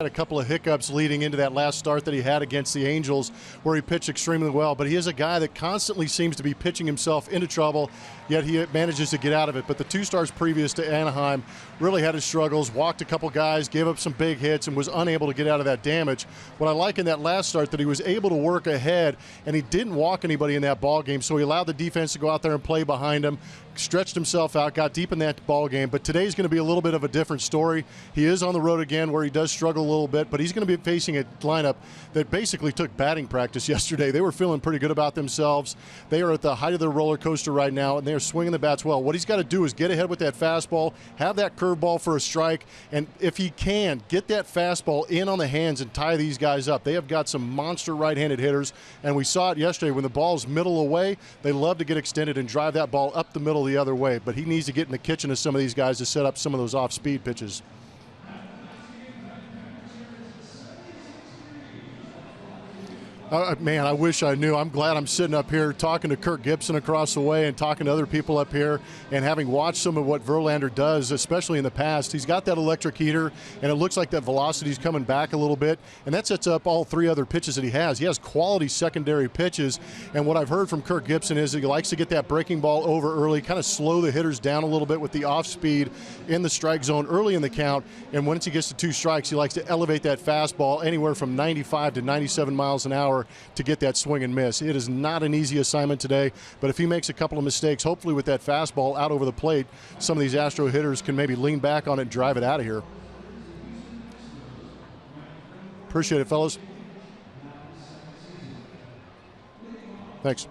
had a couple of hiccups leading into that last start that he had against the Angels where he pitched extremely well, but he is a guy that constantly seems to be pitching himself into trouble, yet he manages to get out of it. But the 2 starts previous to Anaheim really had his struggles, walked a couple guys, gave up some big hits, and was unable to get out of that damage. What I like in that last start that he was able to work ahead, and he didn't walk anybody in that ball game, so he allowed the defense to go out there and play behind him, stretched himself out, got deep in that ball game. But today's going to be a little bit of a different story. He is on the road again where he does struggle a little bit, but he's going to be facing a lineup that basically took batting practice yesterday. They were feeling pretty good about themselves. They are at the height of their roller coaster right now, and they are swinging the bats well. What he's got to do is get ahead with that fastball, have that curveball for a strike, and if he can, get that fastball in on the hands and tie these guys up. They have got some monster right-handed hitters, and we saw it yesterday when the ball's middle away. They love to get extended and drive that ball up the middle the other way, but he needs to get in the kitchen of some of these guys to set up some of those off-speed pitches. Man, I wish I knew. I'm glad I'm sitting up here talking to Kirk Gibson across the way and talking to other people up here, and having watched some of what Verlander does, especially in the past. He's got that electric heater, and it looks like that velocity's coming back a little bit, and that sets up all 3 other pitches that he has. He has quality secondary pitches, and what I've heard from Kirk Gibson is he likes to get that breaking ball over early, kind of slow the hitters down a little bit with the off speed in the strike zone early in the count, and once he gets to 2 strikes, he likes to elevate that fastball anywhere from 95 to 97 miles an hour to get that swing and miss. It is not an easy assignment today, but if he makes a couple of mistakes, hopefully with that fastball out over the plate, some of these Astro hitters can maybe lean back on it and drive it out of here. Appreciate it, fellas. Thanks.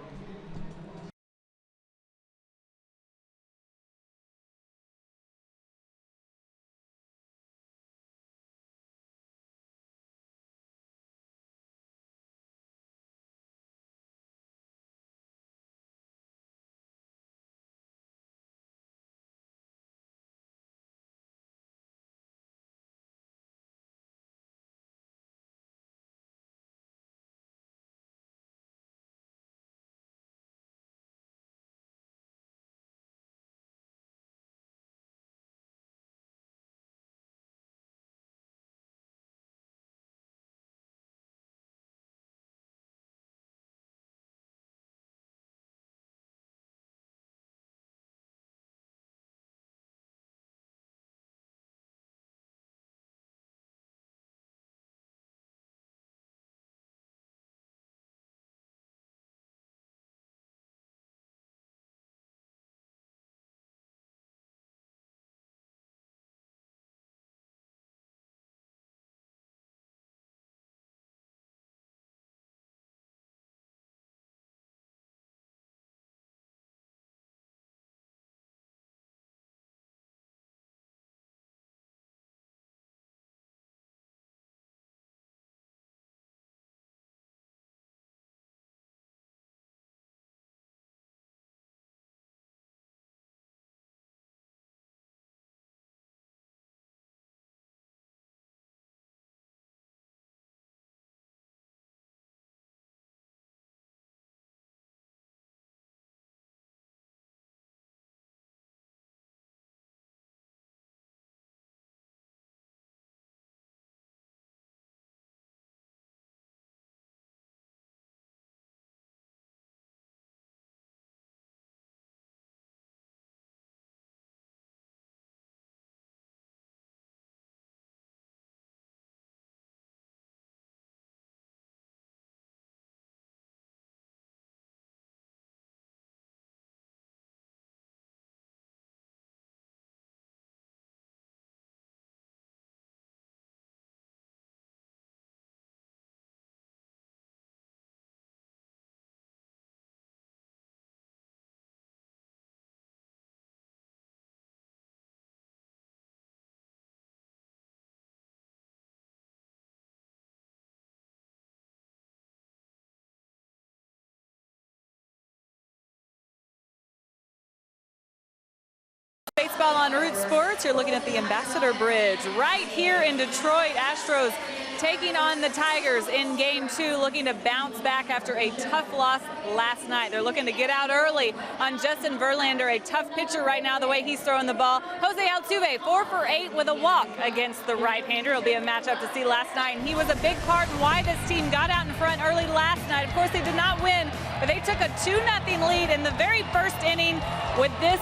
Baseball on Root Sports. You're looking at the Ambassador Bridge right here in Detroit. Astros taking on the Tigers in Game 2, looking to bounce back after a tough loss last night. They're looking to get out early on Justin Verlander, a tough pitcher right now, the way he's throwing the ball. Jose Altuve, 4 for 8 with a walk against the right-hander. It'll be a matchup to see last night, and he was a big part in why this team got out in front early last night. Of course, they did not win, but they took a 2-0 lead in the very first inning with this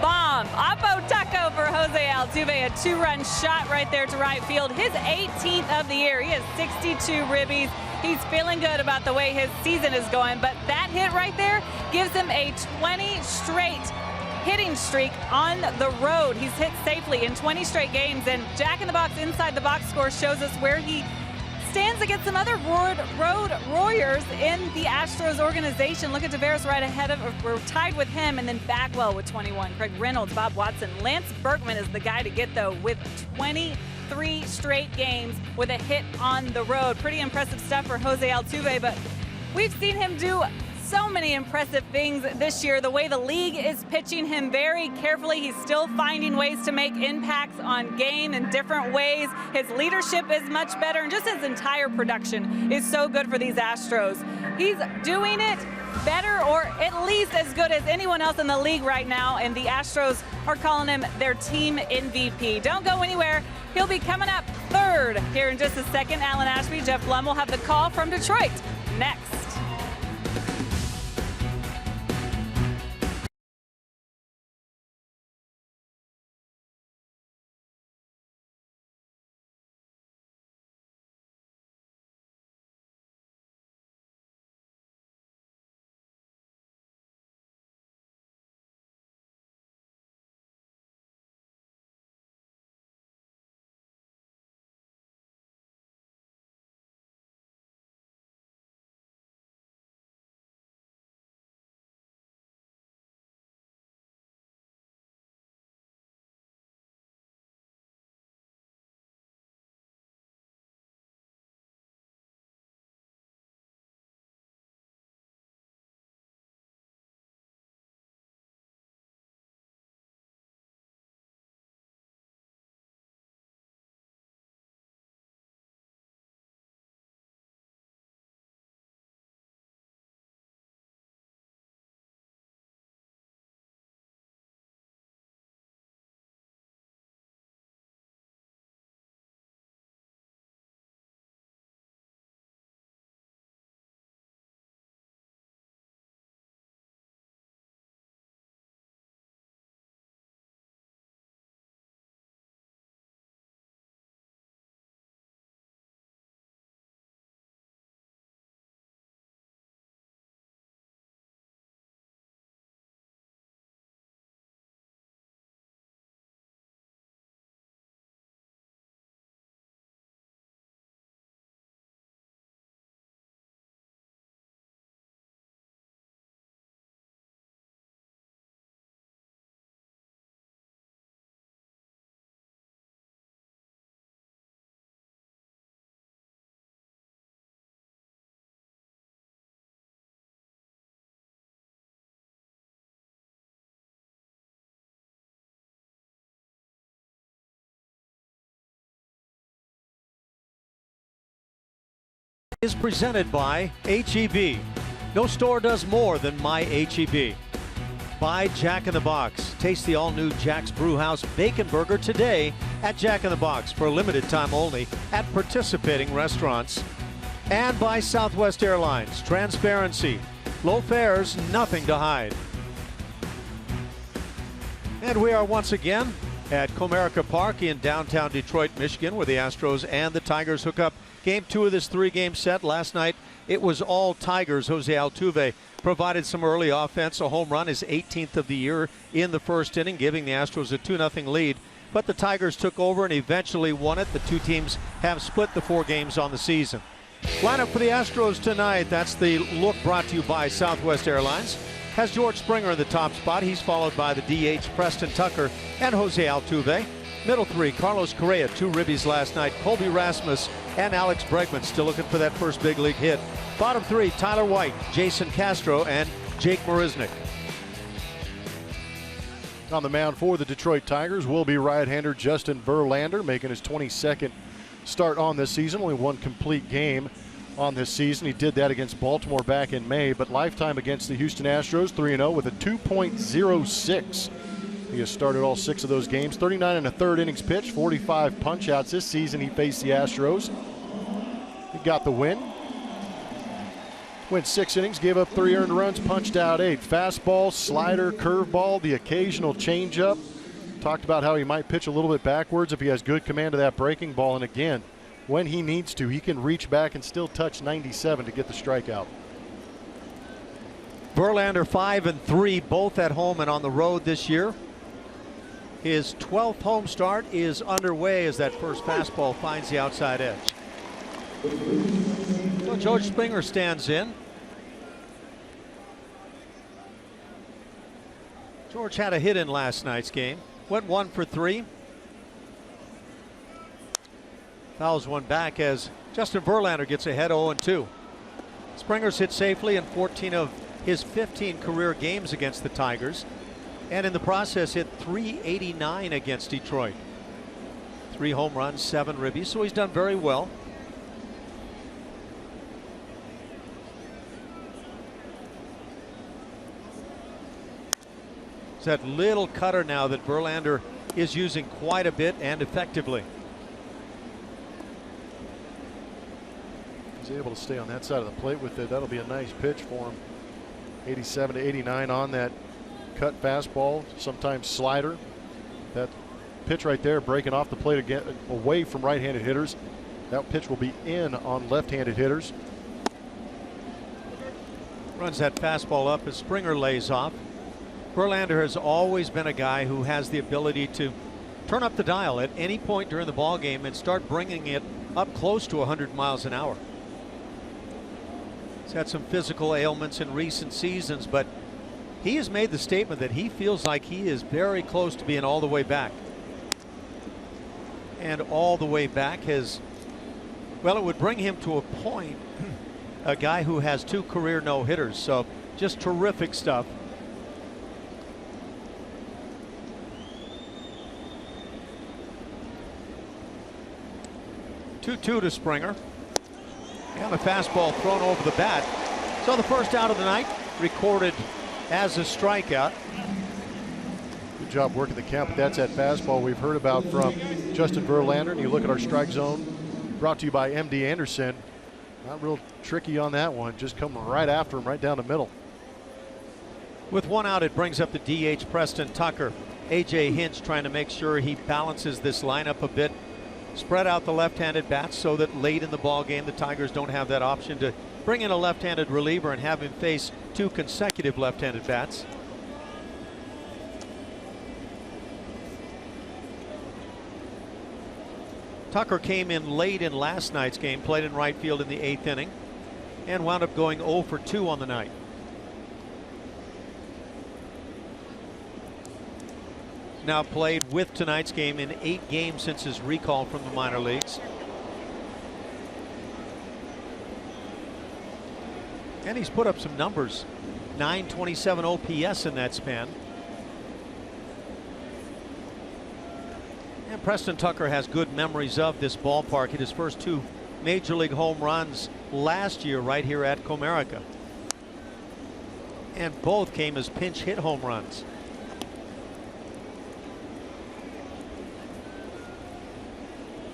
bomb. Apo Taco for Jose Altuve, a 2-run shot right there to right field. His 18th of the year. He has 62 ribbies. He's feeling good about the way his season is going, but that hit right there gives him a 20 straight hitting streak on the road. He's hit safely in 20 straight games, and Jack in the Box Inside the Box score shows us where he stands against some other road warriors in the Astros organization. Look at Tavares right ahead of, we're tied with him, and then Bagwell with 21. Craig Reynolds, Bob Watson. Lance Berkman is the guy to get, though, with 23 straight games with a hit on the road. Pretty impressive stuff for Jose Altuve, but we've seen him do so many impressive things this year. The way the league is pitching him very carefully, he's still finding ways to make impacts on game in different ways. His leadership is much better, and just his entire production is so good for these Astros. He's doing it better, or at least as good as anyone else in the league right now, and the Astros are calling him their team MVP. Don't go anywhere. He'll be coming up third here in just a second. Alan Ashby, Jeff Blum will have the call from Detroit next. Is presented by HEB. No store does more than my HEB. By Jack in the Box. Taste the all-new Jack's Brewhouse Bacon Burger today at Jack in the Box for a limited time only at participating restaurants. And by Southwest Airlines. Transparency. Low fares, nothing to hide. And we are once again at Comerica Park in downtown Detroit, Michigan, where the Astros and the Tigers hook up. Game 2 of this 3-game set. Last night, it was all Tigers. Jose Altuve provided some early offense. A home run, his 18th of the year in the first inning, giving the Astros a 2-0 lead. But the Tigers took over and eventually won it. The two teams have split the 4 games on the season. Lineup for the Astros tonight. That's the look brought to you by Southwest Airlines. Has George Springer in the top spot. He's followed by the DH Preston Tucker and Jose Altuve. Middle 3, Carlos Correa, 2 ribbies last night. Colby Rasmus and Alex Bregman still looking for that first big league hit. Bottom 3, Tyler White, Jason Castro, and Jake Marisnick. On the mound for the Detroit Tigers will be right-hander Justin Verlander, making his 22nd start on this season, only one complete game on this season. He did that against Baltimore back in May, but lifetime against the Houston Astros, 3-0 with a 2.06. He has started all 6 of those games, 39 1/3 innings pitched, 45 punch-outs. This season he faced the Astros. He got the win. Went 6 innings, gave up 3 earned runs, punched out 8. Fastball, slider, curveball, the occasional changeup. Talked about how he might pitch a little bit backwards if he has good command of that breaking ball. And again, when he needs to, he can reach back and still touch 97 to get the strikeout. Verlander 5-3, both at home and on the road this year. His 12th home start is underway as that first fastball finds the outside edge. So George Springer stands in. George had a hit in last night's game. Went 1 for 3. Fouls one back as Justin Verlander gets ahead 0-2. Springer's hit safely in 14 of his 15 career games against the Tigers, and in the process hit .389 against Detroit. 3 home runs, 7 ribbies, so he's done very well. It's that little cutter now that Verlander is using quite a bit and effectively. He's able to stay on that side of the plate with it. That'll be a nice pitch for him. 87 to 89 on that cut fastball, sometimes slider. That pitch right there breaking off the plate again, away from right-handed hitters. That pitch will be in on left-handed hitters. Runs that fastball up as Springer lays off. Verlander has always been a guy who has the ability to turn up the dial at any point during the ball game and start bringing it up close to 100 miles an hour. He's had some physical ailments in recent seasons, but he has made the statement that he feels like he is very close to being all the way back. And all the way back has, well, it would bring him to a point, a guy who has 2 career no-hitters. So just terrific stuff. Two to Springer. And the fastball thrown over the bat. So the first out of the night recorded as a strikeout. Good job working the count, but that's that fastball we've heard about from Justin Verlander. And you look at our strike zone, brought to you by MD Anderson. Not real tricky on that one, just coming right after him, right down the middle. With 1 out, it brings up the DH Preston Tucker. AJ Hinch trying to make sure he balances this lineup a bit. Spread out the left-handed bats so that late in the ball game the Tigers don't have that option to bring in a left-handed reliever and have him face 2 consecutive left-handed bats. Tucker came in late in last night's game, played in right field in the 8th inning, and wound up going 0 for 2 on the night. Now played with tonight's game in 8 games since his recall from the minor leagues. And he's put up some numbers. .927 OPS in that span. And Preston Tucker has good memories of this ballpark. Hit his first 2 major league home runs last year right here at Comerica. And both came as pinch hit home runs.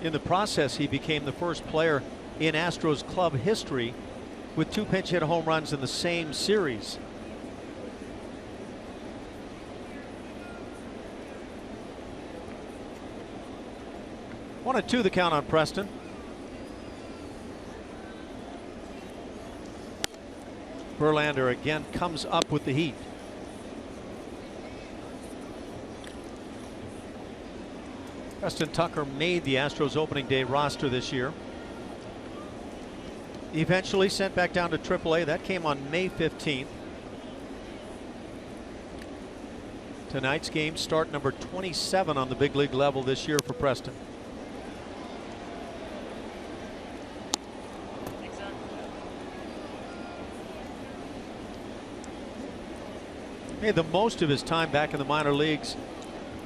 In the process, he became the first player in Astros club history with 2 pinch hit home runs in the same series. One and 2 the count on Preston. Verlander again comes up with the heat. Preston Tucker made the Astros opening day roster this year. Eventually sent back down to AAA. That came on May 15th. Tonight's game, start number 27 on the big league level this year for Preston. Made the most of his time back in the minor leagues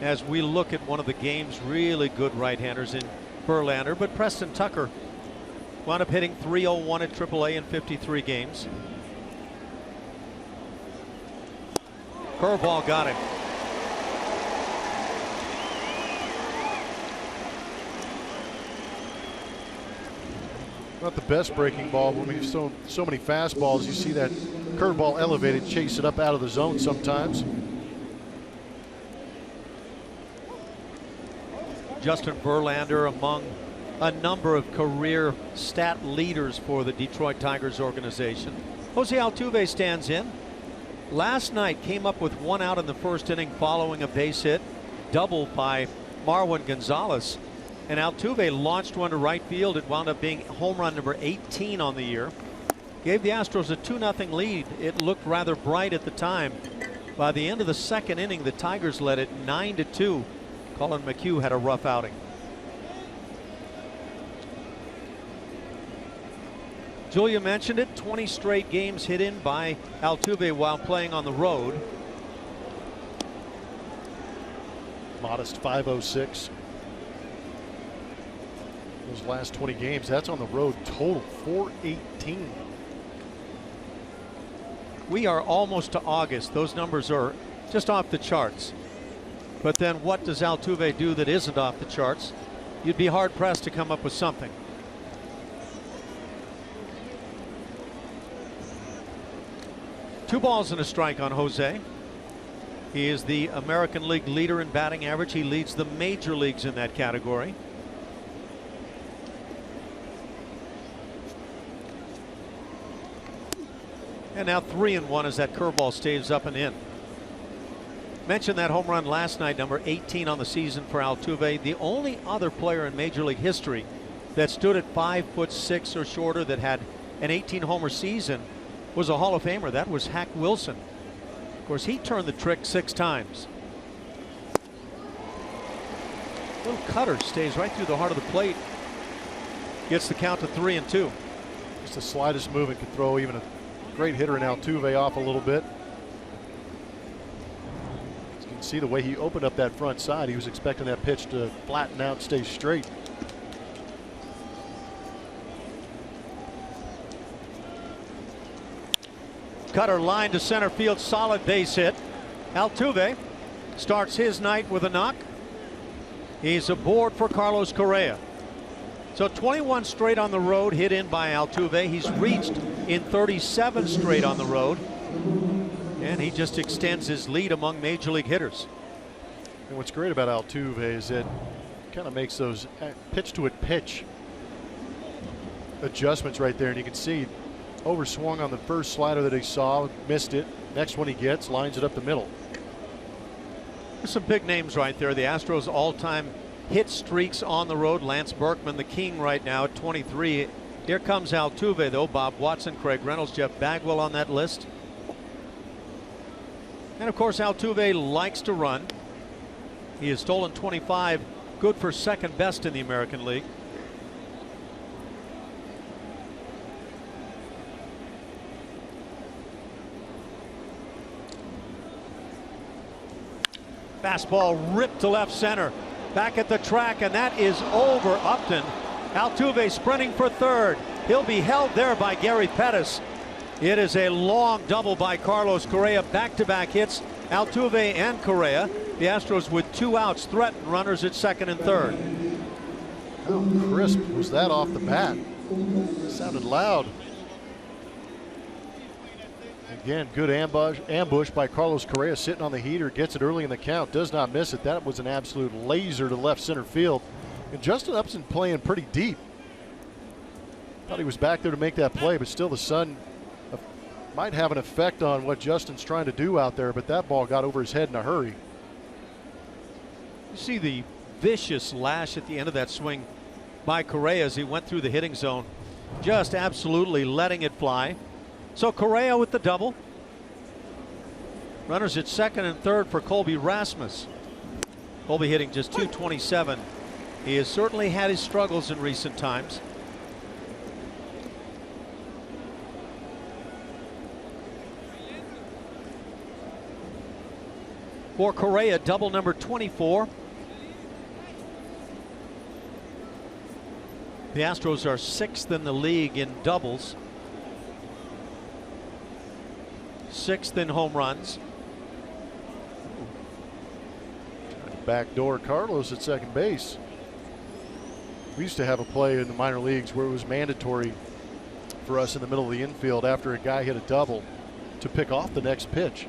as we look at one of the game's really good right-handers in Verlander, but Preston Tucker wound up hitting .301 at AAA in 53 games. Curveball got him. Not the best breaking ball, but when you've so many fastballs, you see that curveball elevated, chase it up out of the zone sometimes. Justin Verlander among a number of career stat leaders for the Detroit Tigers organization. Jose Altuve stands in. Last night came up with 1 out in the first inning following a base hit, double by Marwin Gonzalez. And Altuve launched one to right field. It wound up being home run number 18 on the year. Gave the Astros a 2-0 lead. It looked rather bright at the time. By the end of the second inning, the Tigers led it 9-2. Colin McHugh had a rough outing. Julia mentioned it, 20 straight games hit in by Altuve while playing on the road. Modest 506. Those last 20 games, that's on the road, total 418. We are almost to August. Those numbers are just off the charts. But then what does Altuve do that isn't off the charts? You'd be hard pressed to come up with something. Two balls and a strike on Jose. He is the American League leader in batting average. He leads the major leagues in that category. And now 3-1 as that curveball stays up and in. Mentioned that home run last night, number 18 on the season for Altuve. The only other player in Major League history that stood at 5'6" or shorter that had an 18-homer season was a Hall of Famer. That was Hack Wilson. Of course, he turned the trick 6 times. Little cutter stays right through the heart of the plate. Gets the count to 3-2. Just the slightest movement could throw even a great hitter in Altuve off a little bit. As you can see the way he opened up that front side, he was expecting that pitch to flatten out, stay straight. Cutter line to center field, solid base hit. Altuve starts his night with a knock. He's aboard for Carlos Correa. So 21 straight on the road hit in by Altuve. He's reached in 37 straight on the road. And he just extends his lead among major league hitters. And what's great about Altuve is that kind of makes those pitch to it pitch adjustments right there. And you can see overswung on the first slider that he saw, missed it. Next one he gets, lines it up the middle. There's some big names right there. The Astros all-time hit streaks on the road. Lance Berkman, the king right now at 23. Here comes Altuve, though. Bob Watson, Craig Reynolds, Jeff Bagwell on that list. And of course, Altuve likes to run. He has stolen 25, good for second best in the American League. Fastball ripped to left center. Back at the track, and that is over Upton. Altuve sprinting for third. He'll be held there by Gary Pettis. It is a long double by Carlos Correa. Back-to-back hits, Altuve and Correa. The Astros with 2 outs threaten runners at second and third. How crisp was that off the bat? Sounded loud. Again, good ambush by Carlos Correa, sitting on the heater, gets it early in the count, does not miss it. That was an absolute laser to left center field. And Justin Upton playing pretty deep. Thought he was back there to make that play, but still the sun might have an effect on what Justin's trying to do out there, but that ball got over his head in a hurry. You see the vicious lash at the end of that swing by Correa as he went through the hitting zone. Just absolutely letting it fly. So Correa with the double. Runners at second and third for Colby Rasmus. Colby hitting just .227. He has certainly had his struggles in recent times. For Correa, double number 24. The Astros are 6th in the league in doubles, 6th in home runs. Backdoor Carlos at second base. We used to have a play in the minor leagues where it was mandatory for us in the middle of the infield after a guy hit a double to pick off the next pitch,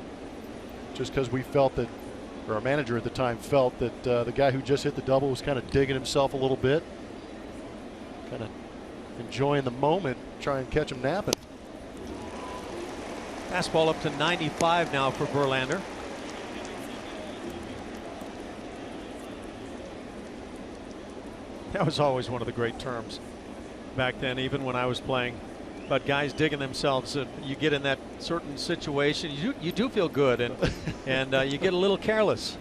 just because we felt that, or our manager at the time felt that the guy who just hit the double was kind of digging himself a little bit, kind of enjoying the moment, try and catch him napping. Fastball up to 95 now for Verlander. That was always one of the great terms back then, even when I was playing. But guys digging themselves, you get in that certain situation, you do feel good, and and you get a little careless.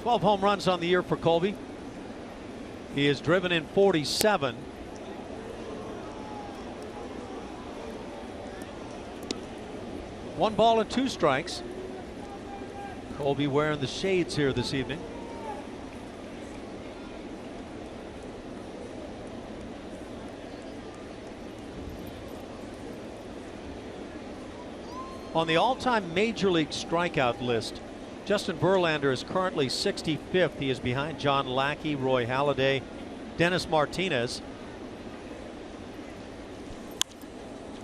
12 home runs on the year for Colby. He has driven in 47. One ball and 2 strikes. Colby wearing the shades here this evening. On the all-time major league strikeout list, Justin Verlander is currently 65th. He is behind John Lackey, Roy Halladay, Dennis Martinez.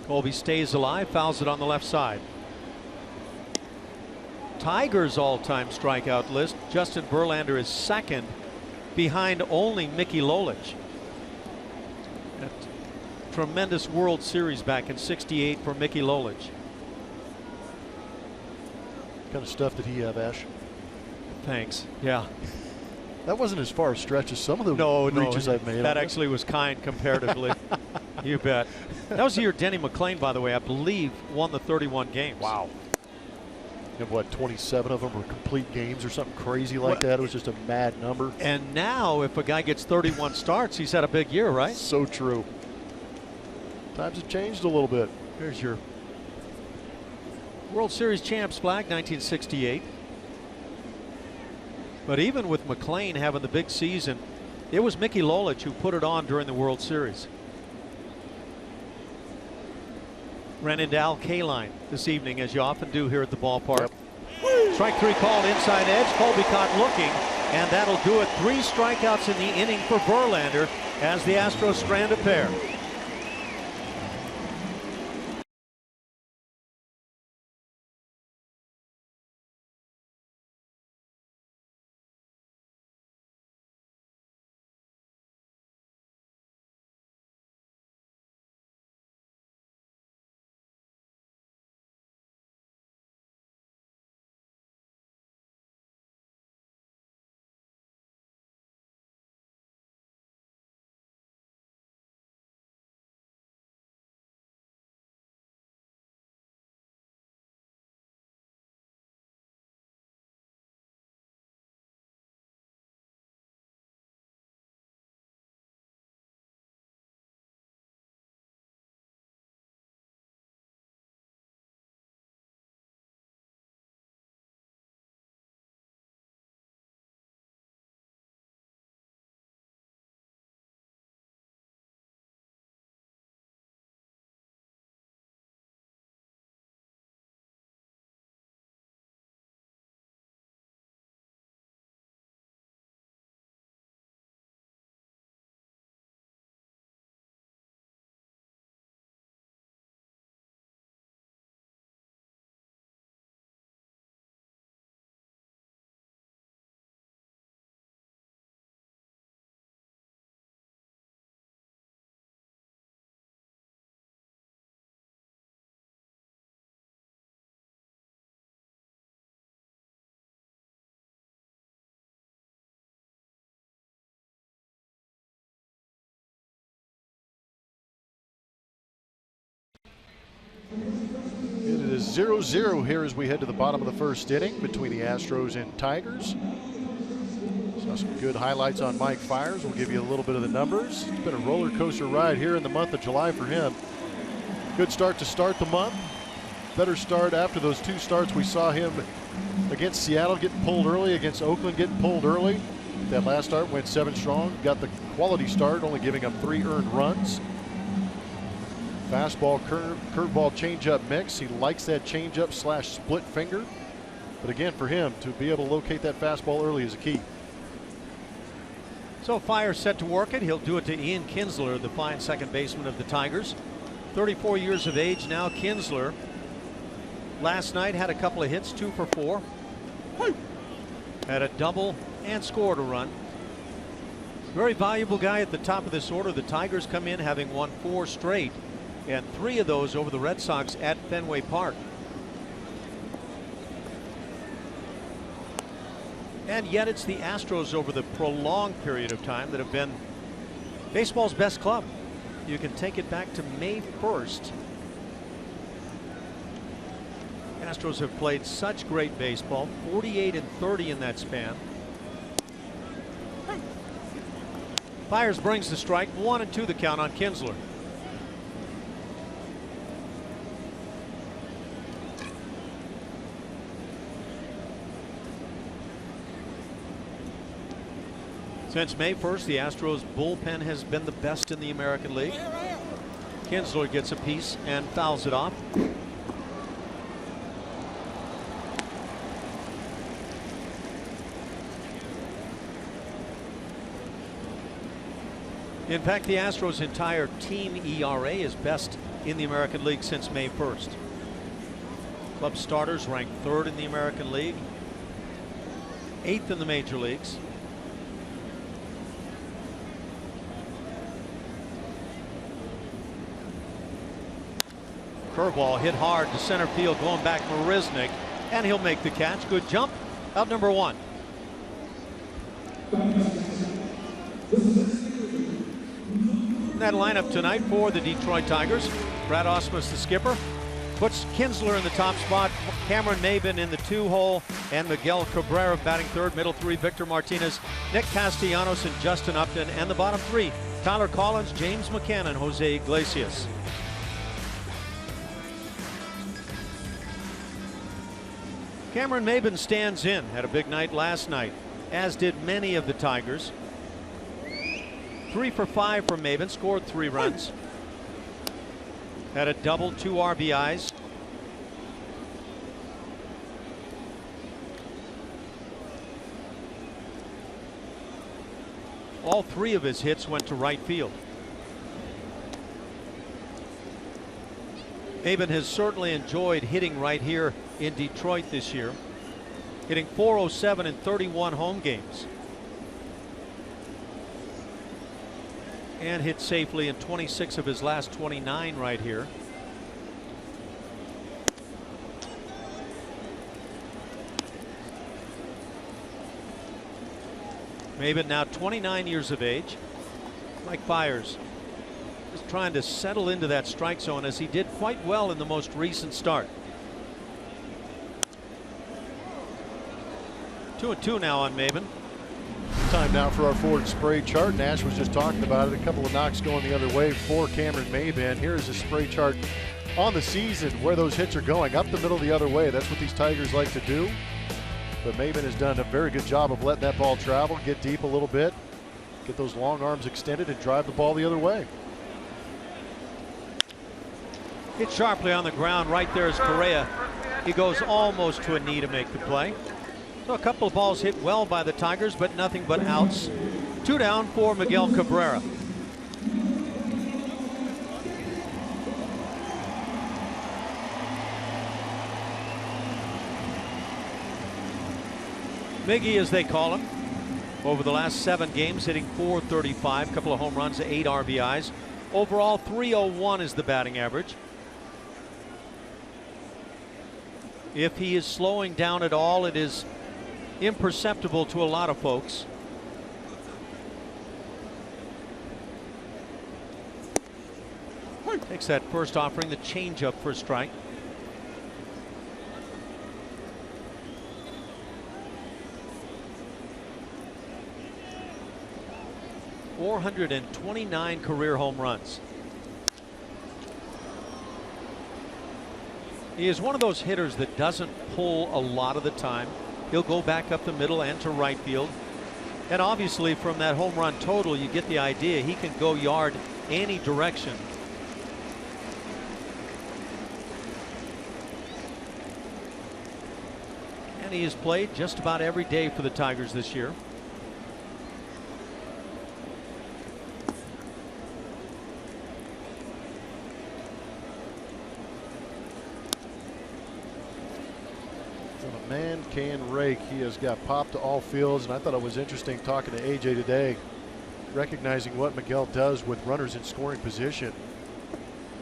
Colby stays alive, fouls it on the left side. Tigers all-time strikeout list, Justin Verlander is 2nd, behind only Mickey Lolich. That tremendous World Series back in '68 for Mickey Lolich. What kind of stuff did he have, Ash? Thanks. Yeah. That wasn't as far a stretch as some of the reaches I've made. That actually was kind comparatively. You bet. That was the year Denny McClain, by the way, I believe, won the 31 games. Wow. And what, 27 of them were complete games or something crazy like that? It was just a mad number. And now, if a guy gets 31 starts, he's had a big year, right? So true. Times have changed a little bit. Here's your World Series champs flag, 1968. But even with McClain having the big season, it was Mickey Lolich who put it on during the World Series. Ran into Al Kaline this evening, as you often do here at the ballpark. Yep. Strike 3 called inside edge. Colby caught looking, and that'll do it. 3 strikeouts in the inning for Verlander as the Astros strand a pair. It is 0-0 here as we head to the bottom of the first inning between the Astros and Tigers. Saw some good highlights on Mike Fiers. We'll give you a little bit of the numbers. It's been a roller coaster ride here in the month of July for him. Good start to start the month. Better start after those 2 starts we saw him against Seattle getting pulled early, against Oakland getting pulled early. That last start went 7 strong, got the quality start, only giving up 3 earned runs. Fastball, curveball, changeup mix. He likes that changeup / split finger. But again, for him to be able to locate that fastball early is a key. So Fire set to work it. He'll do it to Ian Kinsler, the fine second baseman of the Tigers. 34 years of age now. Kinsler last night had a couple of hits, 2 for 4. Had a double and scored a run. Very valuable guy at the top of this order. The Tigers come in having won 4 straight, and 3 of those over the Red Sox at Fenway Park. And yet it's the Astros over the prolonged period of time that have been baseball's best club. You can take it back to May 1st. Astros have played such great baseball, 48-30 in that span. Fires brings the strike, 1-2 the count on Kinsler. Since May 1st, the Astros bullpen has been the best in the American League. Kinsler gets a piece and fouls it off. In fact, the Astros' entire team ERA is best in the American League since May 1st. Club starters ranked 3rd in the American League, 8th in the major leagues. Curveball hit hard to center field, going back Marisnick, and he'll make the catch. Good jump. Out number 1. That lineup tonight for the Detroit Tigers. Brad Ausmus, the skipper, puts Kinsler in the top spot, Cameron Maybin in the 2-hole, and Miguel Cabrera batting 3rd. Middle 3, Victor Martinez, Nick Castellanos, and Justin Upton. And the bottom 3, Tyler Collins, James McCann, and Jose Iglesias. Cameron Maybin stands in. Had a big night last night, as did many of the Tigers. 3 for 5 from Maybin, scored 3 runs. Had a double, 2 RBIs. All 3 of his hits went to right field. Maybin has certainly enjoyed hitting right here in Detroit this year, hitting .407 in 31 home games. And hit safely in 26 of his last 29 right here. Maybin now 29 years of age. Mike Fiers is trying to settle into that strike zone, as he did quite well in the most recent start. 2-2 now on Maybin. Time now for our forward spray chart. Nash was just talking about it. A couple of knocks going the other way for Cameron Maybin. Here's a spray chart on the season where those hits are going up the middle the other way. That's what these Tigers like to do. But Maybin has done a very good job of letting that ball travel, get deep a little bit, get those long arms extended, and drive the ball the other way. Hit sharply on the ground. Right there is Correa. He goes almost to a knee to make the play. So a couple of balls hit well by the Tigers, but nothing but outs. 2 down for Miguel Cabrera. Miggy, as they call him, over the last 7 games, hitting .435, couple of home runs, 8 RBIs. Overall, .301 is the batting average. If he is slowing down at all, it is imperceptible to a lot of folks. Takes that first offering, the changeup for a strike. .429 career home runs. He is one of those hitters that doesn't pull a lot of the time. He'll go back up the middle and to right field. And obviously from that home run total, you get the idea he can go yard any direction. And he has played just about every day for the Tigers this year. Man can rake. He has got popped to all fields, and I thought it was interesting talking to AJ today, recognizing what Miguel does with runners in scoring position.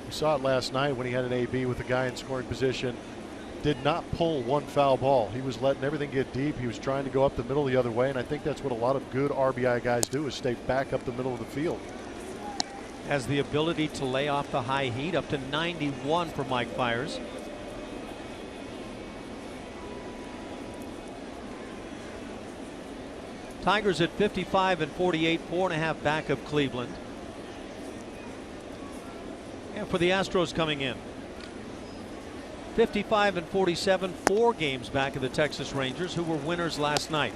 We saw it last night when he had an AB with a guy in scoring position. Did not pull one foul ball. He was letting everything get deep. He was trying to go up the middle the other way, and I think that's what a lot of good RBI guys do, is stay back up the middle of the field. Has the ability to lay off the high heat, up to 91 for Mike Fiers. Tigers at 55 and 48, 4.5 back of Cleveland. And for the Astros coming in, 55 and 47, 4 games back of the Texas Rangers, who were winners last night.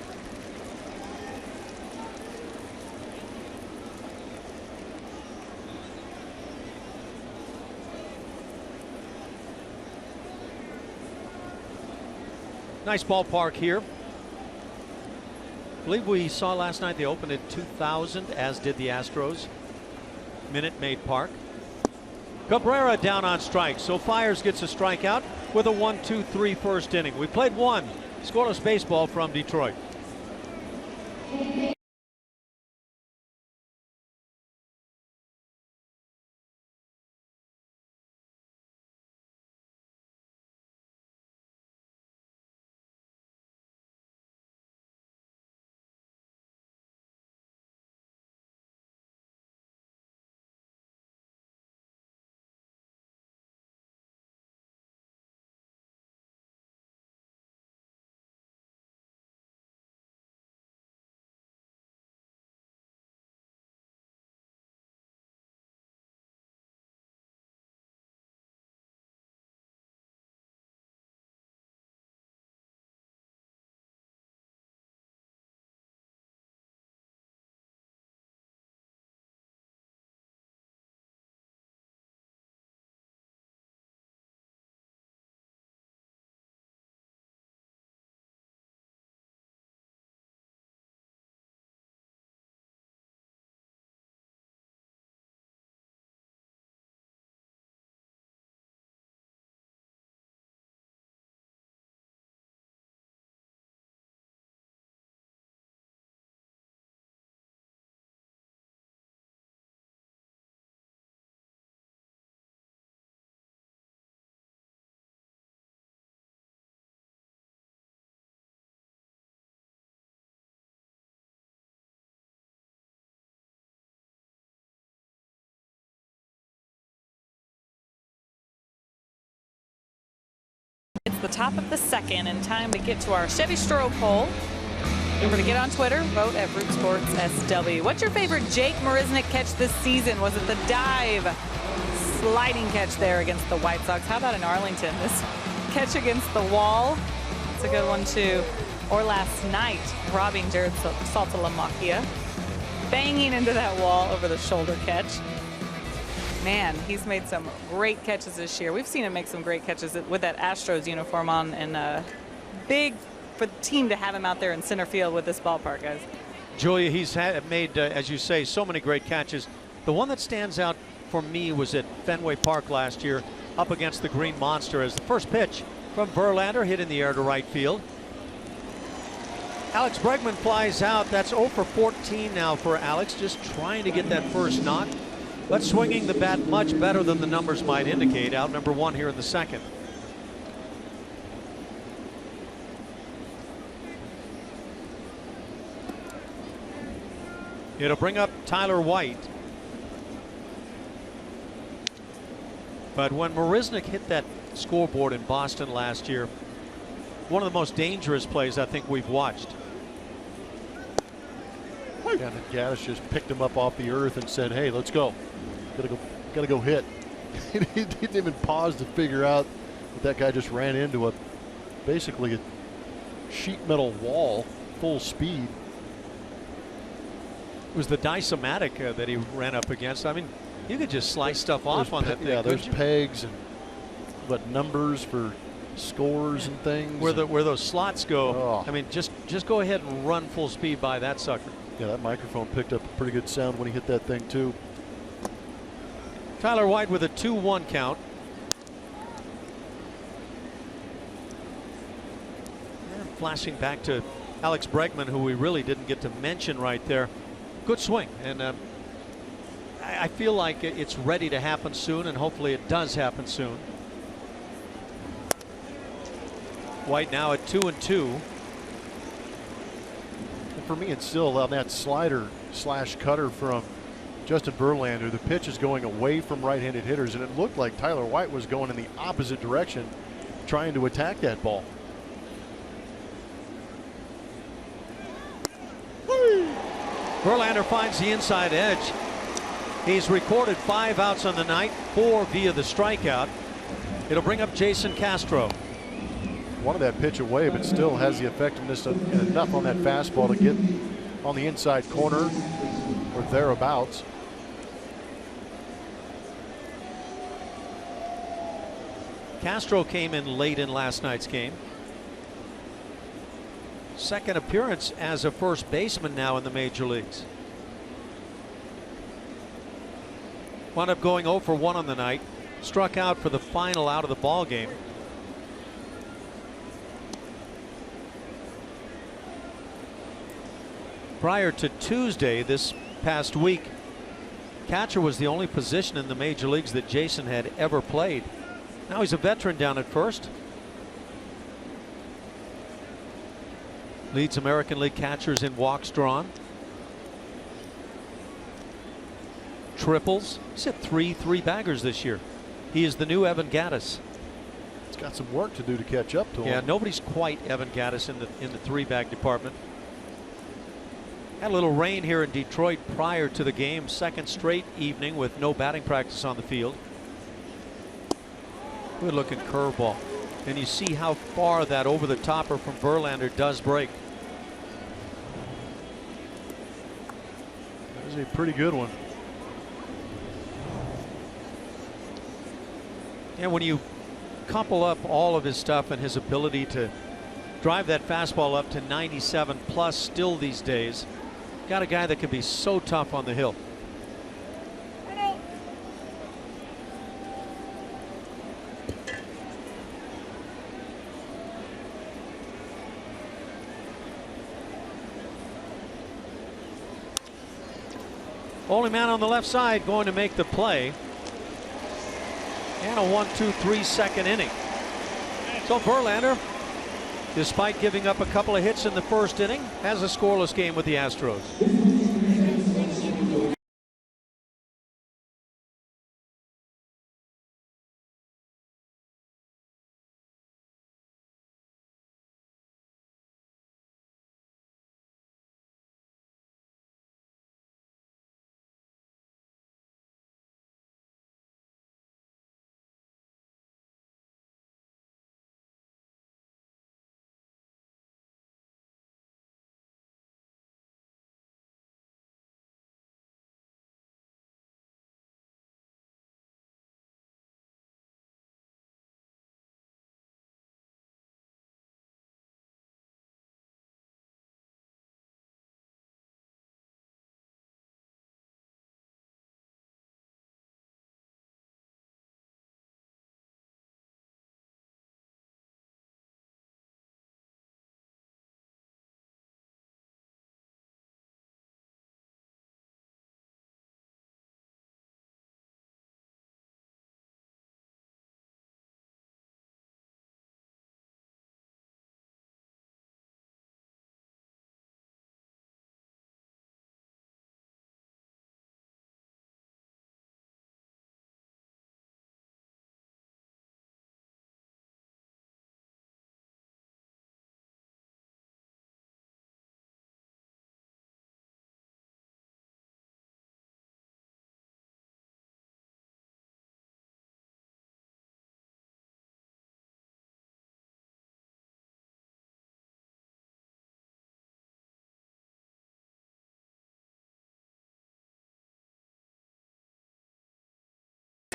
Nice ballpark here. I believe we saw last night they opened at 2,000, as did the Astros. Minute Maid Park. Cabrera down on strikes, so Fiers gets a strikeout with a 1-2-3 first inning. We played one scoreless baseball from Detroit. It's the top of the second, and time to get to our Chevy Stroh poll. Remember to get on Twitter, vote at Root Sports SW. What's your favorite Jake Marisnick catch this season? Was it the dive sliding catch there against the White Sox? How about in Arlington, this catch against the wall? It's a good one too. Or last night, robbing Jared Saltalamacchia, banging into that wall over the shoulder catch. Man, he's made some great catches this year. We've seen him make some great catches with that Astros uniform on, and big for the team to have him out there in center field with this ballpark, guys. Julia, he's made, as you say, so many great catches. The one that stands out for me was at Fenway Park last year, up against the Green Monster, as the first pitch from Verlander hit in the air to right field. Alex Bregman flies out. That's 0 for 14 now for Alex, just trying to get that first knock, but swinging the bat much better than the numbers might indicate. Out number 1 here in the second. It'll bring up Tyler White. But when Marisnick hit that scoreboard in Boston last year, one of the most dangerous plays I think we've watched. Yeah, and Gaddis just picked him up off the earth and said, "Hey, let's go. Gotta go hit." He didn't even pause to figure out that guy just ran into basically a sheet metal wall, full speed. It was the Dice-O-Matic that he ran up against. I mean, you could just slice stuff off on that thing. Yeah, there's pegs and numbers for scores and things. Where those slots go. Oh. I mean, just go ahead and run full speed by that sucker. Yeah, that microphone picked up a pretty good sound when he hit that thing too. Tyler White with a 2-1 count. And flashing back to Alex Bregman, who we really didn't get to mention right there. Good swing, and I feel like it's ready to happen soon, and hopefully it does happen soon. White now at 2-2. And for me, it's still on that slider / cutter from Justin Verlander. The pitch is going away from right-handed hitters, and it looked like Tyler White was going in the opposite direction, trying to attack that ball. Verlander finds the inside edge. He's recorded 5 outs on the night, 4 via the strikeout. It'll bring up Jason Castro. Wanted that pitch away, but still has the effectiveness of enough on that fastball to get on the inside corner or thereabouts. Castro came in late in last night's game. Second appearance as a first baseman now in the major leagues. Wound up going 0 for 1 on the night. Struck out for the final out of the ball game. Prior to Tuesday this past week, catcher was the only position in the major leagues that Jason had ever played. Now he's a veteran down at first. Leads American League catchers in walks drawn. Triples. He's hit 3 baggers this year. He is the new Evan Gattis. He's got some work to do to catch up to him. Yeah, nobody's quite Evan Gattis in the 3-bag department. Had a little rain here in Detroit prior to the game. Second straight evening with no batting practice on the field. Good looking curveball. And you see how far that over the topper from Verlander does break. That was a pretty good one. And when you couple up all of his stuff and his ability to drive that fastball up to 97 plus still these days, got a guy that can be so tough on the hill. Only man on the left side going to make the play. And a 1-2-3 second inning. So Verlander, despite giving up a couple of hits in the first inning, has a scoreless game with the Astros.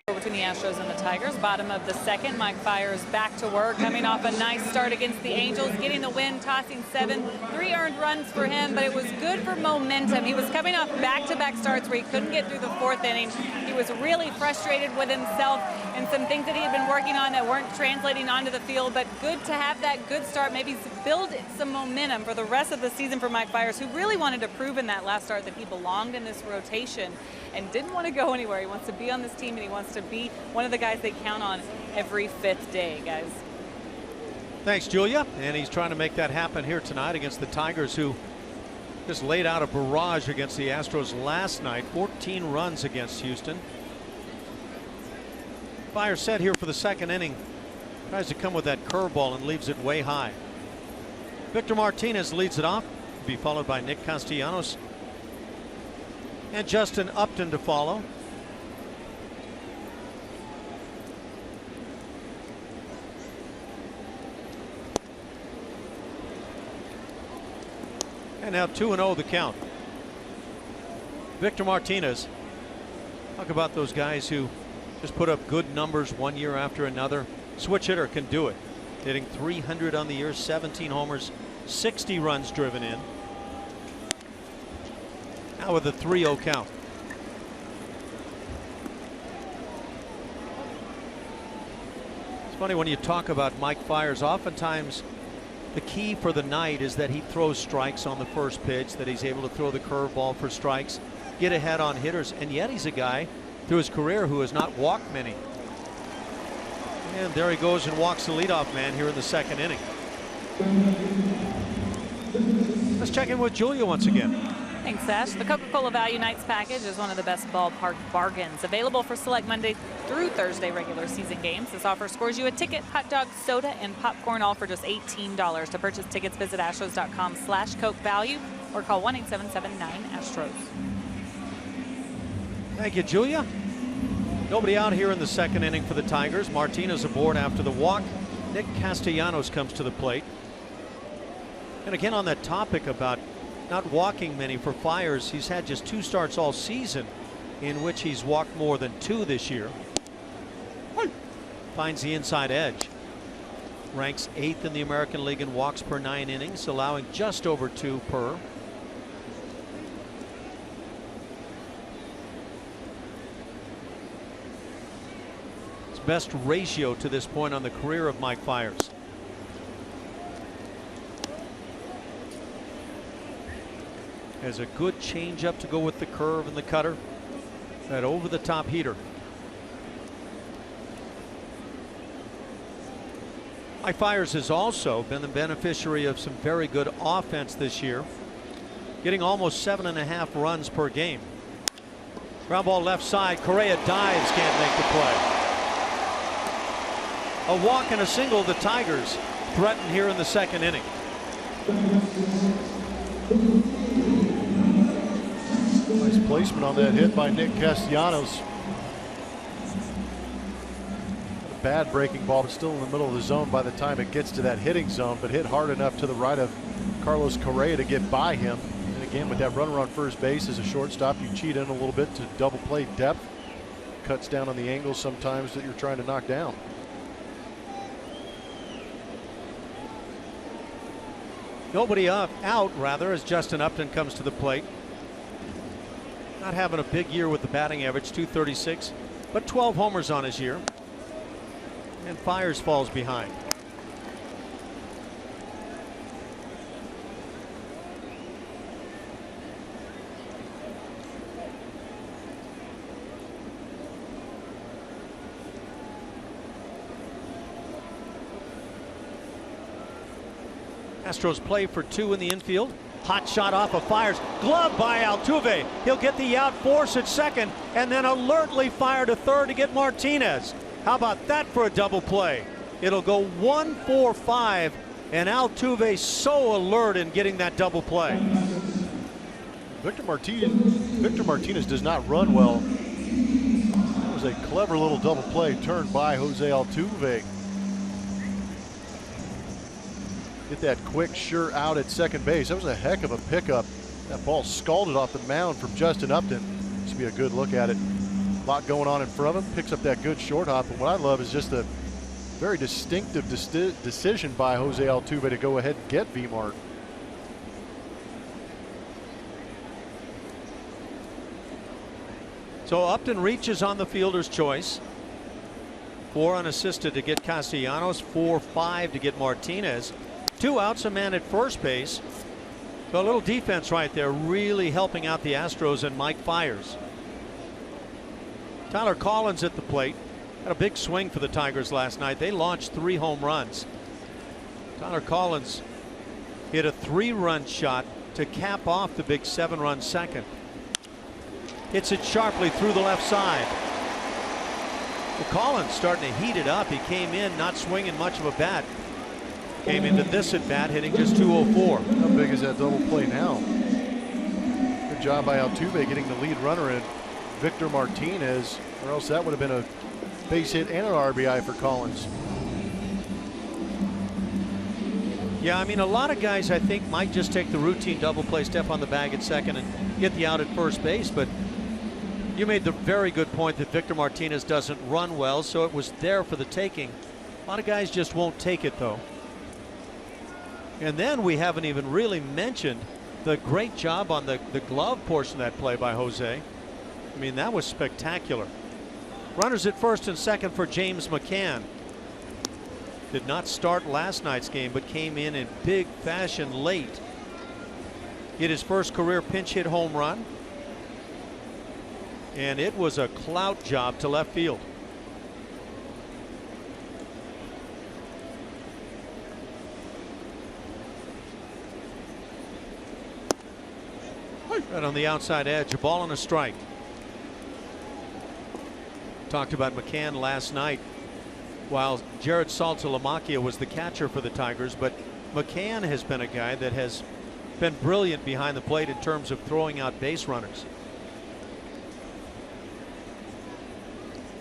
Between the Astros and the Tigers. Bottom of the second, Mike Fiers back to work, coming off a nice start against the Angels, getting the win, tossing 7, 3 earned runs for him, but it was good for momentum. He was coming off back-to-back starts where he couldn't get through the 4th inning. He was really frustrated with himself and some things that he had been working on that weren't translating onto the field, but good to have that good start, maybe build some momentum for the rest of the season for Mike Fiers, who really wanted to prove in that last start that he belonged in this rotation and didn't want to go anywhere. He wants to be on this team, and he wants to be one of the guys they count on every 5th day, guys. Thanks, Julia. And he's trying to make that happen here tonight against the Tigers, who just laid out a barrage against the Astros last night. 14 runs against Houston. Fiers set here for the 2nd inning. Tries to come with that curveball and leaves it way high. Victor Martinez leads it off. Be followed by Nick Castellanos and Justin Upton to follow. And now 2-0 the count. Victor Martinez. Talk about those guys who just put up good numbers one year after another. Switch hitter can do it. Hitting 300 on the year, 17 homers, 60 runs driven in. Now with a 3-0 count. It's funny when you talk about Mike Fiers, oftentimes the key for the night is that he throws strikes on the first pitch, that he's able to throw the curveball for strikes, get ahead on hitters, and yet he's a guy through his career who has not walked many. And there he goes and walks the leadoff man here in the 2nd inning. Let's check in with Julia once again. Thanks, Sash. The Coca-Cola Value Nights package is one of the best ballpark bargains available for select Monday through Thursday regular season games. This offer scores you a ticket, hot dog, soda, and popcorn, all for just $18. To purchase tickets, visit astros.com/CokeValue or call 1-877-9-ASTROS. Thank you, Julia. Nobody out here in the 2nd inning for the Tigers. Martinez aboard after the walk. Nick Castellanos comes to the plate. And again, on that topic about not walking many for Fiers, he's had just 2 starts all season in which he's walked more than 2 this year. Finds the inside edge. Ranks 8th in the American League in walks per 9 innings, allowing just over 2 per. His best ratio to this point on the career of Mike Fiers. Has a good changeup to go with the curve and the cutter. That over-the-top heater. Mike Fiers has also been the beneficiary of some very good offense this year, getting almost 7.5 runs per game. Ground ball left side. Correa dives, can't make the play. A walk and a single. The Tigers threaten here in the 2nd inning. Nice placement on that hit by Nick Castellanos. A bad breaking ball, but still in the middle of the zone by the time it gets to that hitting zone, but hit hard enough to the right of Carlos Correa to get by him. And again, with that runner on first base as a shortstop, you cheat in a little bit to double play depth. Cuts down on the angles sometimes that you're trying to knock down. Nobody out as Justin Upton comes to the plate. Not having a big year with the batting average, .236, but 12 homers on his year. And Fiers falls behind. Astros play for 2 in the infield. Hot shot off of Fiers. Glove by Altuve. He'll get the out, force at second, and then alertly fire to third to get Martinez. How about that for a double play? It'll go 1-4-5, and Altuve so alert in getting that double play. Victor Martinez does not run well. That was a clever little double play turned by Jose Altuve. Get that quick, sure out at second base. That was a heck of a pickup. That ball scalded off the mound from Justin Upton. This would be a good look at it. A lot going on in front of him. Picks up that good short hop. And what I love is just a very distinctive decision by Jose Altuve to go ahead and get V-Mart. So Upton reaches on the fielder's choice. 4 unassisted to get Castellanos, 4-5 to get Martinez. 2 outs, a man at first base. So a little defense right there, really helping out the Astros and Mike Fiers. Tyler Collins at the plate. Had a big swing for the Tigers last night. They launched 3 home runs. Tyler Collins hit a 3-run shot to cap off the big 7-run second. Hits it sharply through the left side. Well, Collins starting to heat it up. He came in not swinging much of a bat. Came into this at bat hitting just 204. How big is that double play now? Good job by Altuve getting the lead runner in, Victor Martinez, or else that would have been a base hit and an RBI for Collins. Yeah, I mean, a lot of guys I think might just take the routine double play, step on the bag at second and get the out at first base, but you made the very good point that Victor Martinez doesn't run well, so it was there for the taking. A lot of guys just won't take it, though. And then we haven't even really mentioned the great job on the glove portion of that play by Jose. I mean, that was spectacular. Runners at first and second for James McCann. Did not start last night's game, but came in big fashion late. Hit his first career pinch hit home run. And it was a clout job to left field. Right on the outside edge, a ball and a strike. Talked about McCann last night while Jared Saltalamacchia was the catcher for the Tigers, but McCann has been a guy that has been brilliant behind the plate in terms of throwing out base runners.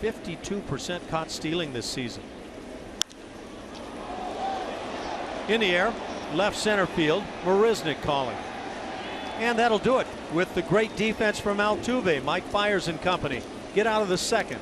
52% caught stealing this season. In the air, left center field, Marisnick calling. And that'll do it with the great defense from Altuve. Mike Fiers and company get out of the second.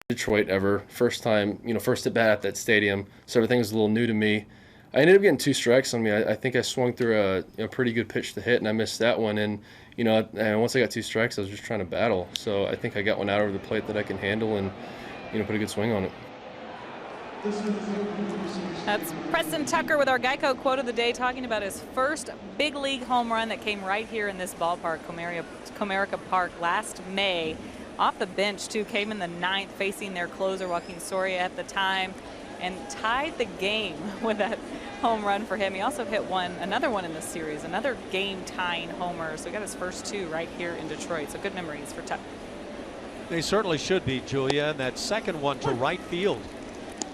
Detroit ever. First time, first at bat at that stadium, so everything was a little new to me. I ended up getting 2 strikes on me. I think I swung through a pretty good pitch to hit, and I missed that one. And and once I got 2 strikes, I was just trying to battle. So I think I got one out over the plate that I can handle, and put a good swing on it. That's Preston Tucker with our Geico quote of the day, talking about his first big league home run that came right here in this ballpark, Comerica Park, last May. Off the bench, too, came in the 9th, facing their closer, Joaquin Soria, at the time, and tied the game with that home run for him. He also hit another one in the series, another game-tying homer. So he got his first 2 right here in Detroit. So good memories for Tuck. They certainly should be, Julia. And that second one to right field,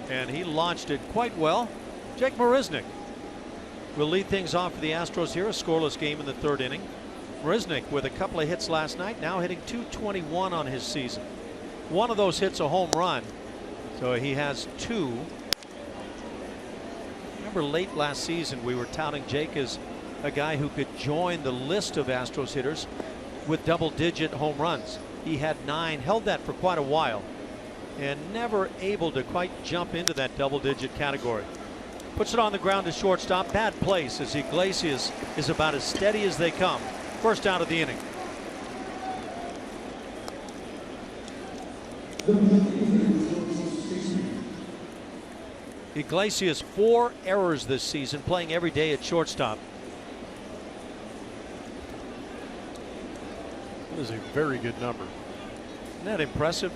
and he launched it quite well. Jake Marisnick. will lead things off for the Astros here. A scoreless game in the third inning. Marisnick with a couple of hits last night, now hitting .221 on his season. One of those hits a home run, so he has 2. Remember late last season we were touting Jake as a guy who could join the list of Astros hitters with double-digit home runs. He had 9, held that for quite a while, and never able to quite jump into that double-digit category. Puts it on the ground to shortstop. Bad place as Iglesias is about as steady as they come. First out of the inning. Iglesias 4 errors this season, playing every day at shortstop. That is a very good number. Isn't that impressive?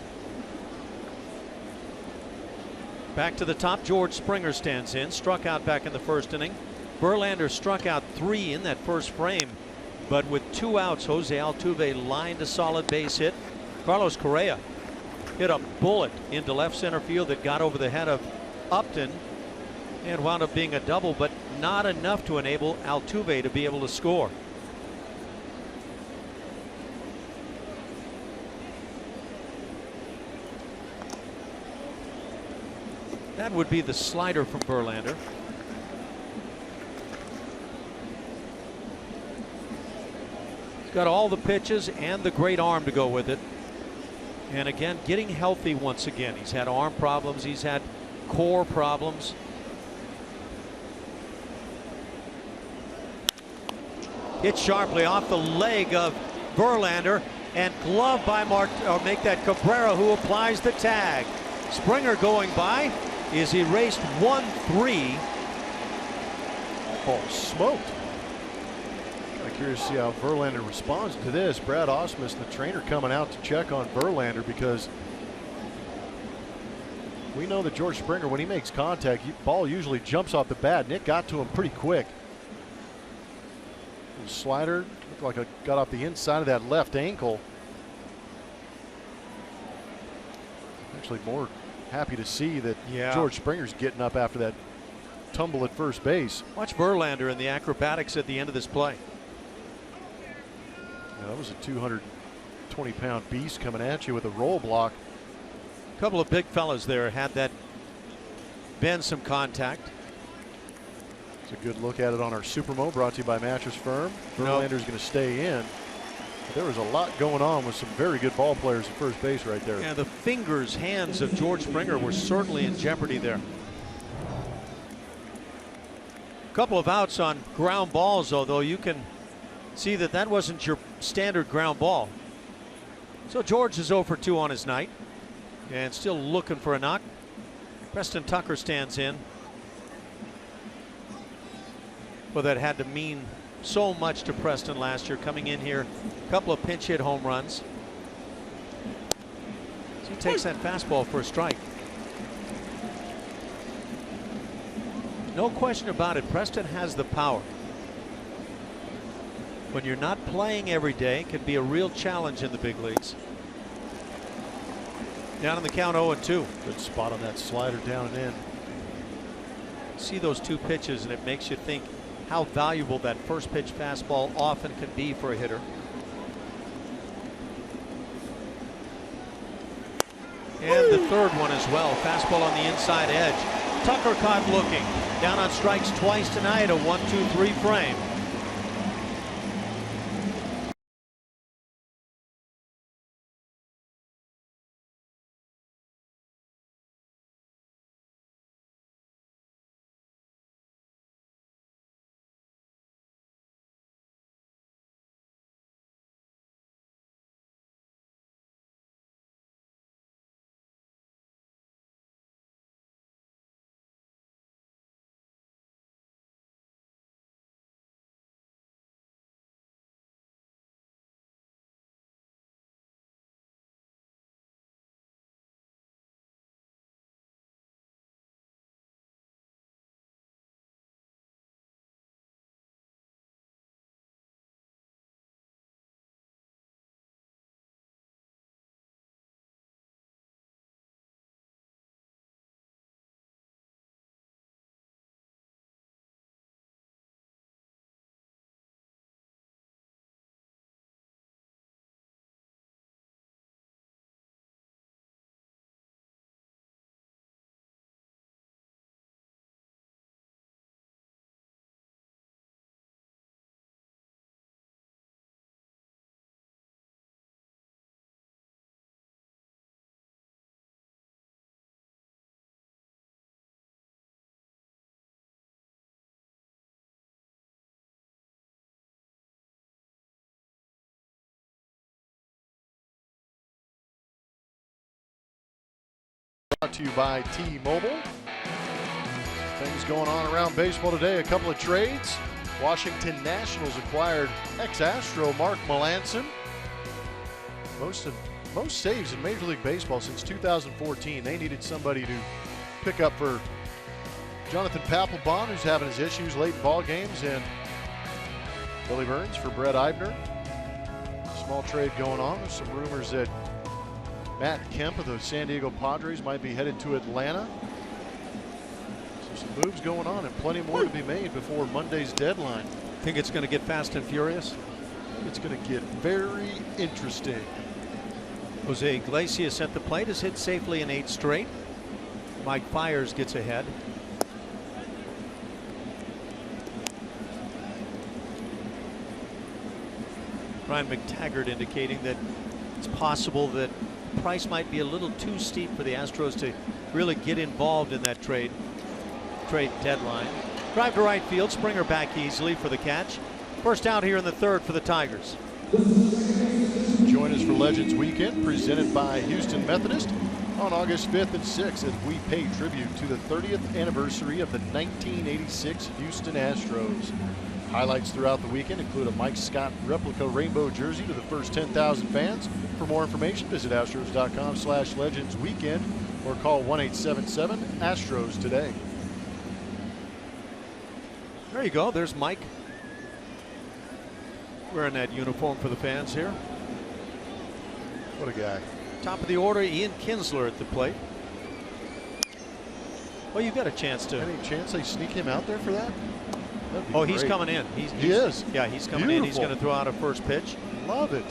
Back to the top, George Springer stands in, struck out back in the first inning. Verlander struck out 3 in that first frame, but with 2 outs, Jose Altuve lined a solid base hit. Carlos Correa hit a bullet into left center field that got over the head of Upton and wound up being a double, but not enough to enable Altuve to be able to score. That would be the slider from Verlander. He's got all the pitches and the great arm to go with it. And again, getting healthy once again. He's had arm problems. He's had core problems. Hit sharply off the leg of Verlander and gloved by Cabrera, who applies the tag. Springer going by is erased 1-3. Oh, smoked. I'm curious to see how Verlander responds to this. Brad Ausmus, the trainer, coming out to check on Verlander, because we know that George Springer, when he makes contact, ball usually jumps off the bat. Nick got to him pretty quick. The slider looked like it got off the inside of that left ankle. Actually, more happy to see that George Springer's getting up after that tumble at first base. Watch Verlander in the acrobatics at the end of this play. Yeah, that was a 220-pound beast coming at you with a roll block. A couple of big fellas there had that been some contact. It's a good look at it on our Supermo, brought to you by Mattress Firm. Verlander's going to stay in. But there was a lot going on with some very good ball players at first base right there. Yeah, the hands of George Springer were certainly in jeopardy there. A couple of outs on ground balls, although you can see that that wasn't your standard ground ball. So George is 0 for 2 on his night and still looking for a knock. Preston Tucker stands in. Well, that had to mean so much to Preston last year, coming in here, a couple of pinch hit home runs. So he takes that fastball for a strike. No question about it, Preston has the power. When you're not playing every day, it can be a real challenge in the big leagues. Down in the count, 0-2. Good spot on that slider down and in. See those 2 pitches and it makes you think how valuable that first pitch fastball often can be for a hitter. And the third one as well. Fastball on the inside edge. Tucker caught looking. Down on strikes twice tonight. A 1-2-3 frame. Brought to you by T-Mobile. Things going on around baseball today. A couple of trades. Washington Nationals acquired ex-Astro Mark Melancon. Most saves in Major League Baseball since 2014. They needed somebody to pick up for Jonathan Papelbon, who's having his issues late in ball games, and Billy Burns for Brett Eibner. Small trade going on. There's some rumors that Matt Kemp of the San Diego Padres might be headed to Atlanta. So some moves going on and plenty more to be made before Monday's deadline. Think it's going to get fast and furious? I think it's going to get very interesting. Jose Iglesias at the plate has hit safely in 8 straight. Mike Fiers gets ahead. Brian McTaggart indicating that it's possible that price might be a little too steep for the Astros to really get involved in that trade deadline. Drive to right field. Springer back easily for the catch. First out here in the 3rd for the Tigers. Join us for Legends Weekend, presented by Houston Methodist, on August 5th and 6th as we pay tribute to the 30th anniversary of the 1986 Houston Astros. Highlights throughout the weekend include a Mike Scott replica rainbow jersey to the first 10,000 fans. For more information, visit astros.com/legendsweekend or call 1-877-ASTROS today. There you go. There's Mike wearing that uniform for the fans here. What a guy. Top of the order, Ian Kinsler at the plate. Well, you've got a chance to. Any chance they sneak him out there for that? Oh, he's coming in. He is. Yeah, he's coming in. He's going to throw out a first pitch. Love it.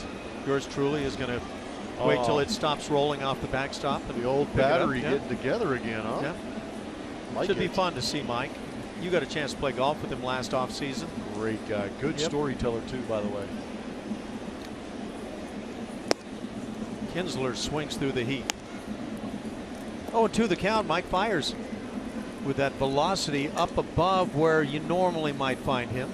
Yours truly is going to wait till it stops rolling off the backstop. The old battery getting together again, huh? Yeah. Like Should be fun to see Mike. You got a chance to play golf with him last offseason. Great guy. Good storyteller, too, by the way. Kinsler swings through the heat. 0-2 the count. Mike Fiers with that velocity up above where you normally might find him.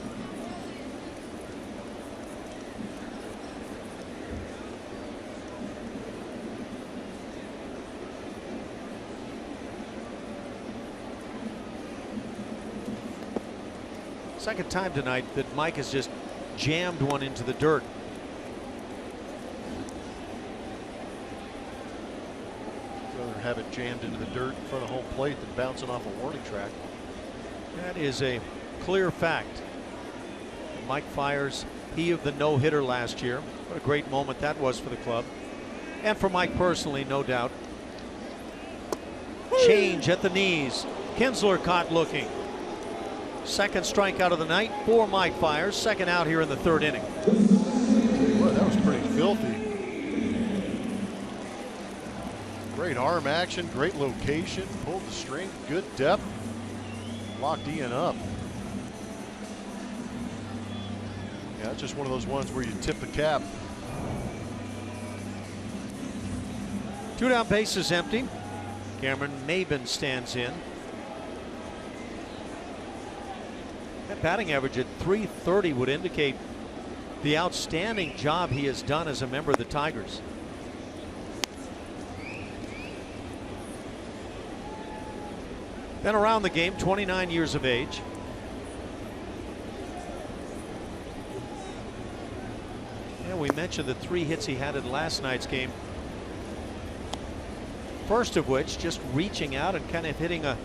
Second time tonight that Mike has just jammed one into the dirt. Rather have it jammed into the dirt in front of home plate than bouncing off a warning track. That is a clear fact. Mike Fiers, he of the no-hitter last year. What a great moment that was for the club. And for Mike personally, no doubt. Change at the knees. Kinsler caught looking. Second strikeout of the night for Mike Fiers. Second out here in the 3rd inning. Boy, that was pretty filthy. Great arm action, great location, pulled the string, good depth, locked Ian up. Yeah, it's just one of those ones where you tip the cap. 2 down, bases empty. Cameron Maben stands in. That batting average at .330 would indicate the outstanding job he has done as a member of the Tigers. Then around the game, 29 years of age. And we mentioned the 3 hits he had in last night's game. First of which just reaching out and kind of hitting a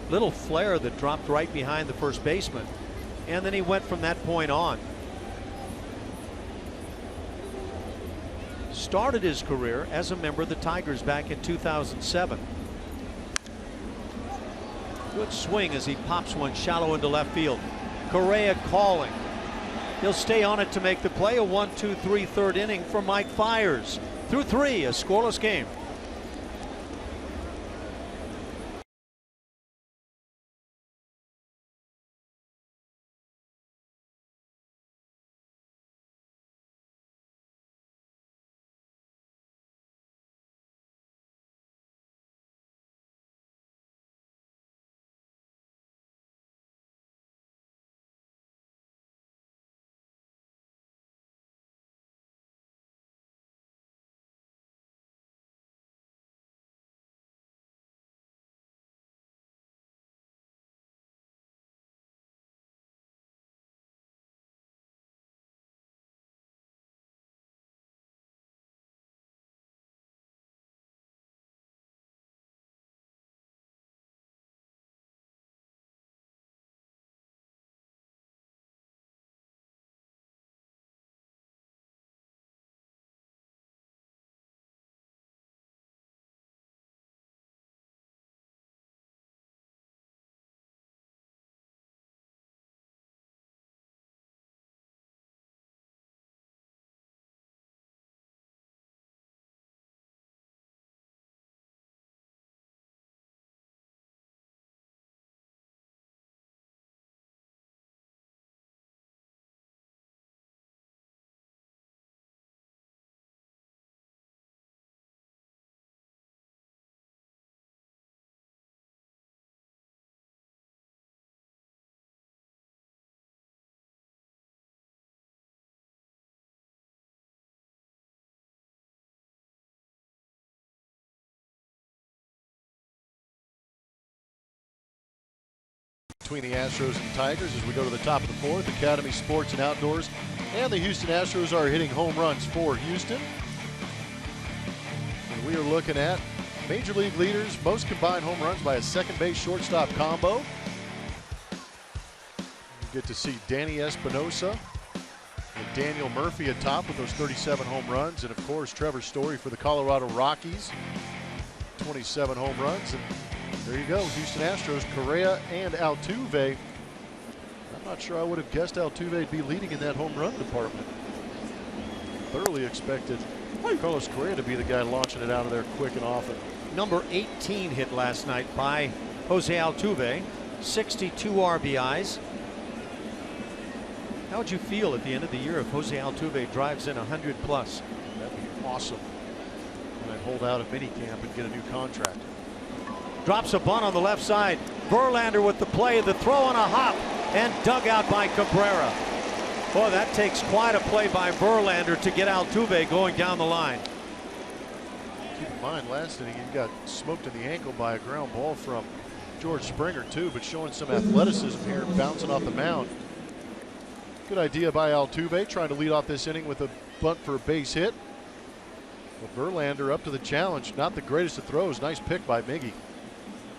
little flare that dropped right behind the first baseman. And then he went from that point on. Started his career as a member of the Tigers back in 2007. Good swing as he pops one shallow into left field. Correa calling. He'll stay on it to make the play. A 1-2-3 3rd inning for Mike Fiers. Through 3, a scoreless game. between the Astros and Tigers as we go to the top of the fourth. Academy Sports and Outdoors and the Houston Astros are hitting home runs for Houston. And we are looking at Major League leaders, most combined home runs by a second base shortstop combo. You get to see Danny Espinosa and Daniel Murphy atop with those 37 home runs. And of course, Trevor Story for the Colorado Rockies, 27 home runs. And there you go, Houston Astros, Correa and Altuve. I'm not sure I would have guessed Altuve'd be leading in that home run department. Thoroughly expected Carlos Correa to be the guy launching it out of there quick and often. Number 18 hit last night by Jose Altuve, 62 RBIs. How would you feel at the end of the year if Jose Altuve drives in 100 plus? That'd be awesome. And I'd hold out at minicamp and get a new contract. Drops a bunt on the left side. Verlander with the play, the throw on a hop, and dug out by Cabrera. Boy, that takes quite a play by Verlander to get Altuve going down the line. Keep in mind, last inning he got smoked in the ankle by a ground ball from George Springer too, but showing some athleticism here, bouncing off the mound. Good idea by Altuve, trying to lead off this inning with a bunt for a base hit. But Verlander up to the challenge. Not the greatest of throws. Nice pick by Miggy.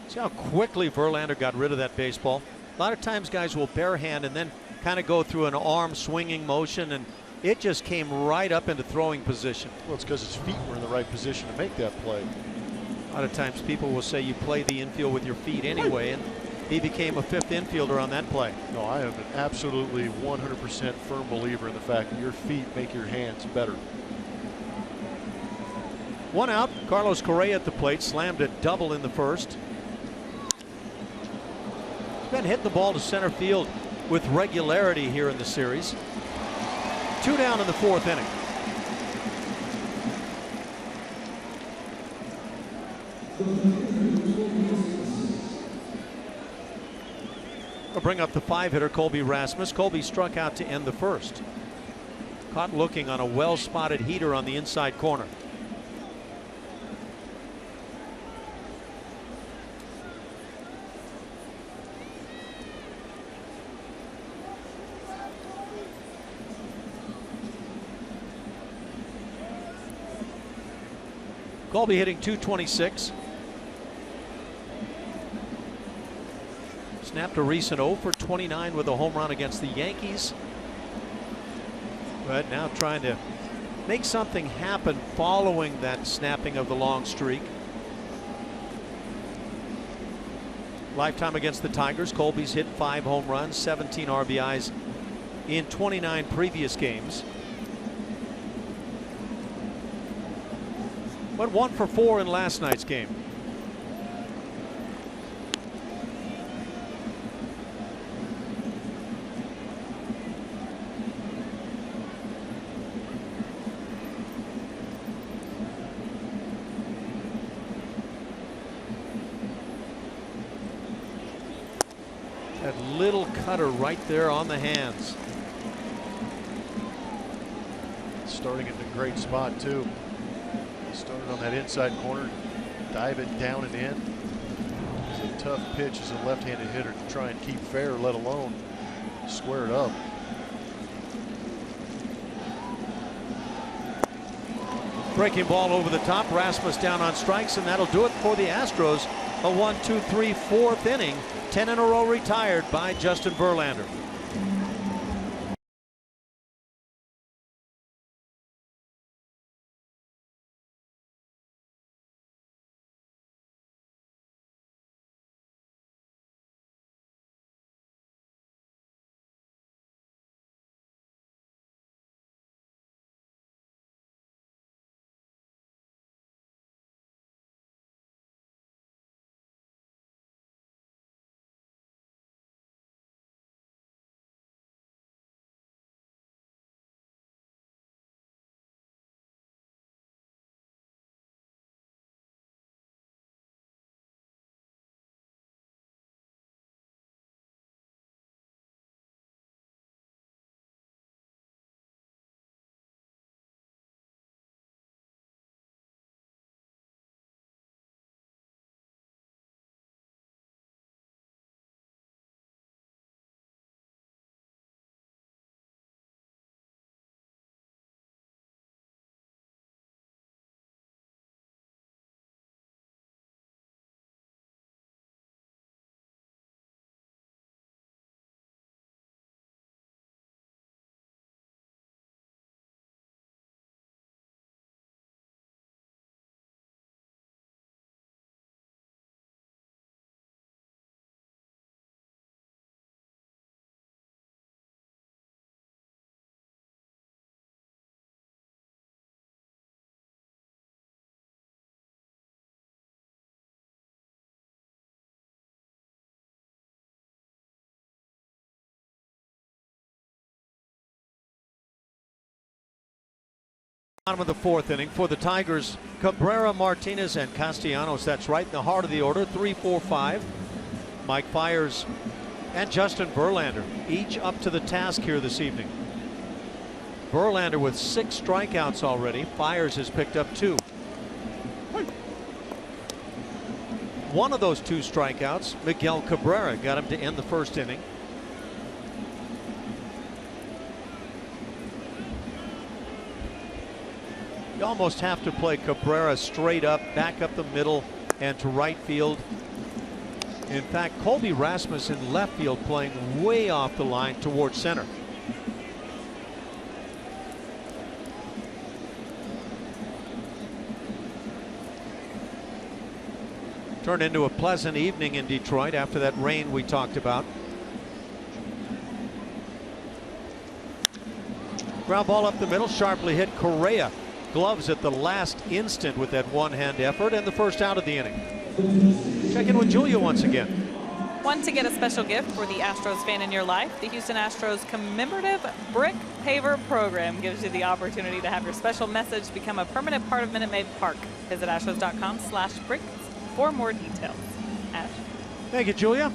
See how quickly Verlander got rid of that baseball. A lot of times guys will barehand and then kind of go through an arm swinging motion, and it just came right up into throwing position. Well, it's because his feet were in the right position to make that play. A lot of times people will say you play the infield with your feet anyway, and he became a fifth infielder on that play. No, I am an absolutely 100% firm believer in the fact that your feet make your hands better. One out, Carlos Correa at the plate, slammed a double in the first. He's been hitting the ball to center field with regularity here in the series. 2 down in the fourth inning. We'll bring up the 5-hitter Colby Rasmus. Colby struck out to end the first. Caught looking on a well-spotted heater on the inside corner. Colby hitting .226. Snapped a recent 0 for 29 with a home run against the Yankees. But now trying to make something happen following that snapping of the long streak. Lifetime against the Tigers, Colby's hit 5 home runs, 17 RBIs in 29 previous games. Went 1 for 4 in last night's game. That little cutter right there on the hands. Starting in a great spot too. Started on that inside corner, dive it down and in. It's a tough pitch as a left-handed hitter to try and keep fair, let alone square it up. Breaking ball over the top. Rasmus down on strikes, and that'll do it for the Astros. A 1-2-3 fourth inning. 10 in a row retired by Justin Verlander. Bottom of the fourth inning for the Tigers. Cabrera, Martinez, and Castellanos. That's right in the heart of the order. 3, 4, 5. Mike Fiers and Justin Verlander each up to the task here this evening. Verlander with 6 strikeouts already. Fiers has picked up 2. One of those 2 strikeouts, Miguel Cabrera, got him to end the first inning. You almost have to play Cabrera straight up, back up the middle, and to right field. In fact, Colby Rasmus in left field playing way off the line towards center. Turned into a pleasant evening in Detroit after that rain we talked about. Ground ball up the middle, sharply hit. Correa gloves at the last instant with that one-hand effort, and the first out of the inning. Check in with Julia once again. Want to get a special gift for the Astros fan in your life? The Houston Astros commemorative brick paver program gives you the opportunity to have your special message become a permanent part of Minute Maid Park. Visit astros.com/bricks for more details. Ash? Thank you, Julia.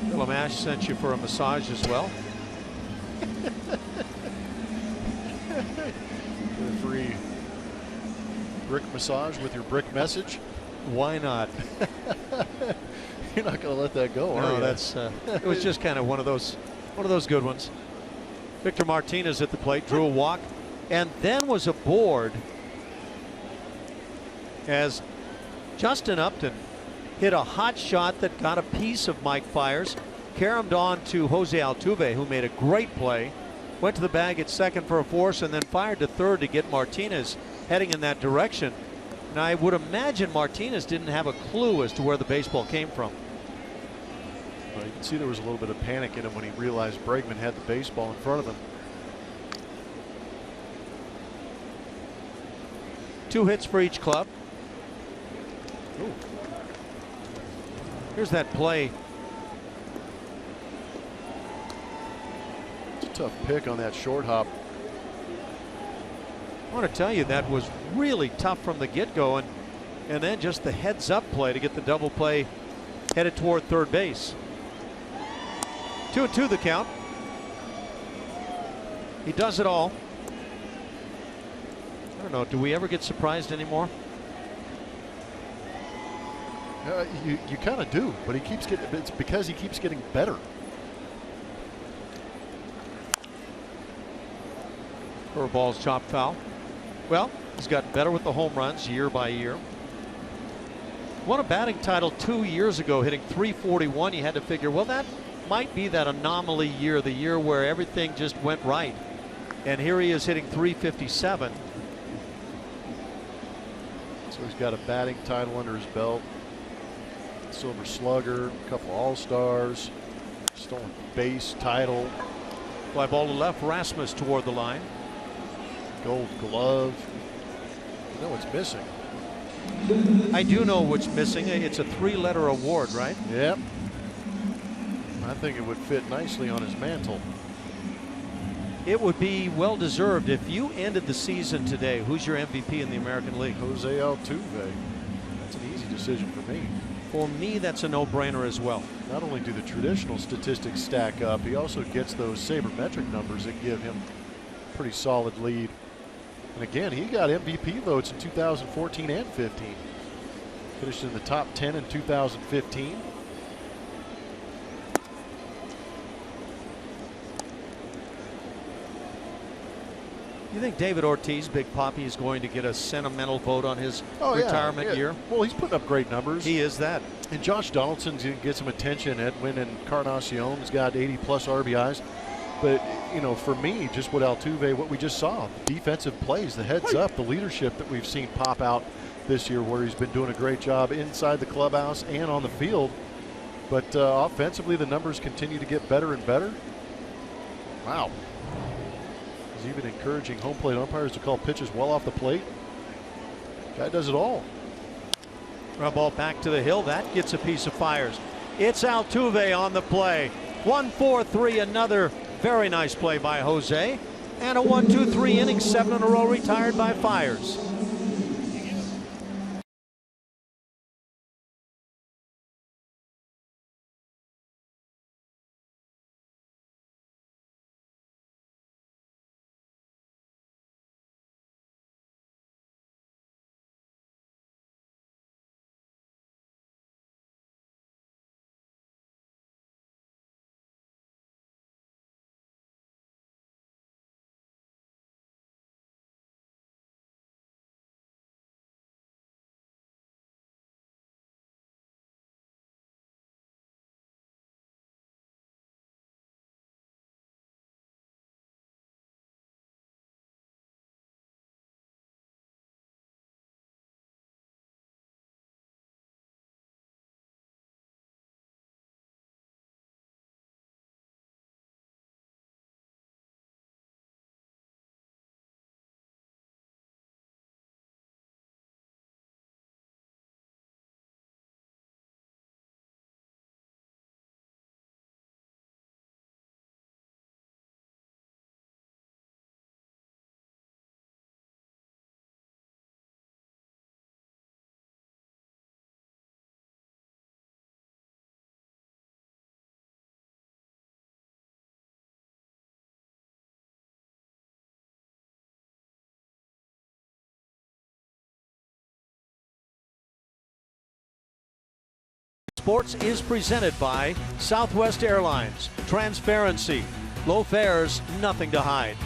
Willem Ash sent you for a massage as well. A free brick massage with your brick message. Why not? You're not going to let that go, are No, you? that's it was just kind of one of those good ones. Victor Martinez at the plate, drew a walk, and then was aboard as Justin Upton hit a hot shot that got a piece of Mike Fiers, caromed on to Jose Altuve, who made a great play, went to the bag at second for a force, and then fired to third to get Martinez heading in that direction. And I would imagine Martinez didn't have a clue as to where the baseball came from. Well, you can see there was a little bit of panic in him when he realized Bregman had the baseball in front of him. 2 hits for each club. Ooh. Here's that play. It's a tough pick on that short hop. I want to tell you that was really tough from the get-go, and then just the heads-up play to get the double play headed toward third base. 2-2 the count. He does it all. I don't know, do we ever get surprised anymore? You kind of do, but he keeps getting. It's because he keeps getting better. Curveball's chopped foul. Well, he's gotten better with the home runs year by year. Won a batting title 2 years ago, hitting .341. You had to figure, well, that might be that anomaly year, the year where everything just went right. And here he is hitting .357. So he's got a batting title under his belt. Silver Slugger, a couple All-Stars, stolen base title. Fly ball to left, Rasmus toward the line. Gold glove. You know what's missing. I do know what's missing. It's a 3-letter award, right? Yep. I think it would fit nicely on his mantle. It would be well deserved. If you ended the season today, who's your MVP in the American League? Jose Altuve. That's an easy decision for me. For me, that's a no-brainer as well. Not only do the traditional statistics stack up, he also gets those sabermetric numbers that give him a pretty solid lead. And again, he got MVP votes in 2014 and 15. Finished in the top 10 in 2015. You think David Ortiz, Big Papi, is going to get a sentimental vote on his retirement year? Well, he's putting up great numbers. He is that. And Josh Donaldson's going to get some attention. Edwin Encarnacion's got 80-plus RBIs. But, you know, for me, just what Altuve, what we just saw, the defensive plays, the heads up, the leadership that we've seen pop out this year, where he's been doing a great job inside the clubhouse and on the field. But offensively, the numbers continue to get better and better. Wow. He's even encouraging home plate umpires to call pitches well off the plate. Guy does it all. Ground ball back to the hill. That gets a piece of Fiers. It's Altuve on the play. 1-4-3, another very nice play by Jose. And a 1-2-3 innings, 7 in a row retired by Fiers. Sports is presented by Southwest Airlines. Transparency, low fares, nothing to hide.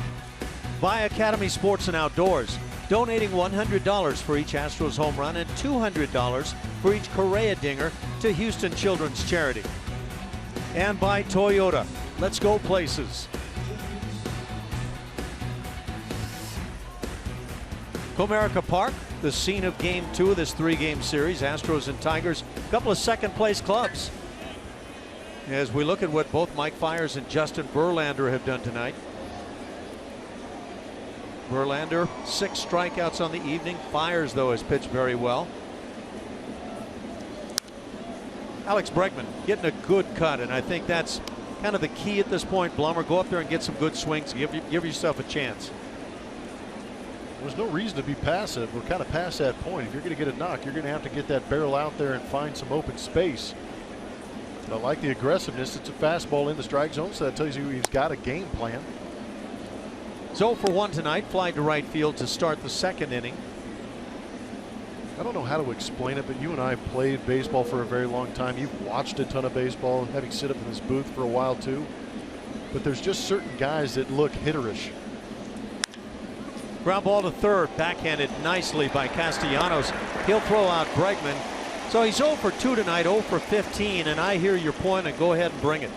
By Academy Sports and Outdoors, donating $100 for each Astros home run and $200 for each Correa dinger to Houston Children's Charity. And by Toyota. Let's go places. Comerica Park, the scene of Game 2 of this 3-game series. Astros and Tigers, a couple of second-place clubs. As we look at what both Mike Fiers and Justin Verlander have done tonight. Verlander, 6 strikeouts on the evening. Fiers, though, has pitched very well. Alex Bregman getting a good cut, and I think that's kind of the key at this point. Blummer, go up there and get some good swings. Give yourself a chance. There's no reason to be passive. We're kind of past that point. If you're going to get a knock, you're going to have to get that barrel out there and find some open space. I like the aggressiveness. It's a fastball in the strike zone, so that tells you he's got a game plan. 0 for 1 tonight, fly to right field to start the 2nd inning. I don't know how to explain it, but you and I have played baseball for a very long time. You've watched a ton of baseball, having sit up in this booth for a while too. But there's just certain guys that look hitterish. Ground ball to third, backhanded nicely by Castellanos. He'll throw out Bregman. So he's 0 for 2 tonight, 0 for 15, and I hear your point, and go ahead and bring it.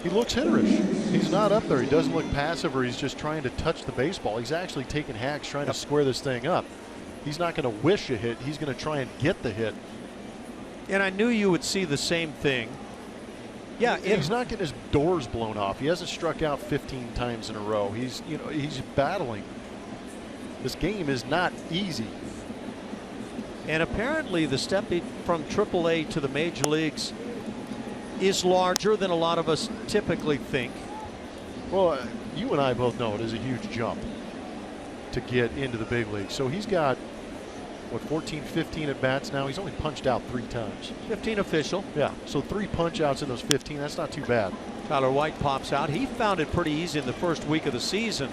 He looks hitterish. He's not up there. He doesn't look passive, or he's just trying to touch the baseball. He's actually taking hacks, trying to square this thing up. He's not going to wish a hit. He's going to try and get the hit. And I knew you would see the same thing. Yeah, he's not getting his doors blown off. He hasn't struck out 15 times in a row. He's battling. This game is not easy. And apparently the step from AAA to the major leagues is larger than a lot of us typically think. Well, you and I both know it is a huge jump to get into the big leagues. So he's got, what, 14, 15 at bats now. He's only punched out 3 times. 15 official. Yeah, so 3 punch outs in those 15. That's not too bad. Tyler White pops out. He found it pretty easy in the first week of the season,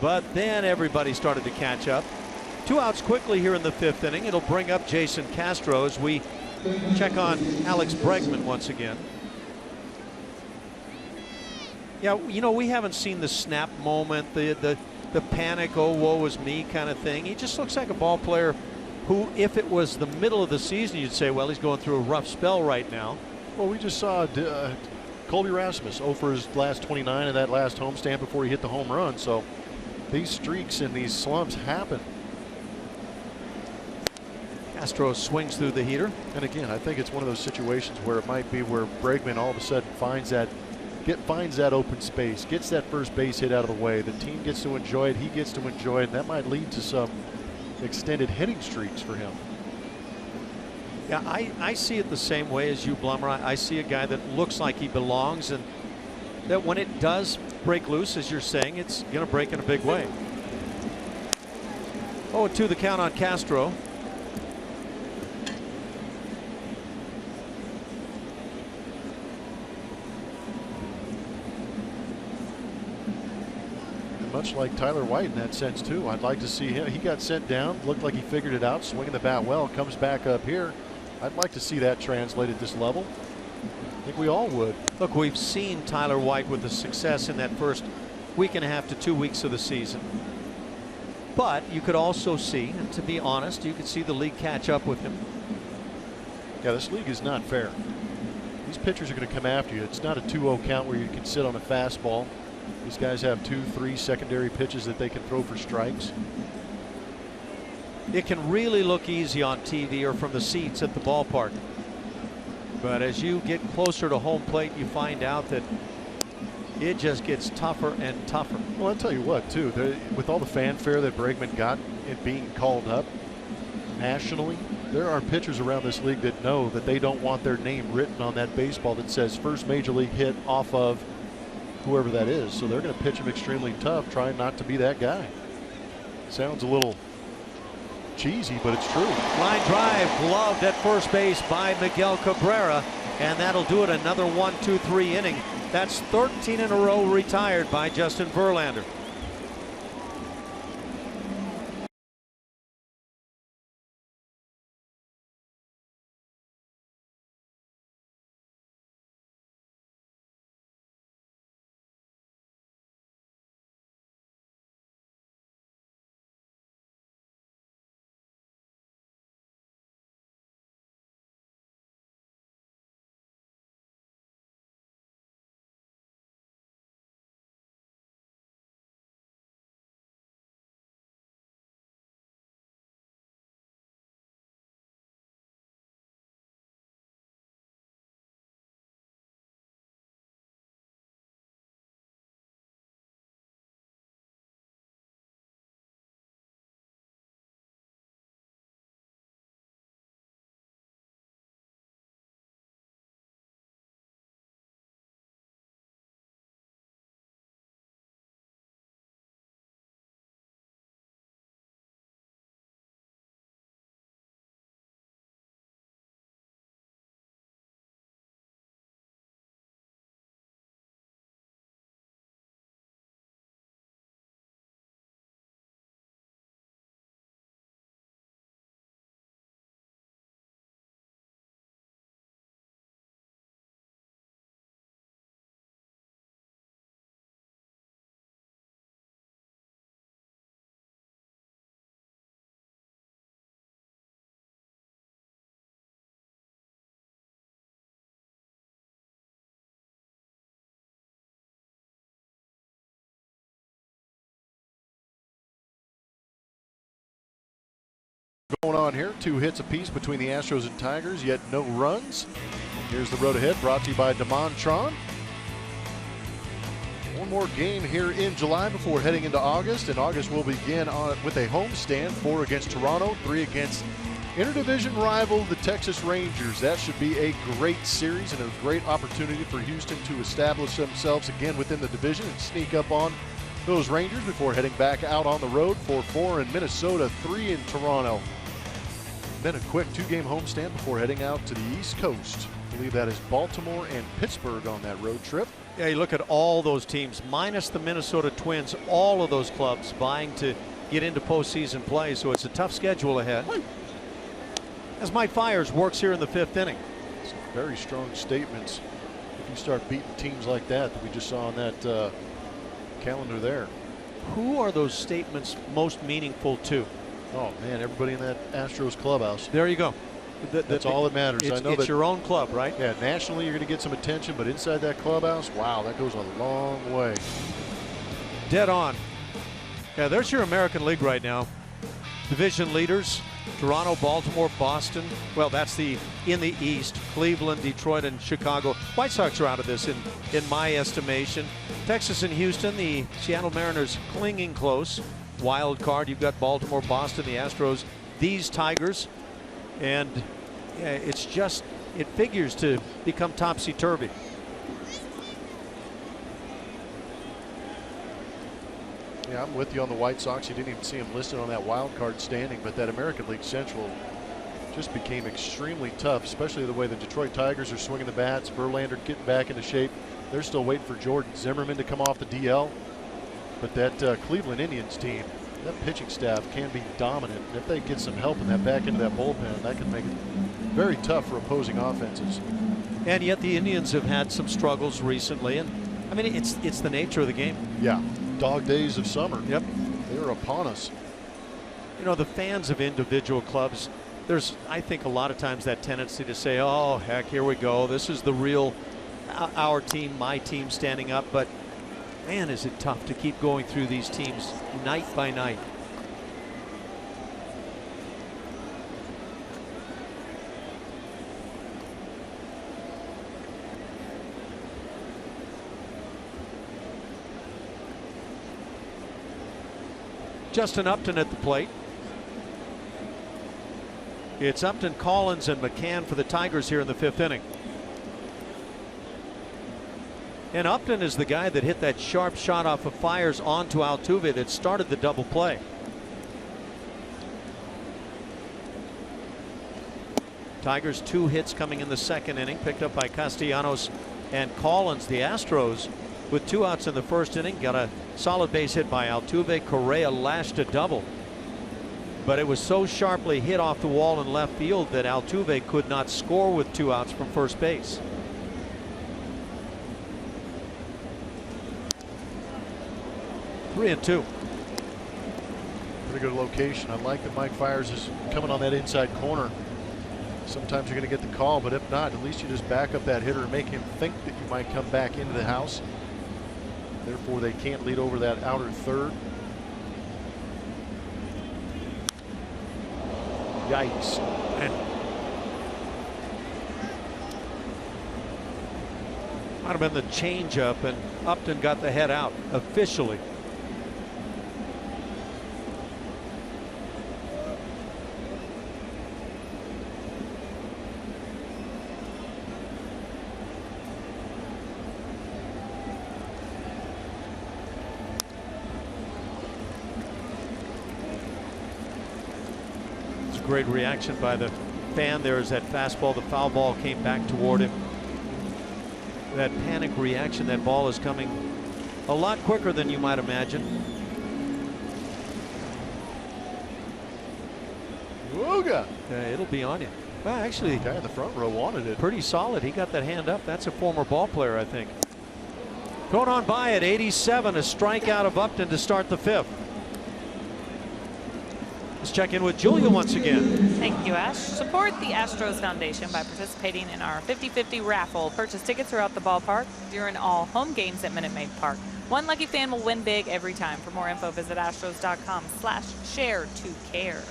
but then everybody started to catch up. 2 outs quickly here in the 5th inning. It'll bring up Jason Castro as we check on Alex Bregman once again. Yeah, you know, we haven't seen the snap moment, the panic, oh, woe is me kind of thing. He just looks like a ball player who, if it was the middle of the season, you'd say, well, he's going through a rough spell right now. Well, we just saw Colby Rasmus 0 for his last 29 in that last homestand before he hit the home run. So these streaks and these slumps happen. Castro swings through the heater. And again, I think it's one of those situations where it might be where Bregman all of a sudden finds that open space, gets that first base hit out of the way. The team gets to enjoy it. He gets to enjoy it. And that might lead to some extended hitting streaks for him. Yeah, I see it the same way as you, Blummer. I see a guy that looks like he belongs, and that when it does break loose, as you're saying, it's going to break in a big way. 0-2 the count on Castro. Much like Tyler White in that sense too. I'd like to see him. He got sent down, looked like he figured it out, swinging the bat well, comes back up here. I'd like to see that translate at this level. I think we all would. Look, we've seen Tyler White with the success in that first week and a half to 2 weeks of the season. But you could also see, and to be honest, you could see the league catch up with him. Yeah, this league is not fair. These pitchers are going to come after you. It's not a 2-0 count where you can sit on a fastball. These guys have 2, 3 secondary pitches that they can throw for strikes. It can really look easy on TV or from the seats at the ballpark. But as you get closer to home plate, you find out that it just gets tougher and tougher. Well, I'll tell you what, too, with all the fanfare that Bregman got in being called up nationally, there are pitchers around this league that know that they don't want their name written on that baseball that says first major league hit off of whoever that is. So they're going to pitch him extremely tough, trying not to be that guy. Sounds a little cheesy, but it's true. Line drive gloved at first base by Miguel Cabrera, and that'll do it. Another 1-2-3 inning. That's 13 in a row retired by Justin Verlander. Going on here, 2 hits apiece between the Astros and Tigers, yet no runs. Here's the road ahead, brought to you by DeMontron. One more game here in July before heading into August, and August will begin with a homestand, 4 against Toronto, 3 against interdivision rival the Texas Rangers. That should be a great series and a great opportunity for Houston to establish themselves again within the division and sneak up on those Rangers before heading back out on the road for 4 in Minnesota, 3 in Toronto. Then a quick 2-game homestand before heading out to the East Coast. I believe that is Baltimore and Pittsburgh on that road trip. Yeah, you look at all those teams, minus the Minnesota Twins, all of those clubs vying to get into postseason play, so it's a tough schedule ahead. As Mike Fiers works here in the 5th inning. Some very strong statements if you start beating teams like that we just saw on that calendar there. Who are those statements most meaningful to? Oh man, everybody in that Astros clubhouse. There you go. That's all that matters. I know it's that your own club, right? Yeah, nationally you're going to get some attention, but inside that clubhouse, wow, that goes a long way. Dead on. Yeah, there's your American League right now. Division leaders: Toronto, Baltimore, Boston. Well, that's in the East. Cleveland, Detroit, and Chicago. White Sox are out of this in my estimation. Texas and Houston, the Seattle Mariners clinging close. Wild card, you've got Baltimore, Boston, the Astros, these Tigers, and yeah, it figures to become topsy-turvy. Yeah, I'm with you on the White Sox. You didn't even see him listed on that wild card standing, but that American League Central just became extremely tough, especially the way the Detroit Tigers are swinging the bats. Verlander getting back into shape. They're still waiting for Jordan Zimmerman to come off the DL. But that Cleveland Indians team, that pitching staff can be dominant. And if they get some help in that back end of that bullpen, that can make it very tough for opposing offenses. And yet the Indians have had some struggles recently. And I mean, it's the nature of the game. Yeah. Dog days of summer. Yep. They're upon us. You know, the fans of individual clubs, there's, I think, a lot of times that tendency to say, oh, heck, here we go. This is the real, our team, my team standing up. But, man, is it tough to keep going through these teams night by night. Justin Upton at the plate. It's Upton, Collins, and McCann for the Tigers here in the 5th inning. And Upton is the guy that hit that sharp shot off of Fiers onto Altuve that started the double play. Tigers 2 hits coming in the 2nd inning, picked up by Castellanos and Collins. The Astros, with 2 outs in the 1st inning, got a solid base hit by Altuve. Correa lashed a double, but it was so sharply hit off the wall in left field that Altuve could not score with 2 outs from first base. Three and two. Pretty good location. I like that Mike Fiers is coming on that inside corner. Sometimes you're going to get the call, but if not, at least you just back up that hitter and make him think that you might come back into the house. Therefore, they can't lead over that outer third. Yikes. And might have been the changeup, and Upton got the head out officially. Great reaction by the fan there as that fastball, the foul ball came back toward him. That panic reaction, that ball is coming a lot quicker than you might imagine. Wooga. It'll be on you. Well, actually, the guy in the front row wanted it. Pretty solid. He got that hand up. That's a former ball player, I think. Going on by at 87, a strikeout of Upton to start the 5th. Let's check in with Julia once again. Thank you, Ash. Support the Astros Foundation by participating in our 50-50 raffle. Purchase tickets throughout the ballpark during all home games at Minute Maid Park. One lucky fan will win big every time. For more info, visit astros.com/share-to-care.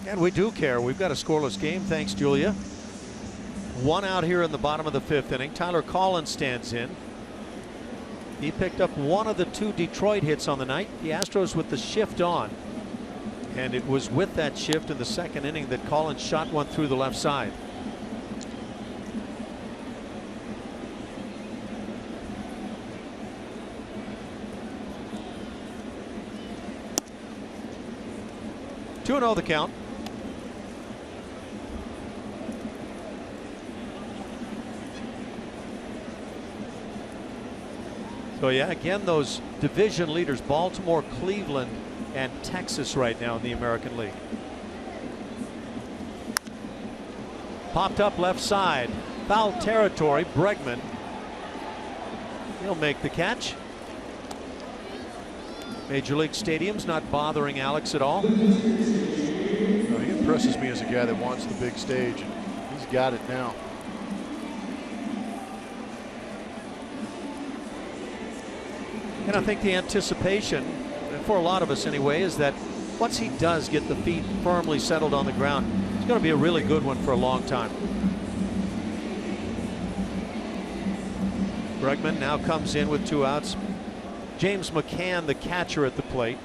And we do care. We've got a scoreless game. Thanks, Julia. 1 out here in the bottom of the 5th inning. Tyler Collins stands in. He picked up 1 of the 2 Detroit hits on the night. The Astros with the shift on. And it was with that shift in the 2nd inning that Collins shot one through the left side. Two 2-0 the count. So yeah, again, those division leaders, Baltimore, Cleveland, and Texas right now in the American League. Popped up left side, foul territory. Bregman, he'll make the catch. Major League Stadium's not bothering Alex at all. No, he impresses me as a guy that wants the big stage, and he's got it now. And I think the anticipation, for a lot of us anyway, is that once he does get the feet firmly settled on the ground, it's going to be a really good one for a long time. Bregman now comes in with 2 outs. James McCann, the catcher, at the plate.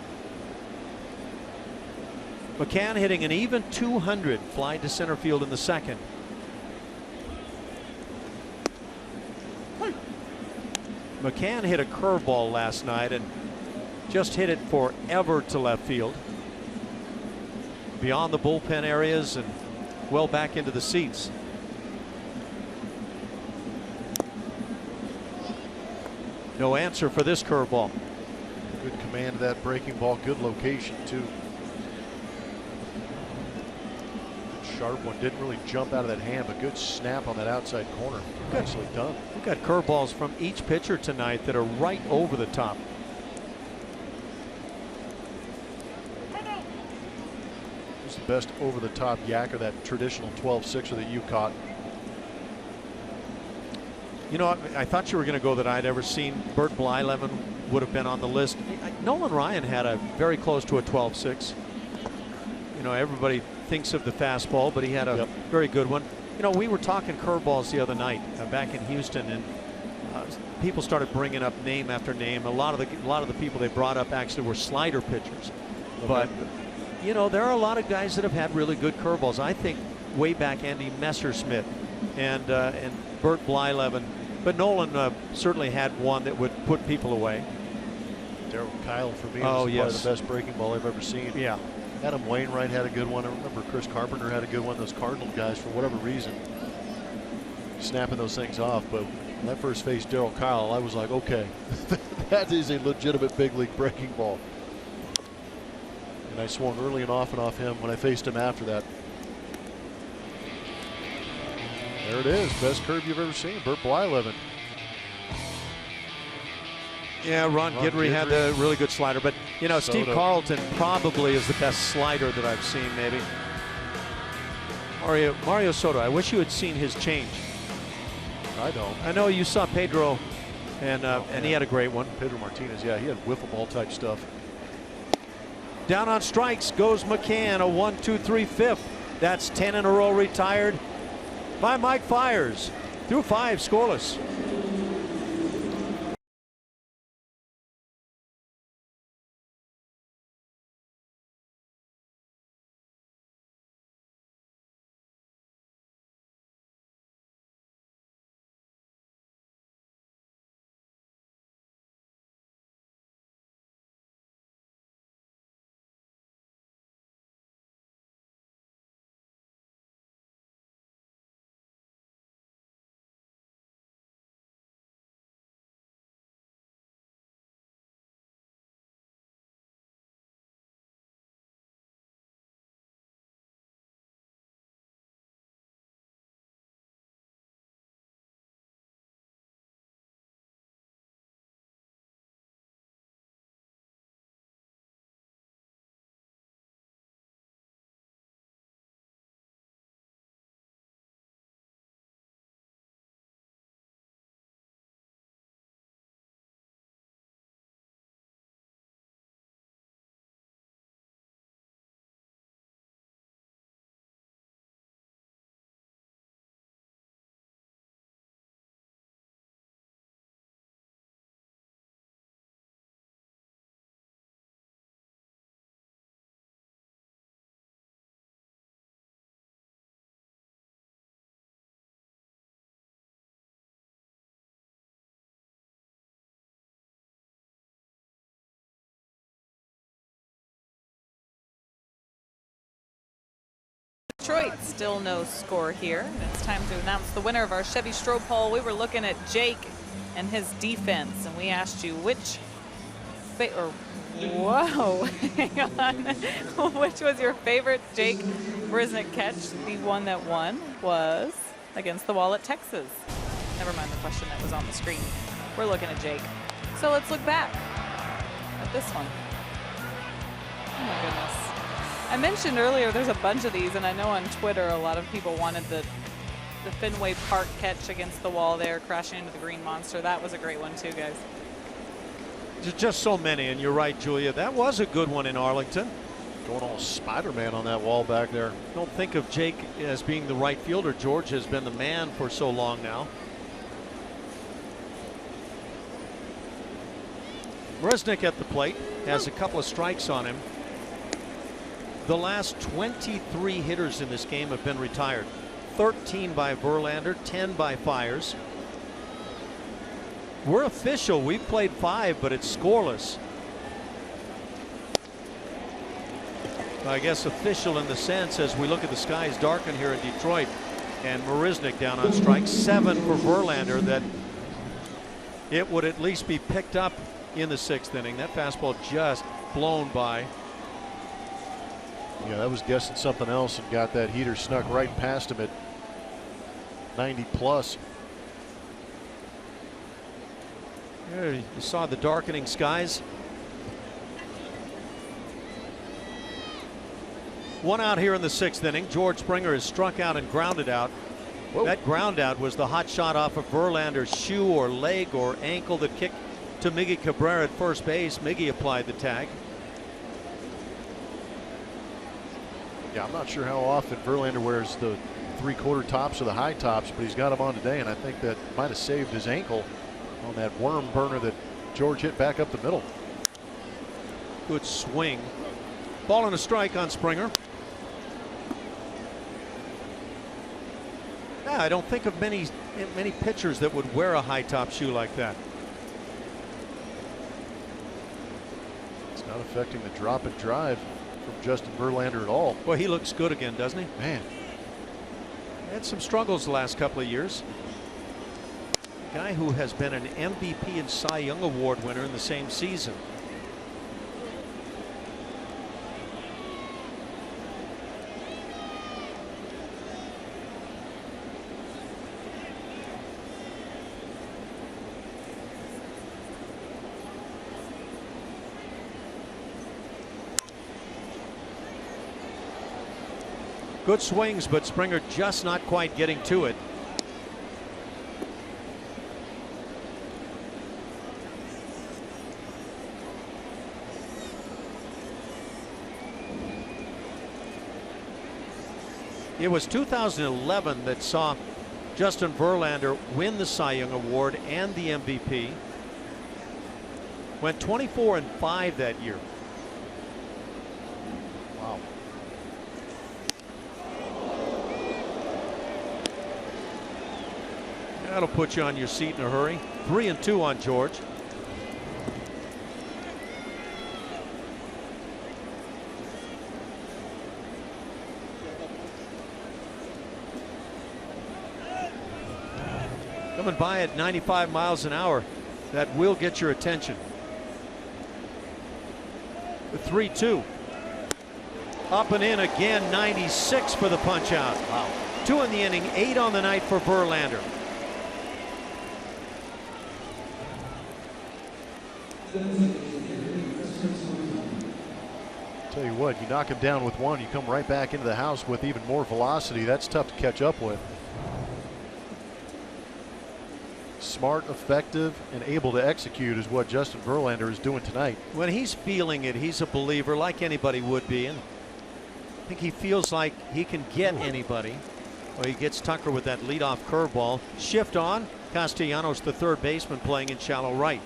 McCann hitting an even 200, fly to center field in the 2nd. McCann hit a curveball last night and just hit it forever to left field, beyond the bullpen areas and well back into the seats. No answer for this curveball. Good command of that breaking ball. Good location too. Good sharp one. Didn't really jump out of that hand, but good snap on that outside corner. Nicely done. We've got curveballs from each pitcher tonight that are right over the top. Who's the best over the top yak, or that traditional 12-6er that you caught? You know, I thought you were going to go that I'd ever seen. Bert Blyleven would have been on the list. Nolan Ryan had a very close to a 12-6. You know, everybody thinks of the fastball, but he had a very good one. You know, we were talking curveballs the other night back in Houston, and people started bringing up name after name. A lot of the people they brought up actually were slider pitchers. Okay. But you know, there are a lot of guys that have had really good curveballs. I think way back Andy Messerschmidt and Bert Blyleven. But Nolan certainly had one that would put people away. Darryl Kyle for me was probably the best breaking ball I've ever seen. Yeah. Adam Wainwright had a good one. I remember Chris Carpenter had a good one. Those Cardinal guys, for whatever reason, snapping those things off. But when I first faced Darryl Kyle, I was like, okay, that is a legitimate big league breaking ball. And I swung early and often off him when I faced him after that. There it is. Best curve you've ever seen. Bert Blyleven. Yeah, Ron Guidry had the really good slider. But, you know, Steve Carlton probably is the best slider that I've seen, maybe. Mario Soto, I wish you had seen his change. I don't. I know you saw Pedro, and he had a great one. Pedro Martinez, yeah, he had wiffle ball type stuff. Down on strikes goes McCann, a 1-2-3 fifth. That's 10 in a row retired by Mike Fiers. Through 5 scoreless. Detroit, still no score here. And it's time to announce the winner of our Chevy Stroh poll. We were looking at Jake and his defense, and we asked you which hang on. Which was your favorite Jake Brisnick catch? The one that won was against the wall at Texas. Never mind the question that was on the screen. We're looking at Jake. So let's look back at this one. Oh my goodness. I mentioned earlier there's a bunch of these, and I know on Twitter a lot of people wanted the Fenway Park catch against the wall there, crashing into the green monster. That was a great one too, guys. There's just so many, and you're right, Julia. That was a good one in Arlington. Going all Spider-Man on that wall back there. Don't think of Jake as being the right fielder. George has been the man for so long now. Brisnick at the plate has a couple of strikes on him. The last 23 hitters in this game have been retired. 13 by Verlander, 10 by Fiers. We're official. We've played 5, but it's scoreless. I guess official in the sense as we look at the skies darken here in Detroit. And Marisnick down on strike. 7 for Verlander, that it would at least be picked up in the 6th inning. That fastball just blown by. Yeah, that was guessing something else and got that heater snuck right past him at 90 plus. Yeah, you saw the darkening skies. 1 out here in the 6th inning. George Springer is struck out and grounded out. Whoa. That ground out was the hot shot off of Verlander's shoe or leg or ankle that kicked to Miggy Cabrera at first base. Miggy applied the tag. Yeah, I'm not sure how often Verlander wears the 3/4 tops or the high tops, but he's got them on today, and I think that might have saved his ankle on that worm burner that George hit back up the middle. Good swing. Ball and a strike on Springer. Yeah, I don't think of many pitchers that would wear a high top shoe like that. It's not affecting the drop and drive from Justin Verlander at all. Well, he looks good again, doesn't he? Man. Had some struggles the last couple of years. A guy who has been an MVP and Cy Young Award winner in the same season. Good swings, but Springer just not quite getting to it. It was 2011 that saw Justin Verlander win the Cy Young Award and the MVP. Went 24-5 that year. Wow. That'll put you on your seat in a hurry. 3-2 on George. Coming by at 95 miles an hour. That will get your attention. The 3-2. Up and in again. 96 for the punch out. Wow. 2 in the inning, 8 on the night for Verlander. Tell you what, you knock him down with one, you come right back into the house with even more velocity. That's tough to catch up with. Smart, effective, and able to execute is what Justin Verlander is doing tonight. When he's feeling it, he's a believer like anybody would be, and I think he feels like he can get anybody. Well, he gets Tucker with that leadoff curveball. Shift on. Castellanos, the third baseman, playing in shallow right.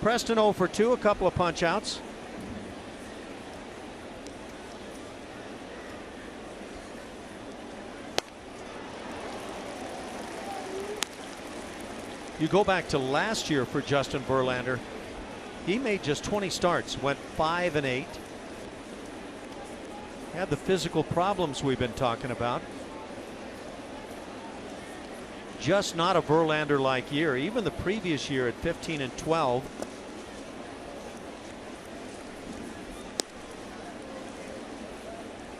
Preston 0 for 2, a couple of punch outs. You go back to last year for Justin Verlander. He made just 20 starts, went 5-8. Had the physical problems we've been talking about. Just not a Verlander-like year. Even the previous year at 15-12.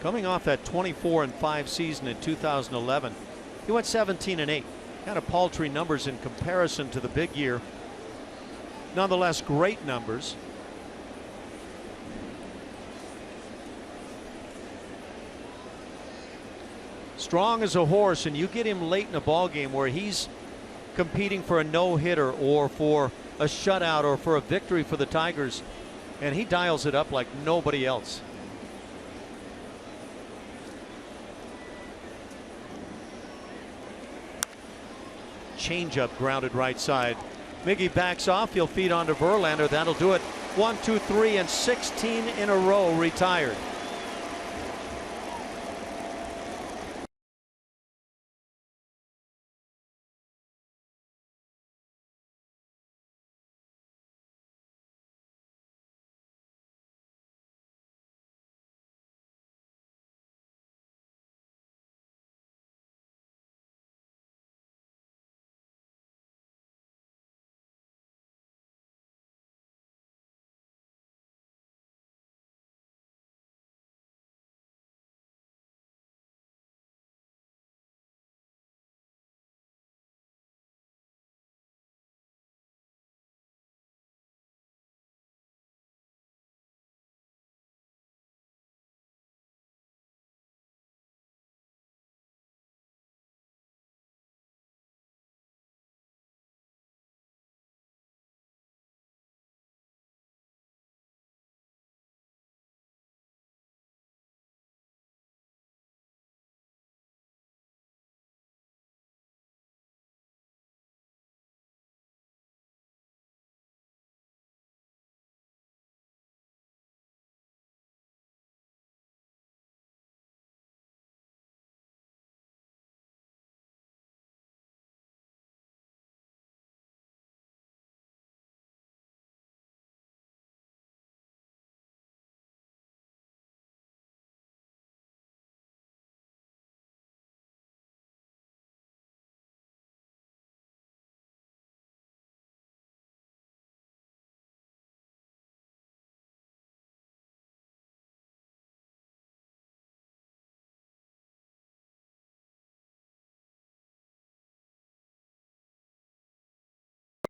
Coming off that 24-5 season in 2011, he went 17-8. Kind of paltry numbers in comparison to the big year. Nonetheless, great numbers. Strong as a horse, and you get him late in a ball game where he's competing for a no-hitter or for a shutout or for a victory for the Tigers, and he dials it up like nobody else. Changeup grounded right side. Miggy backs off. He'll feed onto Verlander. That'll do it. 1, 2, 3, and 16 in a row retired.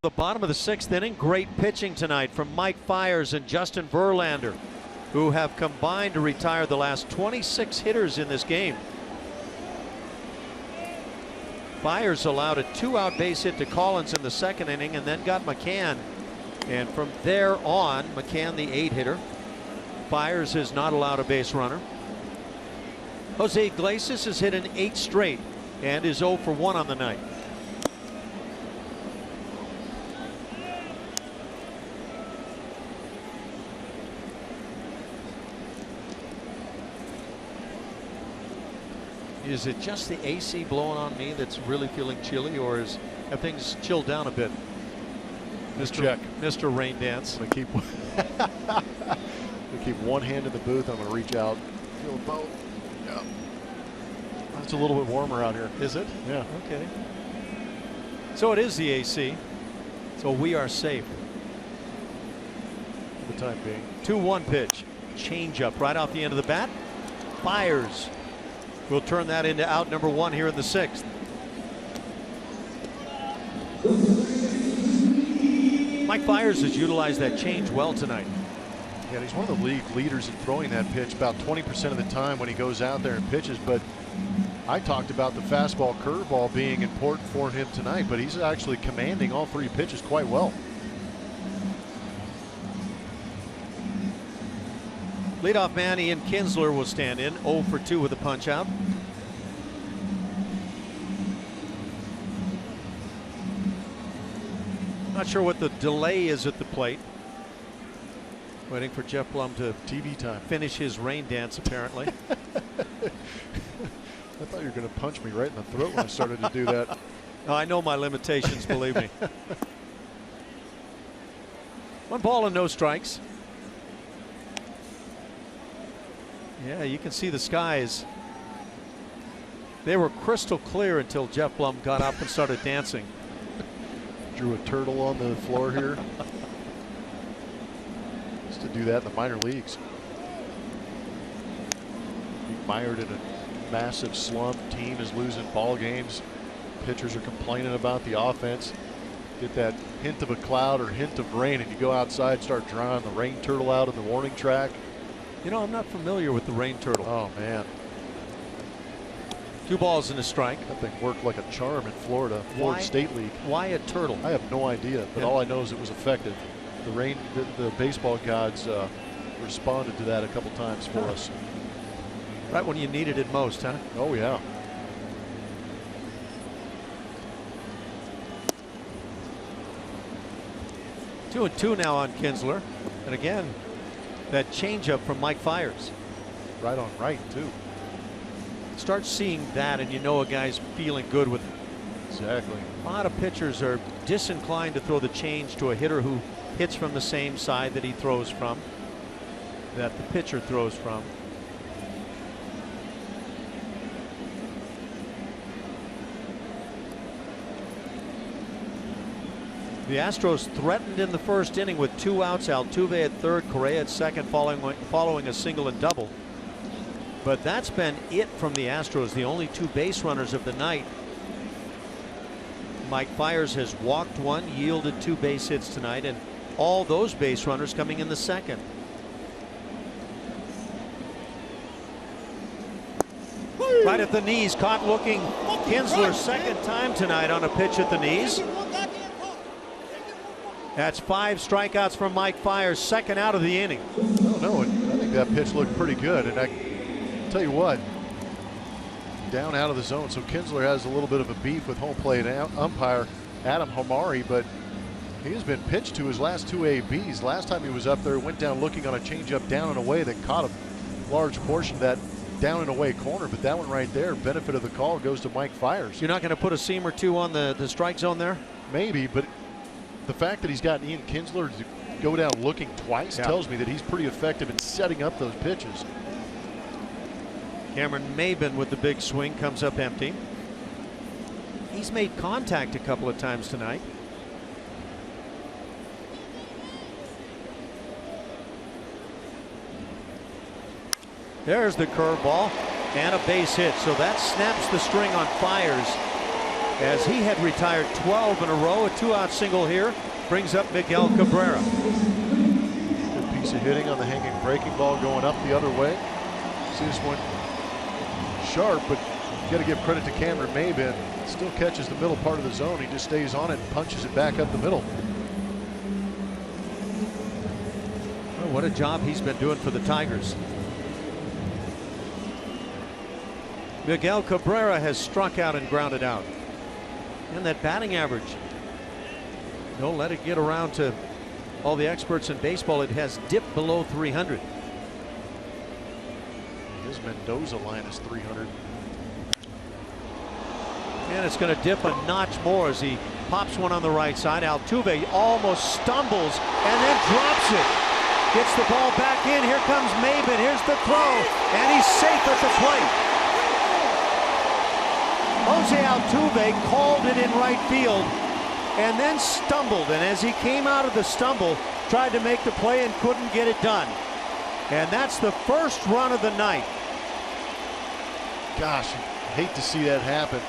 The bottom of the 6th inning. Great pitching tonight from Mike Fiers and Justin Verlander, who have combined to retire the last 26 hitters in this game. Fiers allowed a 2-out base hit to Collins in the 2nd inning and then got McCann. And from there on, McCann the 8-hitter. Fiers has not allowed a base runner. Jose Iglesias has hit an 8 straight and is 0 for 1 on the night. Is it just the AC blowing on me that's really feeling chilly, or have things chilled down a bit? Mr. Rain Dance. I'm gonna keep one hand in the booth. I'm gonna reach out, feel both. Yeah. It's a little bit warmer out here. Is it? Yeah. Okay. So it is the AC. So we are safe For the time being. 2-1 pitch. Change up right off the end of the bat. Fiers will turn that into out number 1 here in the 6th. Mike Fiers has utilized that change well tonight. Yeah, he's one of the league leaders in throwing that pitch about 20% of the time when he goes out there and pitches. But I talked about the fastball curveball being important for him tonight, but he's actually commanding all 3 pitches quite well. Leadoff man Ian Kinsler will stand in, 0 for 2 with a punch out. Not sure what the delay is at the plate. Waiting for Jeff Blum to TV time. Finish his rain dance, apparently. I thought you were going to punch me right in the throat when I started to do that. No, I know my limitations, believe me. 1 ball and no strikes. Yeah, you can see the skies. They were crystal clear until Jeff Blum got up and started dancing. Drew a turtle on the floor here. Used to do that in the minor leagues. Mired in a massive slump. Team is losing ball games. Pitchers are complaining about the offense. Get that hint of a cloud or hint of rain, and you go outside, start drawing the rain turtle out in the warning track. You know, I'm not familiar with the rain turtle. Oh, man. 2 balls and a strike. That thing worked like a charm in Florida State League. Why a turtle? I have no idea, but all I know is it was effective. The baseball gods responded to that a couple times for us. Right when you needed it most, huh? Oh, yeah. Two and 2 now on Kinsler. And again, that changeup from Mike Fiers. Right on right, too. Start seeing that and you know a guy's feeling good with it. Exactly. A lot of pitchers are disinclined to throw the change to a hitter who hits from the same side that he throws from, that the pitcher throws from. The Astros threatened in the 1st inning with 2 outs. Altuve at 3rd, Correa at 2nd, following a single and double. But that's been it from the Astros. The only 2 base runners of the night. Mike Fiers has walked 1, yielded 2 base hits tonight, and all those base runners coming in the 2nd. Right at the knees, caught looking. Kinsler's 2nd time tonight on a pitch at the knees. That's 5 strikeouts from Mike Fiers, 2nd out of the inning. I don't know. I think that pitch looked pretty good. And I tell you what, down out of the zone. So Kinsler has a little bit of a beef with home plate umpire Adam Hamari, but he has been pitched to his last 2 ABs. Last time he was up there, went down looking on a changeup down and away that caught a large portion of that down and away corner. But that one right there, benefit of the call goes to Mike Fiers. You're not going to put a seam or 2 on the strike zone there? Maybe, but the fact that he's got Ian Kinsler to go down looking twice tells me that he's pretty effective in setting up those pitches. Cameron Maben with the big swing comes up empty. He's made contact a couple of times tonight. There's the curveball and a base hit. So that snaps the string on Fiers. as he had retired 12 in a row. A 2-out single here brings up Miguel Cabrera. Good piece of hitting on the hanging breaking ball going up the other way. See this one sharp, but you got to give credit to Cameron Maybin. Still catches the middle part of the zone. He just stays on it and punches it back up the middle. Well, what a job he's been doing for the Tigers. Miguel Cabrera has struck out and grounded out. And that batting average, don't let it get around to all the experts in baseball. It has dipped below 300. His Mendoza line is 300. And it's going to dip a notch more as he pops one on the right side. Altuve almost stumbles and then drops it. Gets the ball back in. Here comes Maybin. Here's the throw. And he's safe at the plate. Jose Altuve called it in right field and then stumbled. And as he came out of the stumble, tried to make the play and couldn't get it done. And that's the first run of the night. Gosh, hate to see that happen.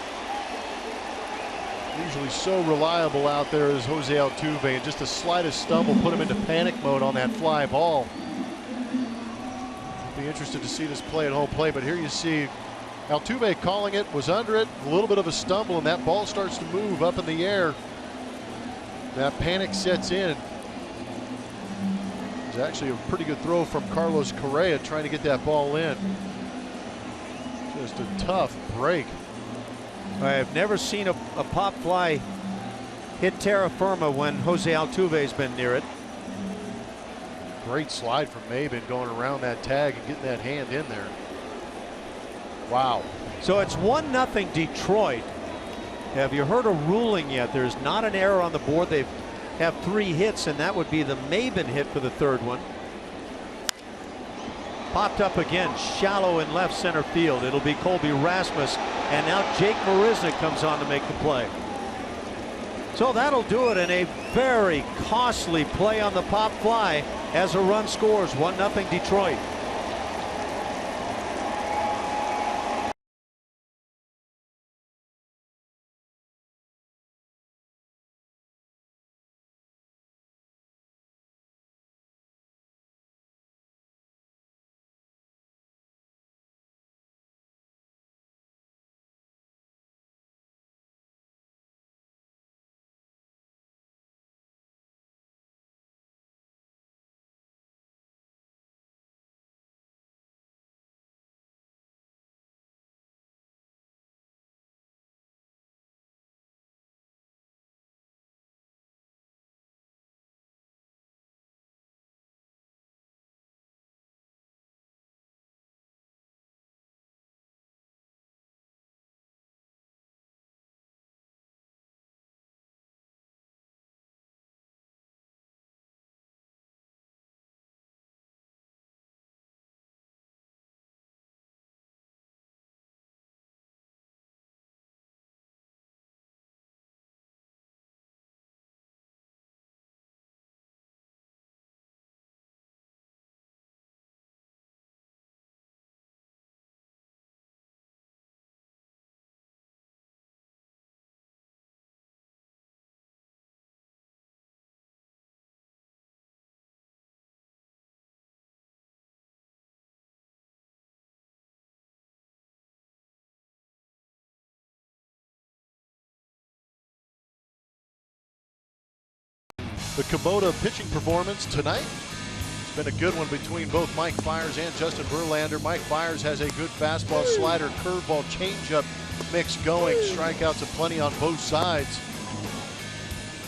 Usually so reliable out there as Jose Altuve, and just the slightest stumble put him into panic mode on that fly ball. Be interested to see this play at home plate, but here you see Altuve calling it, was under it, a little bit of a stumble, and that ball starts to move up in the air. That panic sets in. It's actually a pretty good throw from Carlos Correa trying to get that ball in. Just a tough break. I've never seen a pop fly hit terra firma when Jose Altuve's been near it. Great slide from Maybin going around that tag and getting that hand in there. Wow. So it's 1-0 Detroit. Have you heard a ruling yet? There's not an error on the board. They have 3 hits, and that would be the Maybin hit for the 3rd one. Popped up again, shallow in left center field. It'll be Colby Rasmus, and now Jake Marisnick comes on to make the play. So that'll do it in a very costly play on the pop fly as a run scores. 1-0 Detroit. The Kubota pitching performance tonight. It's been a good one between both Mike Fiers and Justin Verlander. Mike Fiers has a good fastball, slider, curveball, changeup mix going. Strikeouts aplenty on both sides.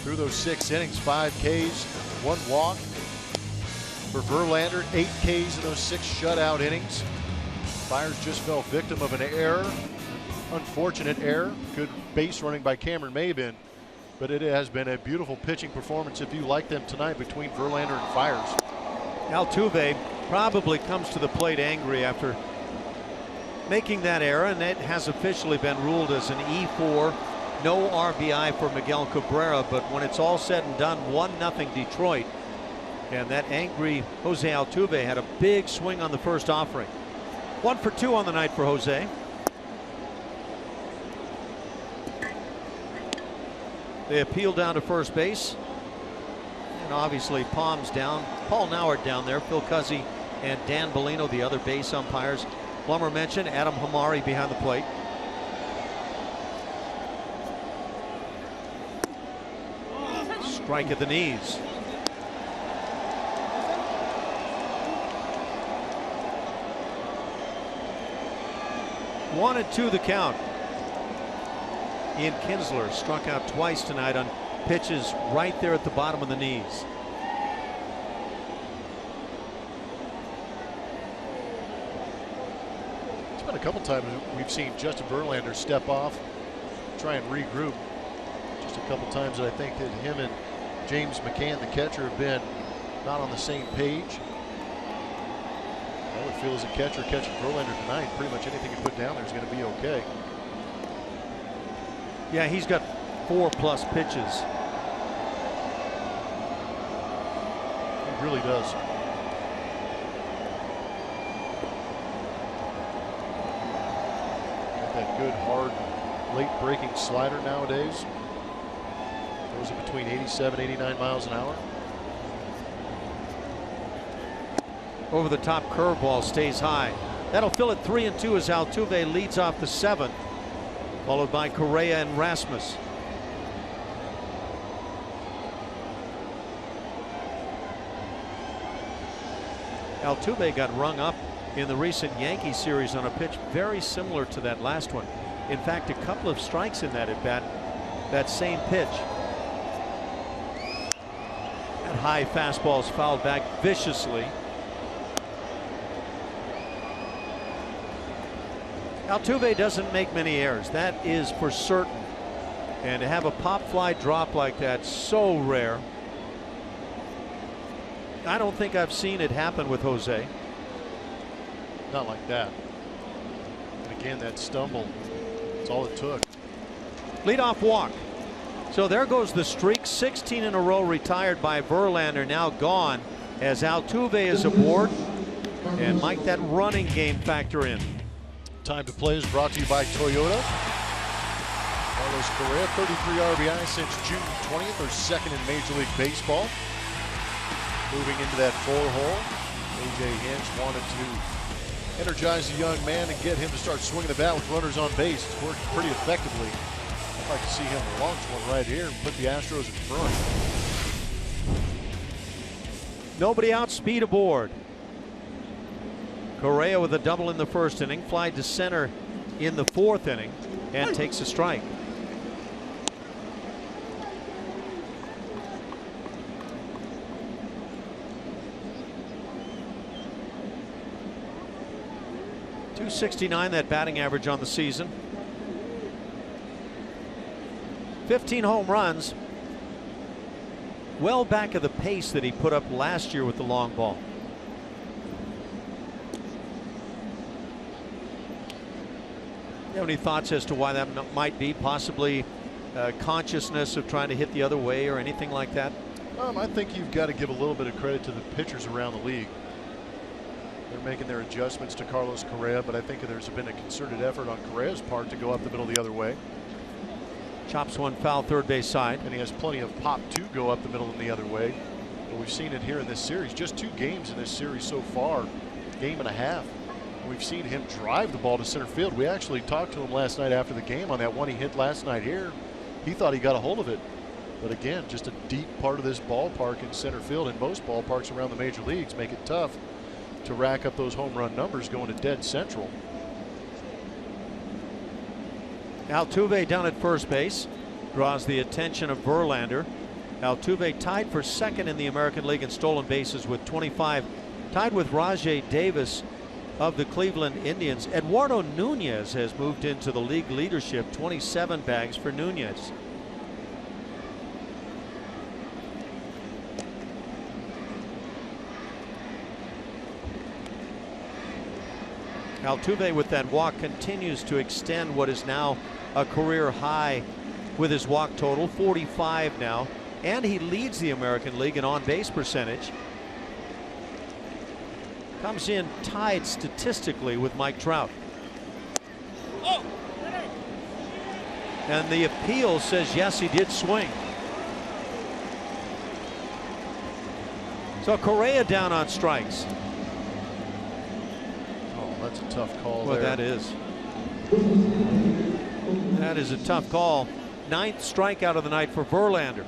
Through those 6 innings, 5 Ks, 1 walk. For Verlander, 8 Ks in those 6 shutout innings. Fiers just fell victim of an error. Unfortunate error. Good base running by Cameron Maybin. But it has been a beautiful pitching performance if you like them tonight between Verlander and Fiers. Altuve probably comes to the plate angry after making that error, and it has officially been ruled as an E4. No RBI for Miguel Cabrera, but when it's all said and done, 1-0 Detroit. And that angry Jose Altuve had a big swing on the first offering. 1 for 2 on the night for Jose. They appeal down to first base. And obviously Palms down. Paul Nauert down there. Phil Cuzzy and Dan Bellino, the other base umpires. Plummer mentioned Adam Hamari behind the plate. Strike at the knees. One and two the count. Ian Kinsler struck out twice tonight on pitches right there at the bottom of the knees. It's been a couple times we've seen Justin Verlander step off, try and regroup. Just a couple times that I think that him and James McCann, the catcher, have been not on the same page. I would feel as a catcher catching Verlander tonight, pretty much anything you put down there is going to be okay. Yeah, he's got 4+ pitches. He really does. Got that good, hard, late breaking slider nowadays. Those are between 87, 89 miles an hour. Over the top curveball stays high. That'll fill it 3-2 as Altuve leads off the 7th, followed by Correa and Rasmus. Altuve got rung up in the recent Yankee series on a pitch very similar to that last one. In fact, a couple of strikes in that at bat, that same pitch. That high fastball is fouled back viciously. Altuve doesn't make many errors, that is for certain. And to have a pop fly drop like that, so rare. I don't think I've seen it happen with Jose. Not like that. And again, that stumble, that's all it took. Leadoff walk. So there goes the streak. 16 in a row retired by Verlander, now gone as Altuve is aboard. And might that running game factor in. Time to Play is brought to you by Toyota. Carlos Correa, 33 RBI since June 20th, or second in Major League Baseball. Moving into that 4-hole. A.J. Hinch wanted to energize the young man and get him to start swinging the bat with runners on base. It's worked pretty effectively. I'd like to see him launch one right here and put the Astros in front. Nobody out, speed aboard. Correa with a double in the first inning, fly to center in the 4th inning, and takes a strike. .269 that batting average on the season. 15 home runs. Well back of the pace that he put up last year with the long ball. You have any thoughts as to why that might be? Possibly consciousness of trying to hit the other way or anything like that? I think you've got to give a little bit of credit to the pitchers around the league. They're making their adjustments to Carlos Correa, but I think there's been a concerted effort on Correa's part to go up the middle the other way. Chops one foul third base side. And he has plenty of pop to go up the middle and the other way. But we've seen it here in this series. Just 2 games in this series so far. Game and a half. We've seen him drive the ball to center field. We actually talked to him last night after the game on that one he hit last night here. He thought he got a hold of it. But again, just a deep part of this ballpark in center field, and most ballparks around the major leagues make it tough to rack up those home run numbers going to dead central. Altuve down at first base draws the attention of Verlander. Altuve tied for second in the American League in stolen bases with 25, tied with Rajai Davis of the Cleveland Indians. Eduardo Nunez has moved into the league leadership, 27 bags for Nunez. Altuve with that walk continues to extend what is now a career high with his walk total, 45 now, and he leads the American League in on-base percentage. Comes in tied statistically with Mike Trout. And the appeal says yes, he did swing. So Correa down on strikes. Oh, that's a tough call Well, there. that is. That is a tough call. 9th strikeout of the night for Verlander.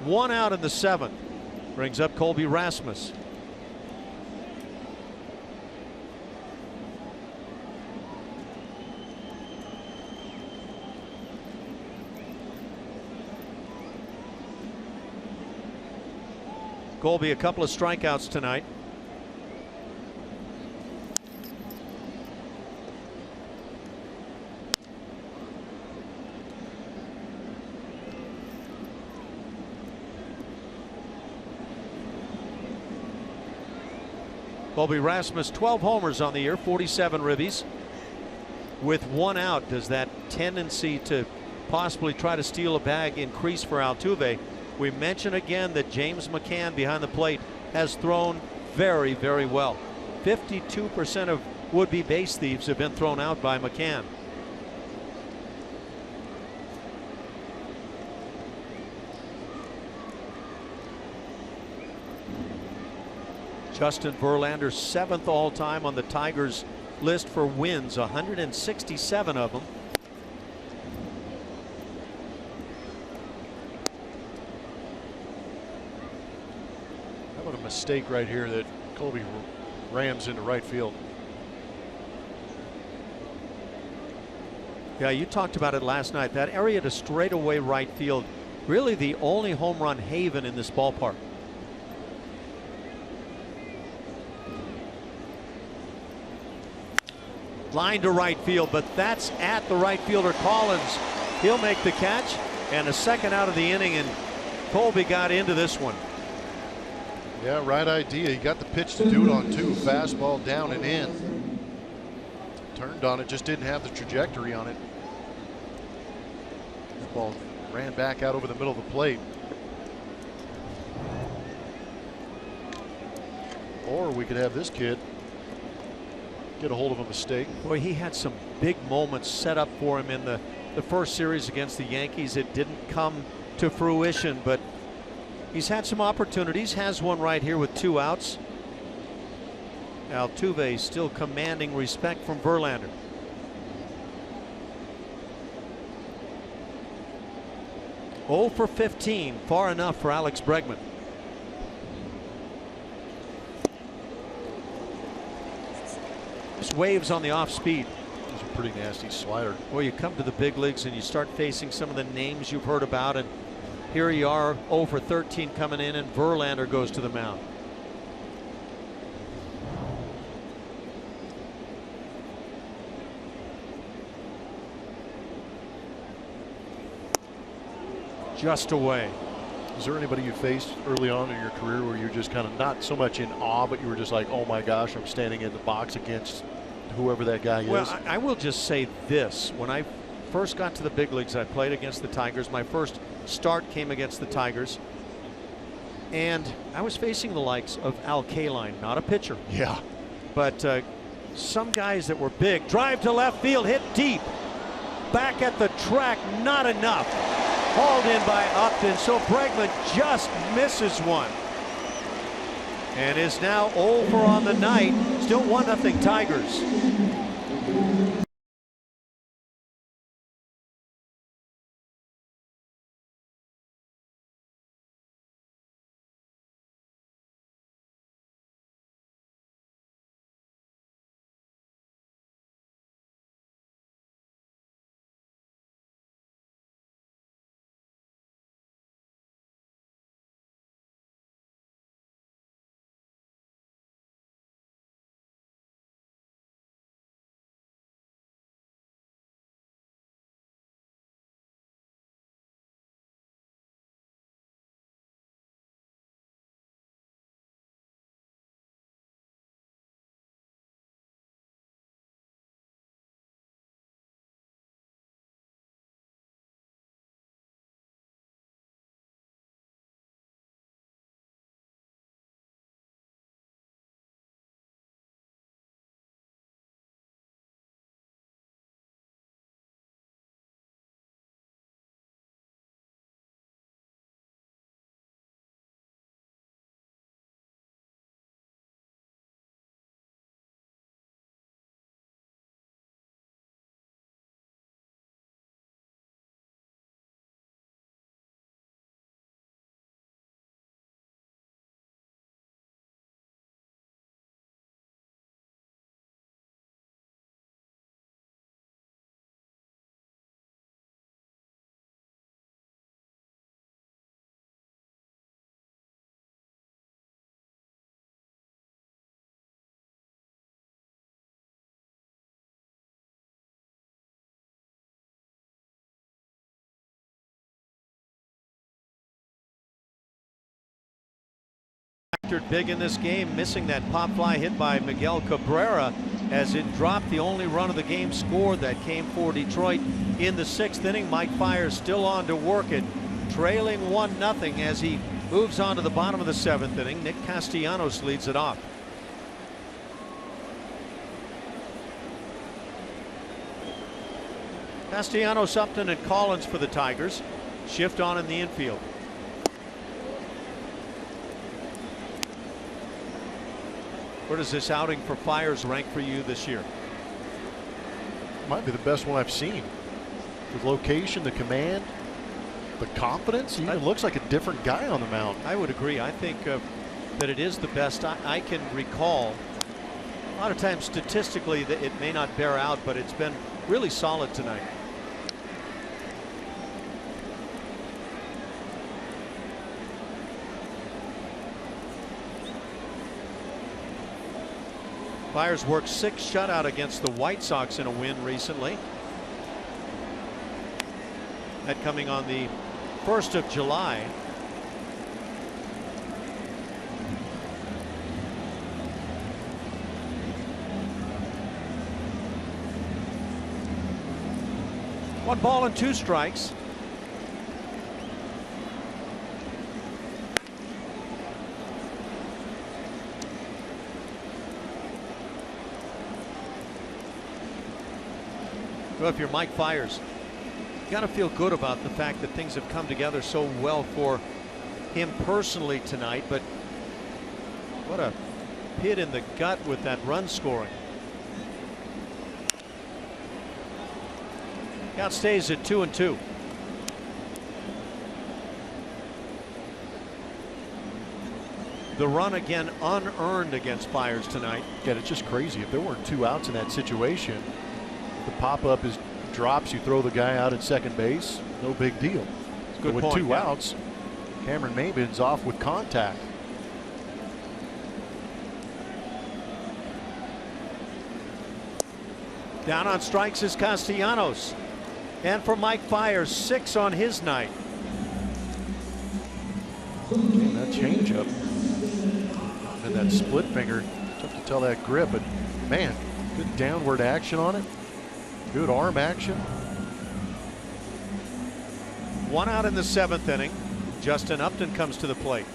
1 out in the 7th. Brings up Colby Rasmus. Colby a couple of strikeouts tonight. Colby Rasmus, 12 homers on the year, 47 ribbies. With 1 out, does that tendency to possibly try to steal a bag increase for Altuve? We mention again that James McCann behind the plate has thrown very, very well. 52% of would-be base thieves have been thrown out by McCann. Justin Verlander, 7th all-time on the Tigers list for wins, 167 of them. How about a mistake right here that Colby rams into right field? Yeah, you talked about it last night. That area to straightaway right field, really the only home run haven in this ballpark. Line to right field, but that's at the right fielder Collins. He'll make the catch, and a second out of the inning, and Colby got into this one. Yeah, right idea. He got the pitch to do it on too. Fastball down and in. Turned on it, just didn't have the trajectory on it. The ball ran back out over the middle of the plate. Or we could have this kid get a hold of a mistake. Boy, he had some big moments set up for him in the first series against the Yankees. It didn't come to fruition, but he's had some opportunities. Has one right here with 2 outs. Altuve still commanding respect from Verlander. Oh for 15, far enough for Alex Bregman. Just waves on the off speed. It's a pretty nasty slider. Well, you come to the big leagues and you start facing some of the names you've heard about, and here you are 0 for 13 coming in, and Verlander goes to the mound. Just away. Is there anybody you faced early on in your career where you're just kind of not so much in awe, but you were just like, oh my gosh, I'm standing in the box against whoever that guy is? Well, I will just say this. When I first got to the big leagues, I played against the Tigers. My first start came against the Tigers. And I was facing the likes of Al Kaline, not a pitcher. Yeah. But some guys that were big. Drive to left field, hit deep. Back at the track, not enough. Hauled in by Upton, so Bregman just misses one. And is now 0 for on the night. Still 1-0 Tigers. Big in this game, missing that pop fly hit by Miguel Cabrera as it dropped the only run of the game scored that came for Detroit in the 6th inning. Mike Fiers still on to work it, trailing 1-0 as he moves on to the bottom of the 7th inning. Nick Castellanos leads it off. Castellanos, Upton, and Collins for the Tigers. Shift on in the infield. Where does this outing for Fiers rank for you this year? Might be the best one I've seen. The location, the command, the confidence. He even looks like a different guy on the mound. I would agree. I think that it is the best I can recall. A lot of times statistically that it may not bear out, but it's been really solid tonight. Fiers worked 6 shutout against the White Sox in a win recently. That coming on the 1st of July. One ball and 2 strikes. Well, if you're Mike Fiers, you got to feel good about the fact that things have come together so well for him personally tonight. But what a hit in the gut with that run scoring. Count stays at 2-2. The run again unearned against Fiers tonight. Yeah, it's just crazy. If there weren't 2 outs in that situation, the pop-up is drops, you throw the guy out at second base, no big deal. Good with point, 2 outs, Cameron Maybin's off with contact. Down on strikes is Castellanos. And for Mike Fiers, 6 on his night. And that changeup and that split finger, tough to tell that grip, but man, good downward action on it. Good arm action. 1 out in the 7th inning. Justin Upton comes to the plate.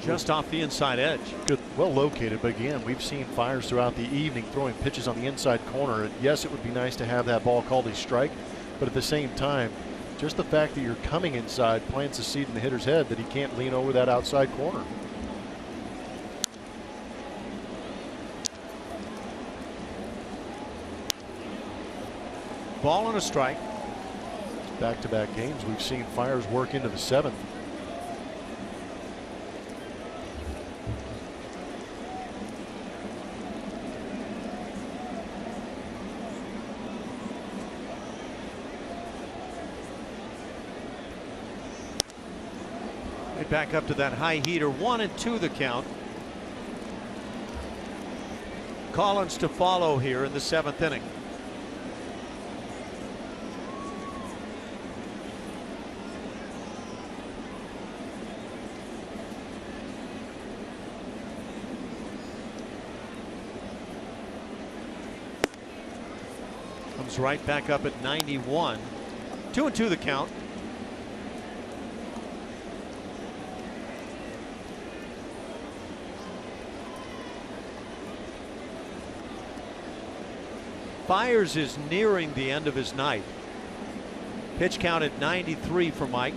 Just off the inside edge. Good, well located, but again, we've seen Fiers throughout the evening throwing pitches on the inside corner. And yes, it would be nice to have that ball called a strike, but at the same time, just the fact that you're coming inside plants a seed in the hitter's head that he can't lean over that outside corner. Ball and a strike. Back-to-back games, we've seen Fiers work into the 7th. Back up to that high heater. 1-2 the count. Collins to follow here in the 7th inning. Comes right back up at 91. 2-2 the count. Fiers is nearing the end of his night. Pitch count at 93 for Mike.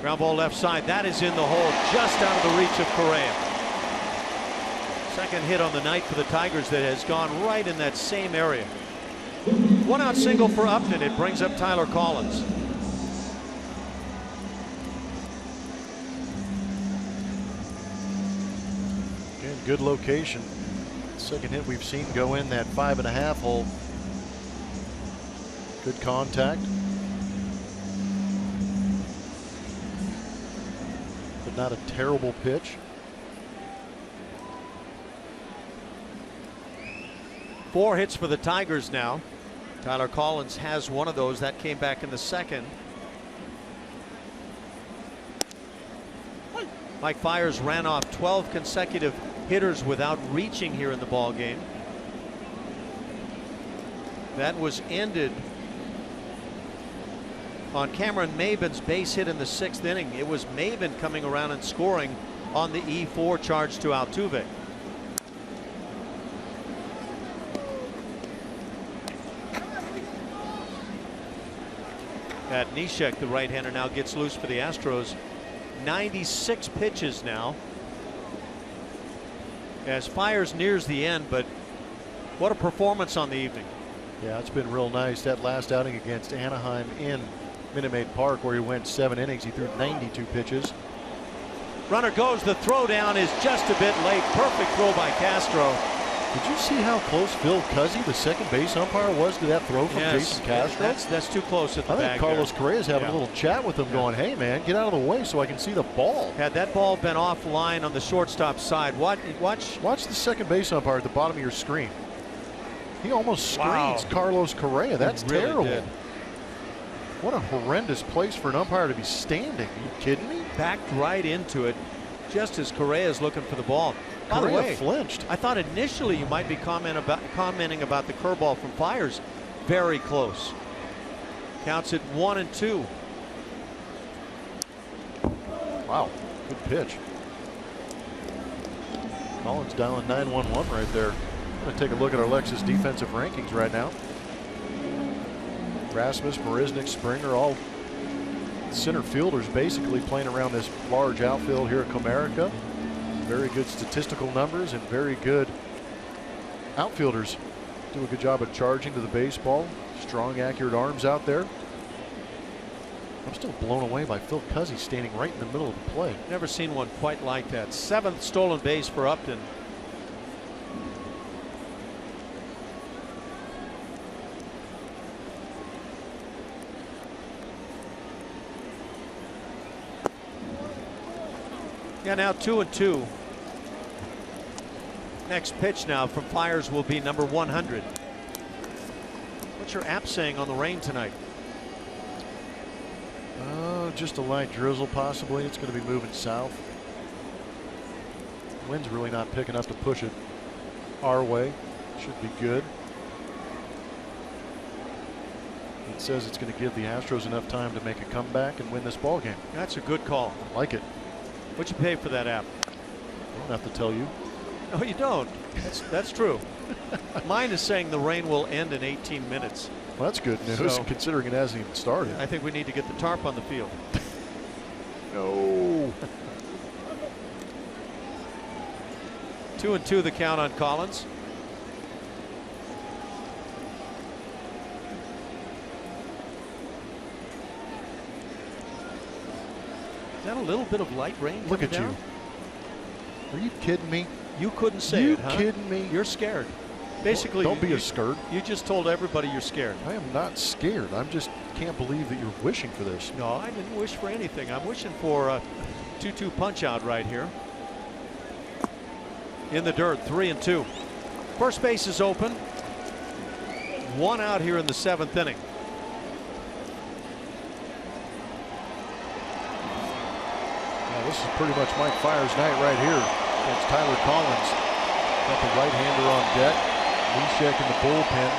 Ground ball left side. That is in the hole, just out of the reach of Correa. Second hit on the night for the Tigers that has gone right in that same area. 1 out single for Upton. It brings up Tyler Collins. Again, good location. Second hit we've seen go in that 5.5 hole. Good contact. not a terrible pitch. 4 hits for the Tigers now. Tyler Collins has one of those. That came back in the second. Mike Fiers ran off 12 consecutive hitters without reaching here in the ball game. That was ended on Cameron Maben's base hit in the 6th inning. It was Maben coming around and scoring on the E4 charge to Altuve. Pat Neshek, the right-hander, now gets loose for the Astros. 96 pitches now as Fiers nears the end, but what a performance on the evening. Yeah, it's been real nice. That last outing against Anaheim in Minute Maid Park, where he went 7 innings, he threw 92 pitches. Runner goes. The throw down is just a bit late. Perfect throw by Castro. Did you see how close Phil Cuzzy, the second base umpire, was to that throw from Jason Castro? That's too close at the bag. I think Carlos Correa's having a little chat with him, going, "Hey man, get out of the way so I can see the ball." Had that ball been offline on the shortstop side, watch the second base umpire at the bottom of your screen. He almost screens Carlos Correa. That's really terrible. Did. What a horrendous place for an umpire to be standing. Are you kidding me? Backed right into it, just as Correa is looking for the ball. By the way, flinched. I thought initially you might be commenting about the curveball from Fiers. Very close. Counts it 1-2. Wow, good pitch. Collins dialing 911 right there. I'm going to take a look at our Lexus defensive rankings right now. Rasmus, Marisnik, Springer, all center fielders basically playing around this large outfield here at Comerica. Very good statistical numbers and very good outfielders. Do a good job of charging to the baseball. Strong, accurate arms out there. I'm still blown away by Phil Cuzzy standing right in the middle of the play. Never seen one quite like that. 7th stolen base for Upton. Yeah, now 2-2. Next pitch now from Fiers will be number 100. What's your app saying on the rain tonight? Just a light drizzle possibly. It's going to be moving south. Wind's really not picking up to push it our way. Should be good. It says it's going to give the Astros enough time to make a comeback and win this ball game. That's a good call. I like it. What'd you pay for that app? I don't have to tell you. No, you don't. That's true. Mine is saying the rain will end in 18 minutes. Well, that's good news, considering it hasn't even started. I think we need to get the tarp on the field. No. 2-2 the count on Collins. Is that a little bit of light rain? Look at down? you. Are you kidding me? You couldn't say you it, huh? Kidding me? You're scared. Basically, don't be a skirt. You just told everybody you're scared. I am not scared. I just can't believe that you're wishing for this. No, I didn't wish for anything. I'm wishing for a 2-2 punch out right here. In the dirt, 3-2. First base is open. 1 out here in the 7th inning. Well, this is pretty much Mike Fiers' night right here against Tyler Collins. Got the right-hander on deck. Neshek in the bullpen.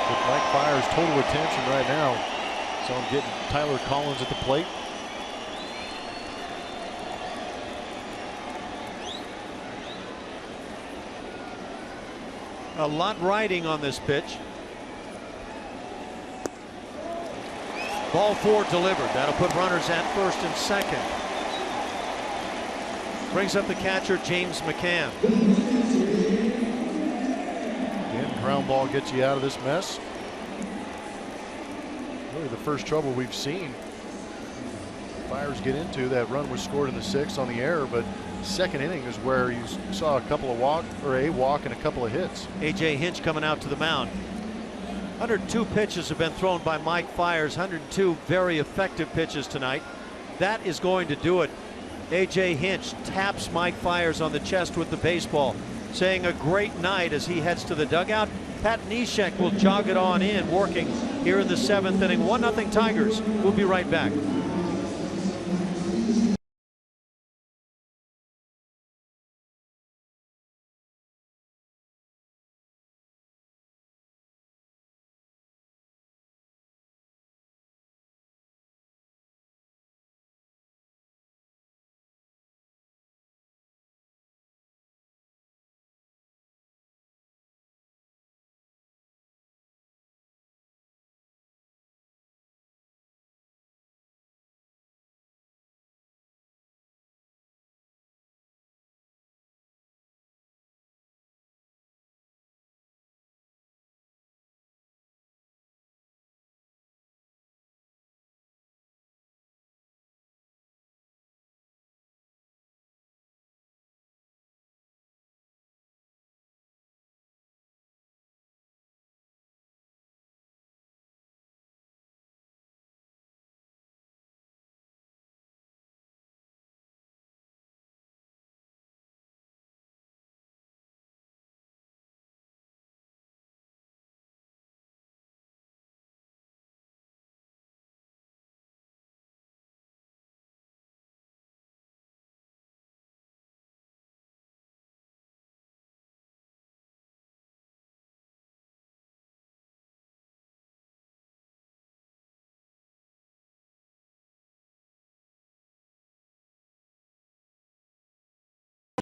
With Mike Fiers' total attention right now. So I'm getting Tyler Collins at the plate. A lot riding on this pitch. Ball 4 delivered. That'll put runners at first and second. Brings up the catcher, James McCann. Again, ground ball gets you out of this mess. Really the first trouble we've seen Fiers get into. That run was scored in the 6th on the error, but second inning is where you saw a walk and a couple of hits. A.J. Hinch coming out to the mound. 102 pitches have been thrown by Mike Fiers. 102 very effective pitches tonight. that is going to do it. A.J. Hinch taps Mike Fiers on the chest with the baseball, saying a great night as he heads to the dugout. Pat Neshek will jog it on in, working here in the 7th inning. 1-0 Tigers. We'll be right back.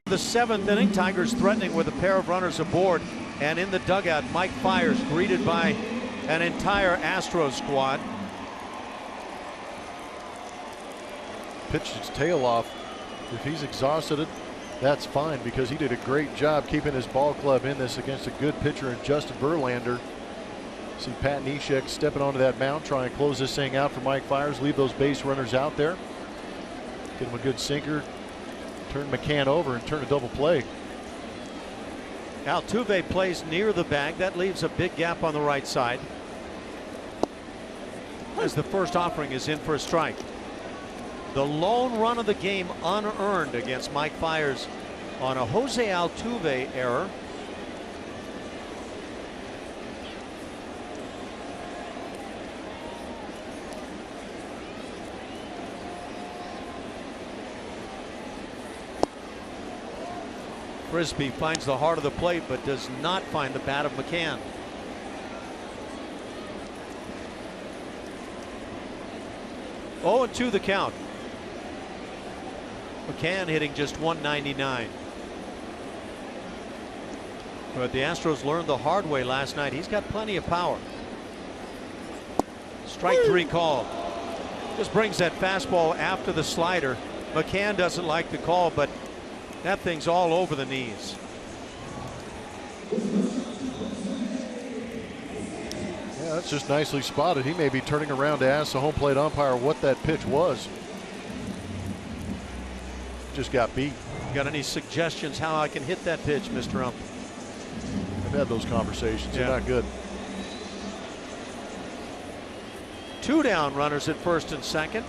The 7th inning, Tigers threatening with a pair of runners aboard, and in the dugout, Mike Fiers greeted by an entire Astros squad. Pitched his tail off. If he's exhausted it, that's fine, because he did a great job keeping his ball club in this against a good pitcher in Justin Verlander. See Pat Neshek stepping onto that mound, trying to close this thing out for Mike Fiers, leave those base runners out there. Get him a good sinker, turn McCann over and turn a double play. Altuve plays near the bag. That leaves a big gap on the right side as the first offering is in for a strike. The lone run of the game unearned against Mike Fiers on a Jose Altuve error. Frisbee finds the heart of the plate but does not find the bat of McCann. Oh, and 2 the count. McCann hitting just 199. But the Astros learned the hard way last night. He's got plenty of power. Strike 3 called. Just brings that fastball after the slider. McCann doesn't like the call, but that thing's all over the knees. Yeah, that's just nicely spotted. He may be turning around to ask the home plate umpire what that pitch was. Just got beat. Got any suggestions how I can hit that pitch, Mr. Ump? I've had those conversations. Yeah. They're not good. 2 down runners at first and second.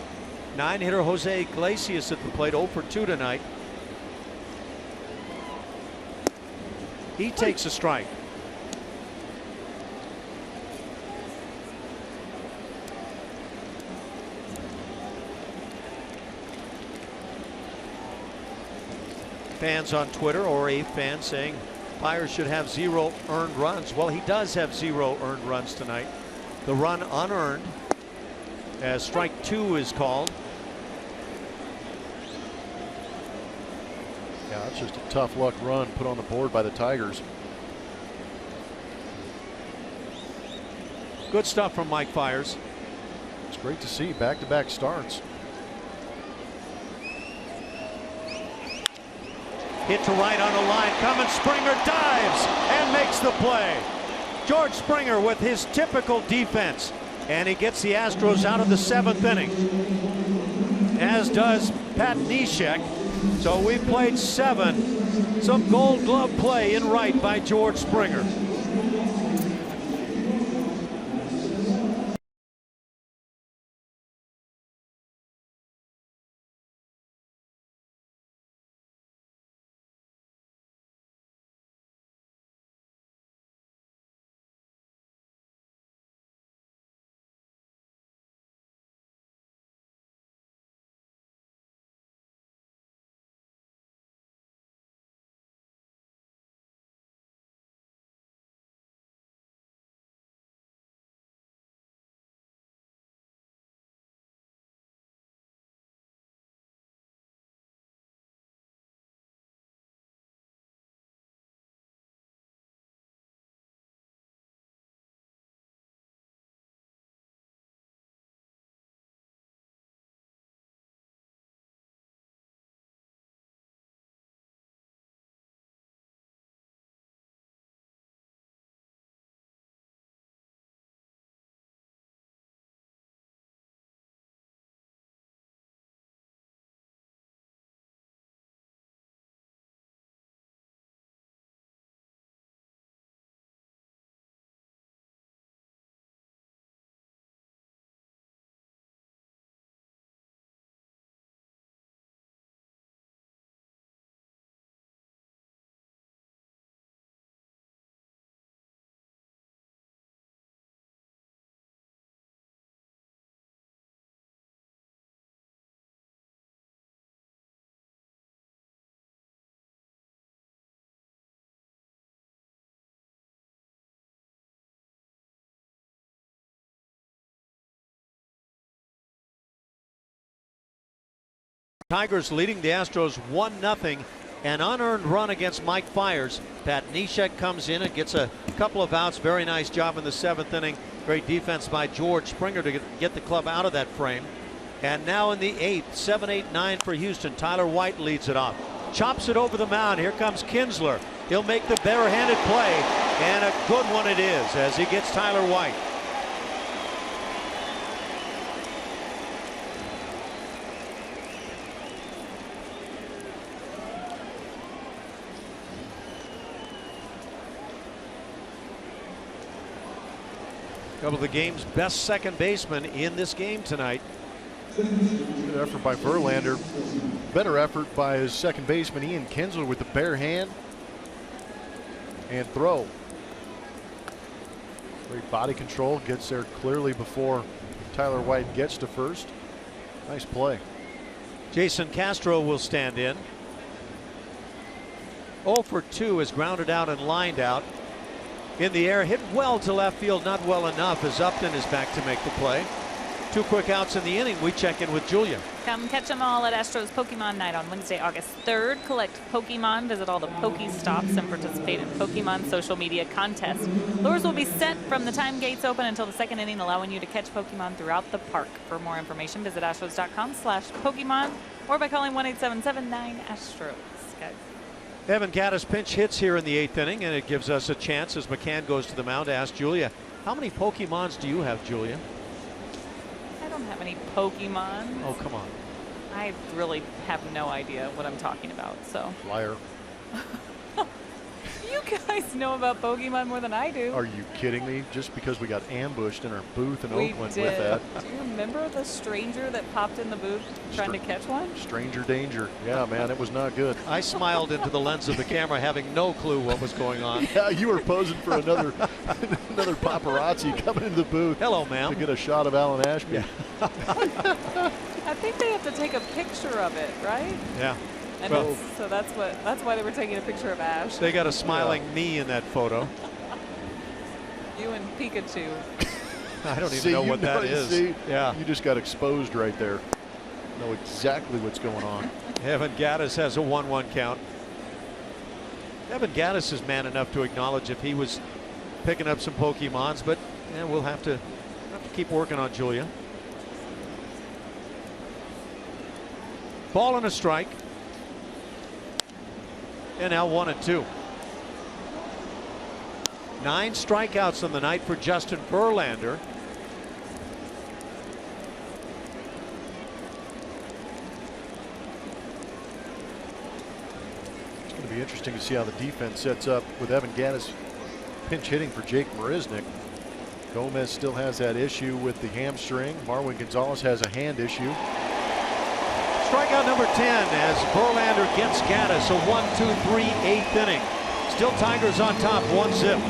9-hitter Jose Iglesias at the plate, 0 for 2 tonight. He takes a strike. Fans on Twitter, or a fan saying Fiers should have 0 earned runs. Well, he does have 0 earned runs tonight. The run unearned as strike 2 is called. Yeah, that's just a tough luck run put on the board by the Tigers. Good stuff from Mike Fiers. It's great to see back-to-back starts. Hit to right on the line. Coming, Springer dives and makes the play. George Springer with his typical defense, and he gets the Astros out of the 7th inning, as does Pat Neshek. So we played 7. Some Gold Glove play in right by George Springer. Tigers leading the Astros 1-0. An unearned run against Mike Fiers. Pat Neshek comes in and gets a couple of outs. Very nice job in the 7th inning. Great defense by George Springer to get the club out of that frame. And now in the 8th, 7-8-9 for Houston. Tyler White leads it off. Chops it over the mound. Here comes Kinsler. He'll make the barehanded play, and a good one it is as he gets Tyler White. Couple of the game's best second baseman in this game tonight. Good effort by Verlander. Better effort by his second baseman Ian Kinsler with the bare hand and throw. Great body control, gets there clearly before Tyler White gets to first. Nice play. Jason Castro will stand in. 0 for 2 is grounded out and lined out. In the air, hit well to left field, not well enough as Upton is back to make the play. 2 quick outs in the inning. We check in with Julia. Come catch them all at Astros Pokemon Night on Wednesday, August 3rd. Collect Pokemon, visit all the Pokestops, and participate in Pokemon social media contests. Lures will be sent from the time gates open until the 2nd inning, allowing you to catch Pokemon throughout the park. For more information, visit astros.com/Pokemon or by calling 1-877-9-ASTROS. Guys. Evan Gattis pinch hits here in the 8th inning, and it gives us a chance as McCann goes to the mound to ask Julia, how many Pokemons do you have, Julia? I don't have any Pokemon. Oh, come on. I really have no idea what I'm talking about, so. Liar. You guys know about Pokemon more than I do. Are you kidding me? Just because we got ambushed in our booth in Oakland with that. Do you remember the stranger that popped in the booth trying to catch one? Stranger danger. Yeah, man, it was not good. I smiled into the lens of the camera, having no clue what was going on. Yeah, you were posing for another paparazzi coming into the booth. Hello, ma'am. To get a shot of Alan Ashby. Yeah. I think they have to take a picture of it, right? Yeah. And Well, so that's why they were taking a picture of Ash. they got a smiling me in that photo. You and Pikachu. I don't even know what that is. See, yeah. You just got exposed right there. Know exactly what's going on. Evan Gattis has a 1-1 count. Evan Gattis is man enough to acknowledge if he was picking up some Pokemons, but yeah, we'll have to keep working on Julia. Ball and a strike. And now 1-2. 9 strikeouts on the night for Justin Verlander. It's going to be interesting to see how the defense sets up with Evan Gattis pinch hitting for Jake Marisnick. Gomez still has that issue with the hamstring. Marwin Gonzalez has a hand issue. Strikeout number 10 as Verlander gets Gattis, a 1-2-3 8th inning. Still Tigers on top, 1-0.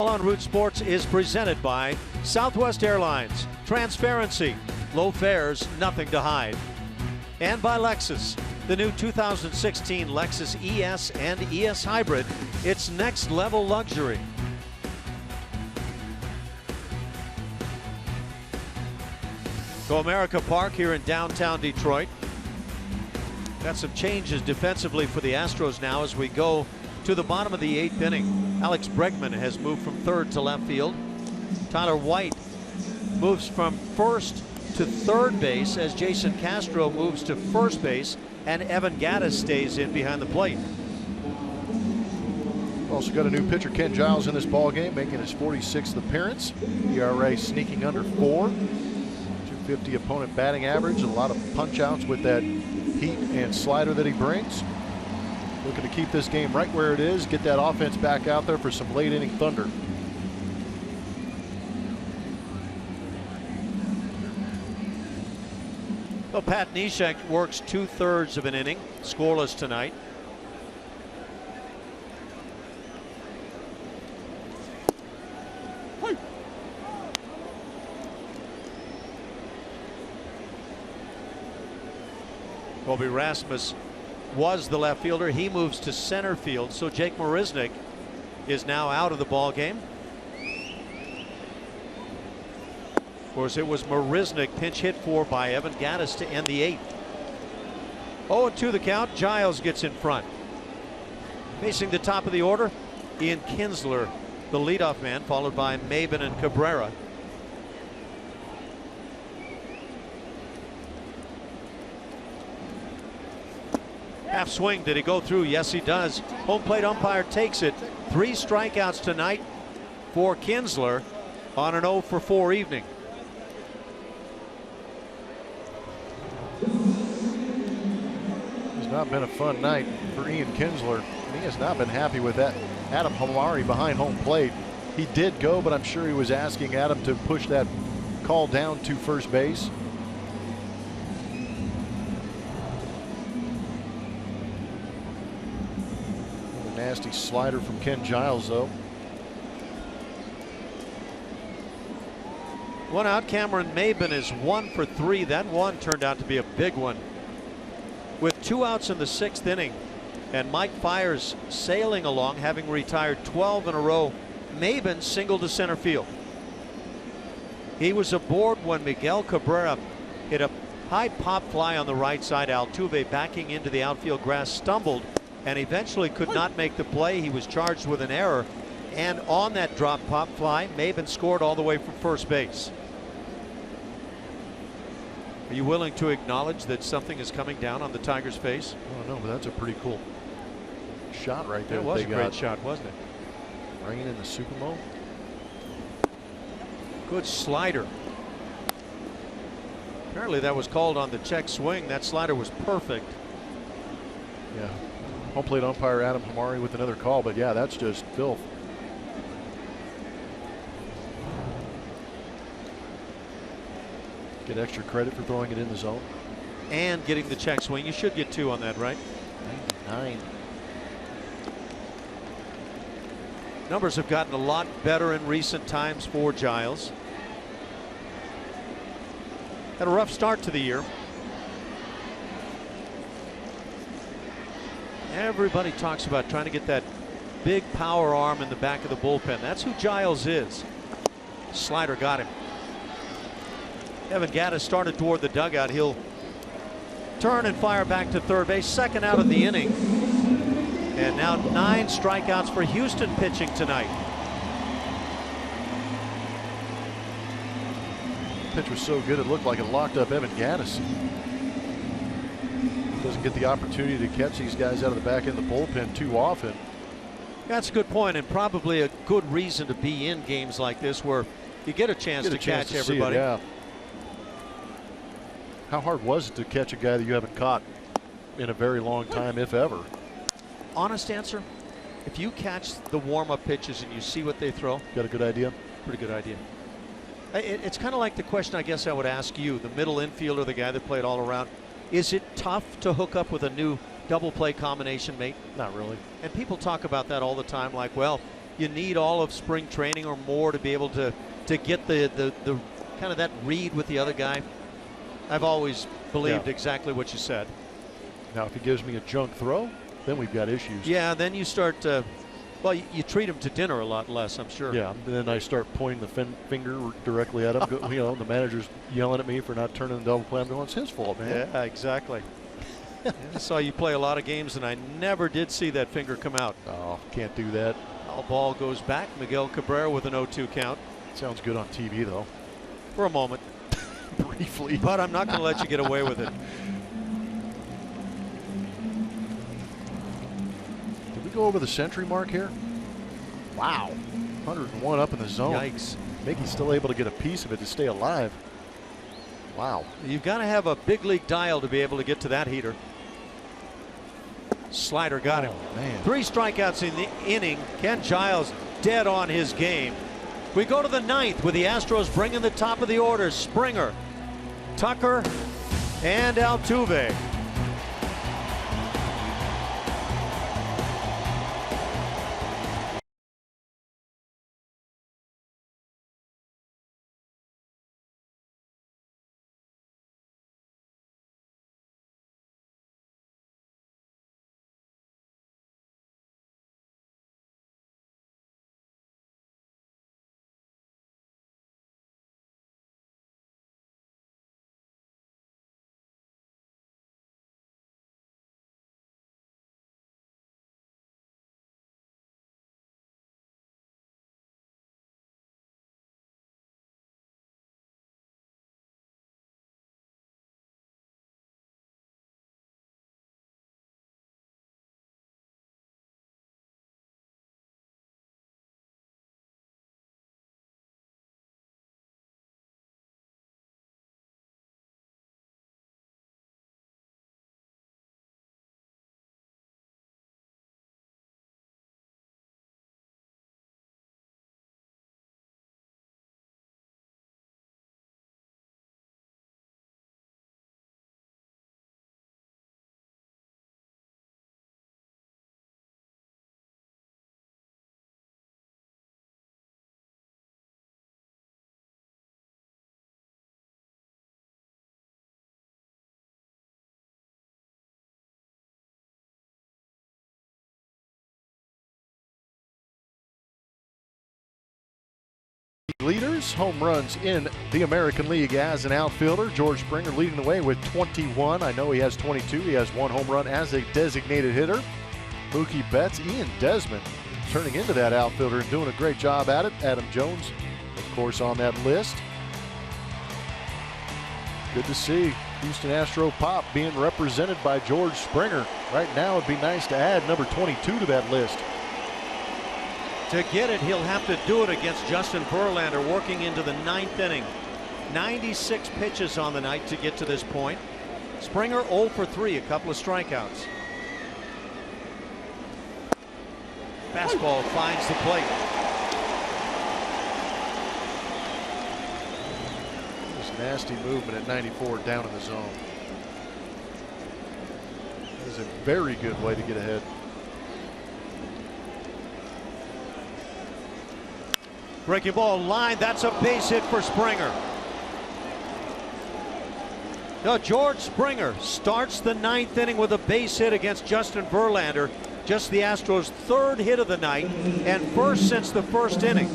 On Root Sports is presented by Southwest Airlines. Transparency, low fares, nothing to hide. And by Lexus, the new 2016 Lexus ES and ES Hybrid. It's next level luxury. Comerica Park here in downtown Detroit. Got some changes defensively for the Astros now as we go to the bottom of the 8th inning. Alex Bregman has moved from third to left field. Tyler White moves from first to third base as Jason Castro moves to first base, and Evan Gattis stays in behind the plate. Also got a new pitcher, Ken Giles, in this ball game, making his 46th appearance. ERA sneaking under 4. 250 opponent batting average. A lot of punch outs with that heat and slider that he brings. Looking to keep this game right where it is, get that offense back out there for some late inning thunder. Well, Pat Neshek works 2/3 of an inning, scoreless tonight. Colby Rasmus was the left fielder. He moves to center field, so Jake Marisnick is now out of the ball game. Of course, it was Marisnick pinch hit for by Evan Gattis to end the 8th. 0-2 the count. Giles gets in front. Facing the top of the order, Ian Kinsler, the leadoff man, followed by Maben and Cabrera. Half swing. Did he go through? Yes, he does. Home plate umpire takes it. 3 strikeouts tonight for Kinsler on an 0-for-4 evening. It's not been a fun night for Ian Kinsler. He has not been happy with that. Adam Hamari behind home plate. He did go, but I'm sure he was asking Adam to push that call down to first base. Nasty slider from Ken Giles, though. 1 out. Cameron Maben is 1 for 3. That one turned out to be a big one. With 2 outs in the 6th inning, and Mike Fiers sailing along, having retired 12 in a row, Maben singled to center field. He was aboard when Miguel Cabrera hit a high pop fly on the right side. Altuve, backing into the outfield grass, stumbled and eventually could not make the play. He was charged with an error, and on that drop pop fly, Maben scored all the way from first base. Are you willing to acknowledge that something is coming down on the Tigers' face? I don't know, but that's a pretty cool shot right there. It was a great shot, wasn't it? Bringing in the Supermo. Good slider. Apparently that was called on the check swing. That slider was perfect. Yeah. Home plate umpire Adam Hamari with another call, but yeah, that's just filth. Get extra credit for throwing it in the zone. And getting the check swing. You should get 2 on that, right? 99. Numbers have gotten a lot better in recent times for Giles. Had a rough start to the year. Everybody talks about trying to get that big power arm in the back of the bullpen. That's who Giles is. Slider got him. Evan Gattis started toward the dugout. He'll turn and fire back to third base. 2nd out of the inning. And now 9 strikeouts for Houston pitching tonight. The pitch was so good it looked like it locked up Evan Gattis. Doesn't get the opportunity to catch these guys out of the back end of the bullpen too often. That's a good point, and probably a good reason to be in games like this where you get a chance to catch everybody. Yeah. How hard was it to catch a guy that you haven't caught in a very long time, if ever? Honest answer, if you catch the warm-up pitches and you see what they throw. Got a good idea? Pretty good idea. It's kind of like the question I guess I would ask you, the middle infielder, the guy that played all around. Is it tough to hook up with a new double play combination mate? Not really. And people talk about that all the time, like, well, you need all of spring training or more to be able to get the kind of that read with the other guy. I've always believed exactly what you said. Now, if he gives me a junk throw, then we've got issues. Yeah, then you start to, well, you treat him to dinner a lot less, I'm sure. Yeah, and then I start pointing the finger directly at him. You know, the manager's yelling at me for not turning the double play. I'm going, it's his fault, man. Yeah, exactly. I saw you play a lot of games, and I never did see that finger come out. Oh, can't do that. Foul ball goes back. Miguel Cabrera with an 0-2 count. Sounds good on TV, though. For a moment. Briefly. But I'm not going to let you get away with it. Did we go over the century mark here? Wow. 101 up in the zone. Yikes. Mickey's still able to get a piece of it to stay alive. Wow. You've got to have a big league dial to be able to get to that heater. Slider got him. Man. 3 strikeouts in the inning. Ken Giles dead on his game. We go to the 9th with the Astros bringing the top of the order. Springer, Tucker, and Altuve. Leaders, home runs in the American League as an outfielder. George Springer leading the way with 21. I know he has 22. He has 1 home run as a designated hitter. Mookie Betts, Ian Desmond turning into that outfielder and doing a great job at it. Adam Jones, of course, on that list. Good to see Houston Astro Pop being represented by George Springer. Right now, it'd be nice to add number 22 to that list. To get it, he'll have to do it against Justin Verlander, working into the 9th inning. 96 pitches on the night to get to this point. Springer 0 for 3, a couple of strikeouts. Fastball finds the plate. This nasty movement at 94 down in the zone. That is a very good way to get ahead. Breaking ball line, that's a base hit for Springer. Now George Springer starts the 9th inning with a base hit against Justin Verlander. Just the Astros' 3rd hit of the night and first since the 1st inning.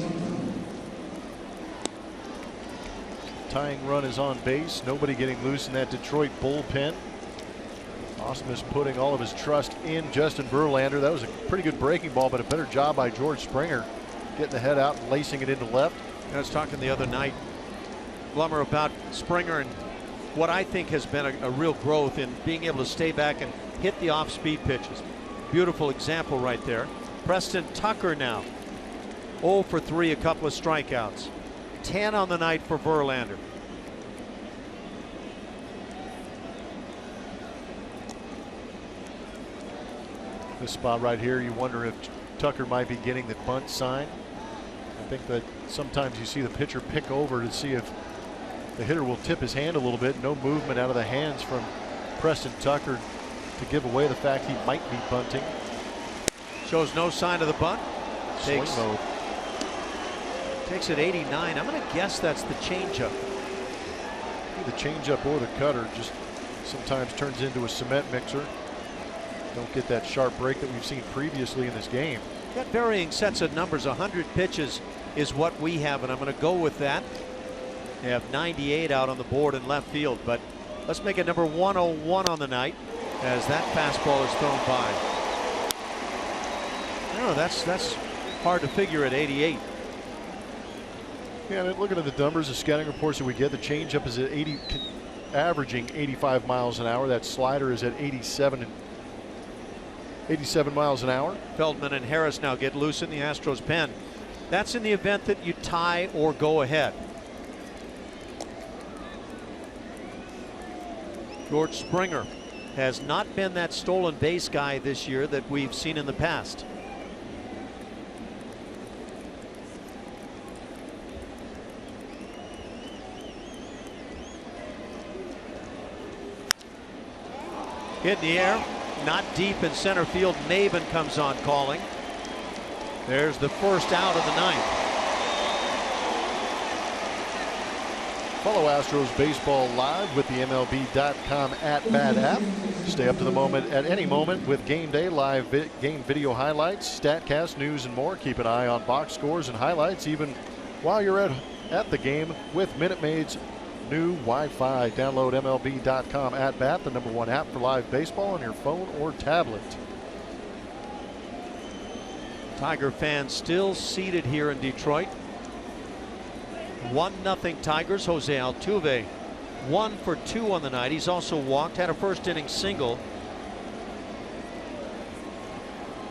Tying run is on base. Nobody getting loose in that Detroit bullpen. Ausmus putting all of his trust in Justin Verlander. That was a pretty good breaking ball, but a better job by George Springer. Getting the head out and lacing it into left. I was talking the other night, Blummer, about Springer and what I think has been a real growth in being able to stay back and hit the off-speed pitches. Beautiful example right there. Preston Tucker now 0 for 3, a couple of strikeouts. 10 on the night for Verlander. This spot right here, you wonder if Tucker might be getting the bunt sign. I think that sometimes you see the pitcher pick over to see if the hitter will tip his hand a little bit. No movement out of the hands from Preston Tucker to give away the fact he might be bunting. Shows no sign of the bunt. Swing mode. Takes it 89. I'm going to guess that's the changeup. The changeup or the cutter just sometimes turns into a cement mixer. Don't get that sharp break that we've seen previously in this game. Got varying sets of numbers. 100 pitches is what we have, and I'm going to go with that. They have 98 out on the board in left field, but let's make it number 101 on the night as that fastball is thrown by. I don't know, that's hard to figure at 88. Yeah, and looking at the numbers, the scouting reports that we get, the changeup is at averaging 85 miles an hour. That slider is at 87 miles an hour. Feldman and Harris now get loose in the Astros pen. That's in the event that you tie or go ahead. George Springer has not been that stolen base guy this year that we've seen in the past. Hit in the air, not deep in center field. Maben comes on calling. There's the first out of the ninth. Follow Astros baseball live with the MLB.com @bat app. Stay up to the moment at any moment with game day live game video highlights, StatCast, news, and more. Keep an eye on box scores and highlights even while you're at the game with Minute Maid's new Wi-Fi. Download MLB.com @bat, the #1 app for live baseball on your phone or tablet. Tiger fans still seated here in Detroit. 1-0 Tigers. Jose Altuve 1 for 2 on the night. He's also walked, had a first inning single.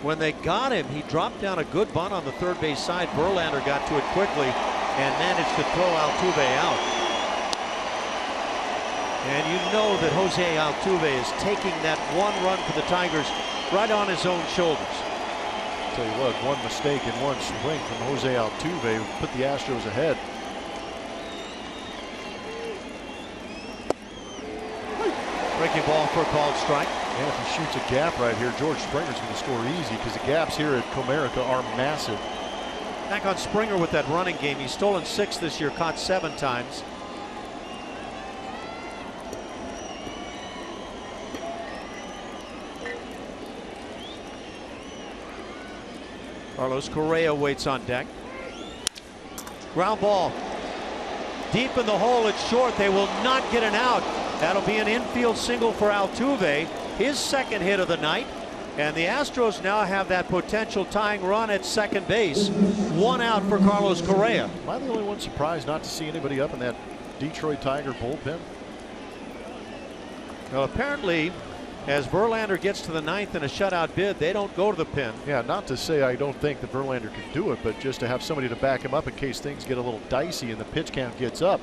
When they got him, he dropped down a good bunt on the third base side. Verlander got to it quickly and managed to throw Altuve out. And you know that Jose Altuve is taking that one run for the Tigers right on his own shoulders. Tell you what, one mistake in one swing from Jose Altuve put the Astros ahead. Breaking ball for a called strike. And if he shoots a gap right here, George Springer's going to score easy because the gaps here at Comerica are massive. Back on Springer with that running game. He's stolen 6 this year, caught 7 times. Carlos Correa waits on deck. Ground ball. Deep in the hole, it's short. They will not get an out. That'll be an infield single for Altuve, his second hit of the night. And the Astros now have that potential tying run at second base. 1 out for Carlos Correa. Am I the only one surprised not to see anybody up in that Detroit Tiger bullpen? Well, apparently, as Verlander gets to the 9th in a shutout bid, they don't go to the pen. Yeah, not to say I don't think that Verlander can do it, but just to have somebody to back him up in case things get a little dicey and the pitch count gets up.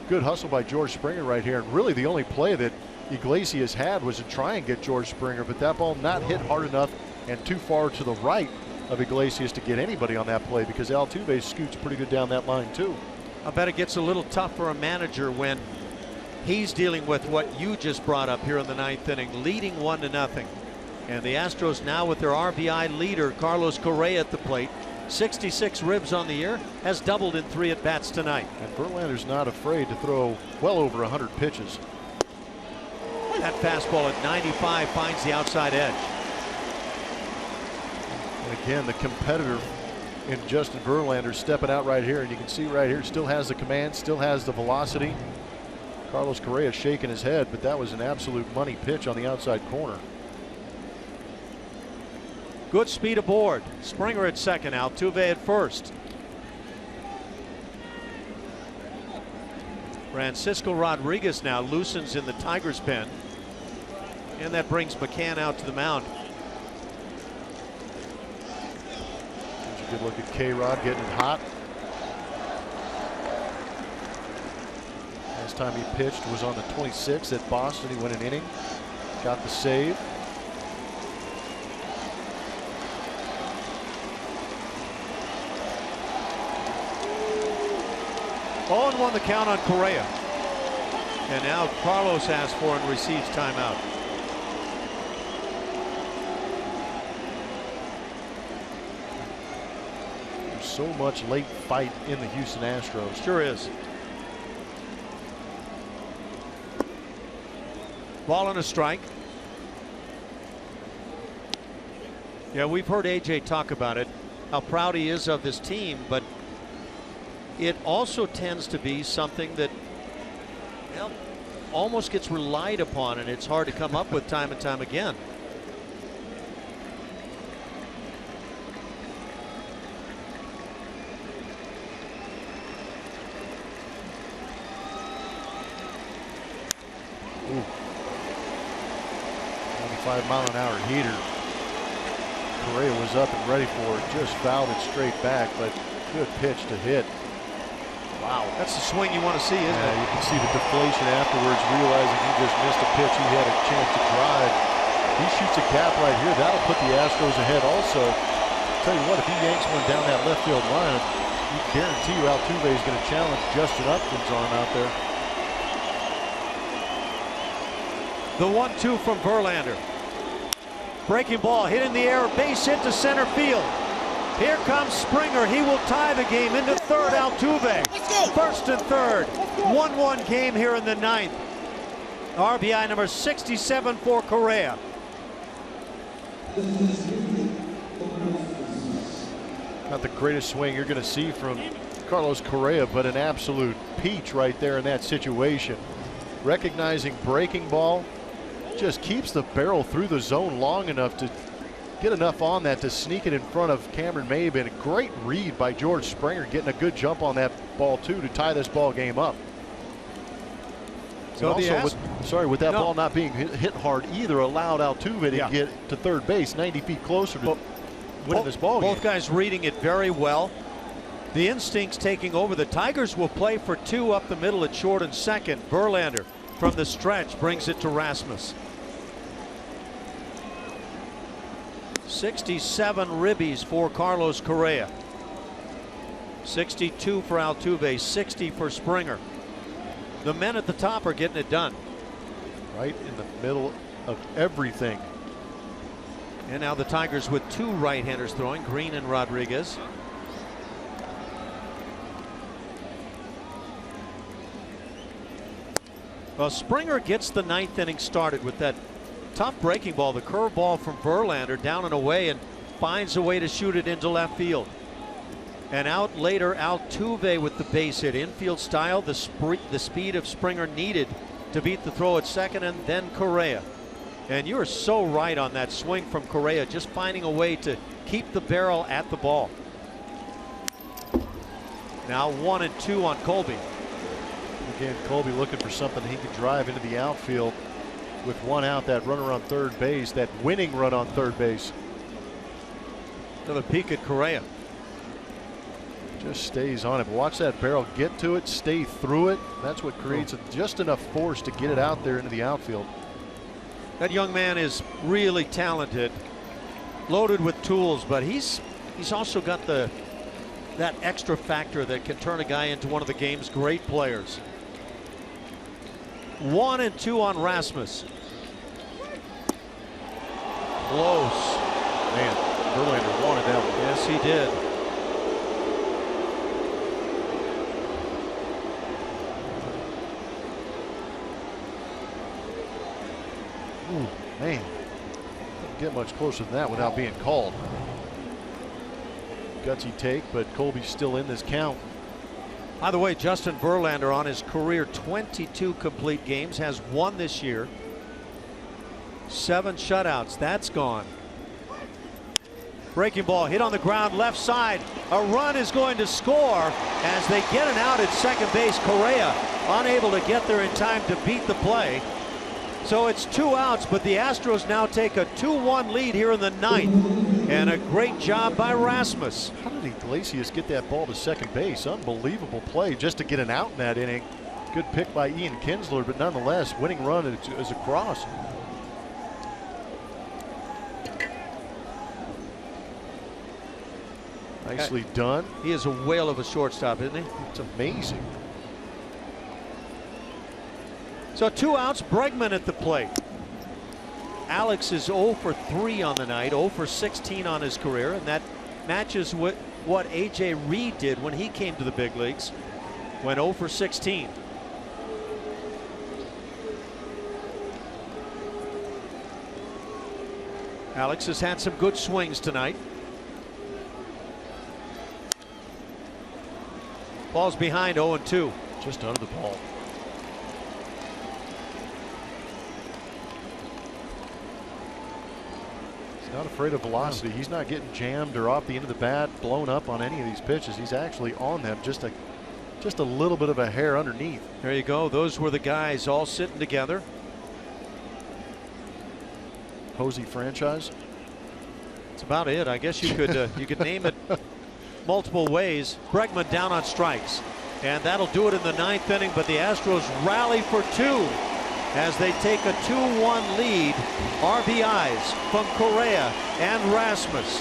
Good hustle by George Springer right here. And really the only play that Iglesias had was to try and get George Springer, but that ball not hit hard enough and too far to the right of Iglesias to get anybody on that play because Altuve scoots pretty good down that line too. I bet it gets a little tough for a manager when he's dealing with what you just brought up here in the 9th inning, leading 1-0. And the Astros now with their RBI leader, Carlos Correa, at the plate. 66 ribs on the year, has doubled in 3 at-bats tonight. And Verlander's not afraid to throw well over 100 pitches. That fastball at 95 finds the outside edge. And again, the competitor in Justin Verlander stepping out right here, and you can see right here, still has the command, still has the velocity. Carlos Correa shaking his head, but that was an absolute money pitch on the outside corner. Good speed aboard. Springer at second, Altuve at first. Francisco Rodriguez now loosens in the Tigers pen. And that brings McCann out to the mound. Here's a good look at K-Rod getting it hot. Last time he pitched was on the 26th at Boston. He went an inning, got the save. 0-1 the count on Correa. And now Carlos asks for and receives timeout. So much late fight in the Houston Astros. Sure is. Ball and a strike. Yeah, we've heard AJ talk about it, how proud he is of this team, but it also tends to be something that, well, almost gets relied upon, and it's hard to come up with time and time again. Ooh. 95-mile-an-hour heater. Correa was up and ready for it, just fouled it straight back, but good pitch to hit. Wow, that's the swing you want to see, isn't it? You can see the deflation afterwards, realizing he just missed a pitch he had a chance to drive. He shoots a gap right here. That'll put the Astros ahead also. Tell you what, if he yanks one down that left field line, you guarantee you Altuve is going to challenge Justin Upton's arm out there. The 1-2 from Verlander. Breaking ball hit in the air, base hit to center field. Here comes Springer. He will tie the game into third. Altuve. First and third. 1-1 game here in the ninth. RBI number 67 for Correa. Not the greatest swing you're going to see from Carlos Correa, but an absolute peach right there in that situation. Recognizing breaking ball, just keeps the barrel through the zone long enough to get enough on that to sneak it in front of Cameron Maybin. A great read by George Springer, getting a good jump on that ball too to tie this ball game up. So with that ball not being hit hard either, allowed Altuve to get to third base 90 feet closer to winning this ball game. Both guys reading it very well. The instincts taking over. The Tigers will play for two up the middle at short and second. Verlander from the stretch brings it to Rasmus. 67 ribbies for Carlos Correa. 62 for Altuve, 60 for Springer. The men at the top are getting it done. Right in the middle of everything. And now the Tigers with two right-handers throwing, Green and Rodriguez. Well, Springer gets the ninth inning started with that tough breaking ball, the curveball from Verlander, down and away, and finds a way to shoot it into left field. And out later, Altuve with the base hit. Infield style, the speed of Springer needed to beat the throw at second, and then Correa. And you're so right on that swing from Correa, just finding a way to keep the barrel at the ball. Now 1-2 on Colby. Again, Colby looking for something he could drive into the outfield. With one out, that runner on third base, that winning run on third base. Another peek at Correa. Just stays on it. But watch that barrel get to it, stay through it. That's what creates just enough force to get it out there into the outfield. That young man is really talented, loaded with tools, but he's also got that extra factor that can turn a guy into one of the game's great players. 1-2 on Rasmus. Close. Man, Verlander wanted that one. Yes, he did. Ooh, man. Couldn't get much closer than that without being called. Gutsy take, but Colby's still in this count. By the way, Justin Verlander on his career 22 complete games, has one this year. 7 shutouts. That's gone. Breaking ball hit on the ground left side. A run is going to score as they get an out at second base. Correa unable to get there in time to beat the play. So it's 2 outs, but the Astros now take a 2-1 lead here in the ninth. And a great job by Rasmus. How did Iglesias get that ball to second base? Unbelievable play just to get an out in that inning. Good pick by Ian Kinsler, but nonetheless, winning run is across. Nicely done. He is a whale of a shortstop, isn't he? It's amazing. So 2 outs, Bregman at the plate. Alex is 0 for 3 on the night, 0 for 16 on his career, and that matches what A.J. Reed did when he came to the big leagues. Went 0 for 16. Alex has had some good swings tonight. Ball's behind, 0-2. Just under the ball. He's not afraid of velocity. He's not getting jammed or off the end of the bat, blown up on any of these pitches. He's actually on them just a little bit of a hair underneath. There you go. Those were the guys all sitting together. HOU franchise. That's about it. I guess you could name it multiple ways. Bregman down on strikes, and that'll do it in the 9th inning. But the Astros rally for 2 as they take a 2-1 lead. RBIs from Correa and Rasmus.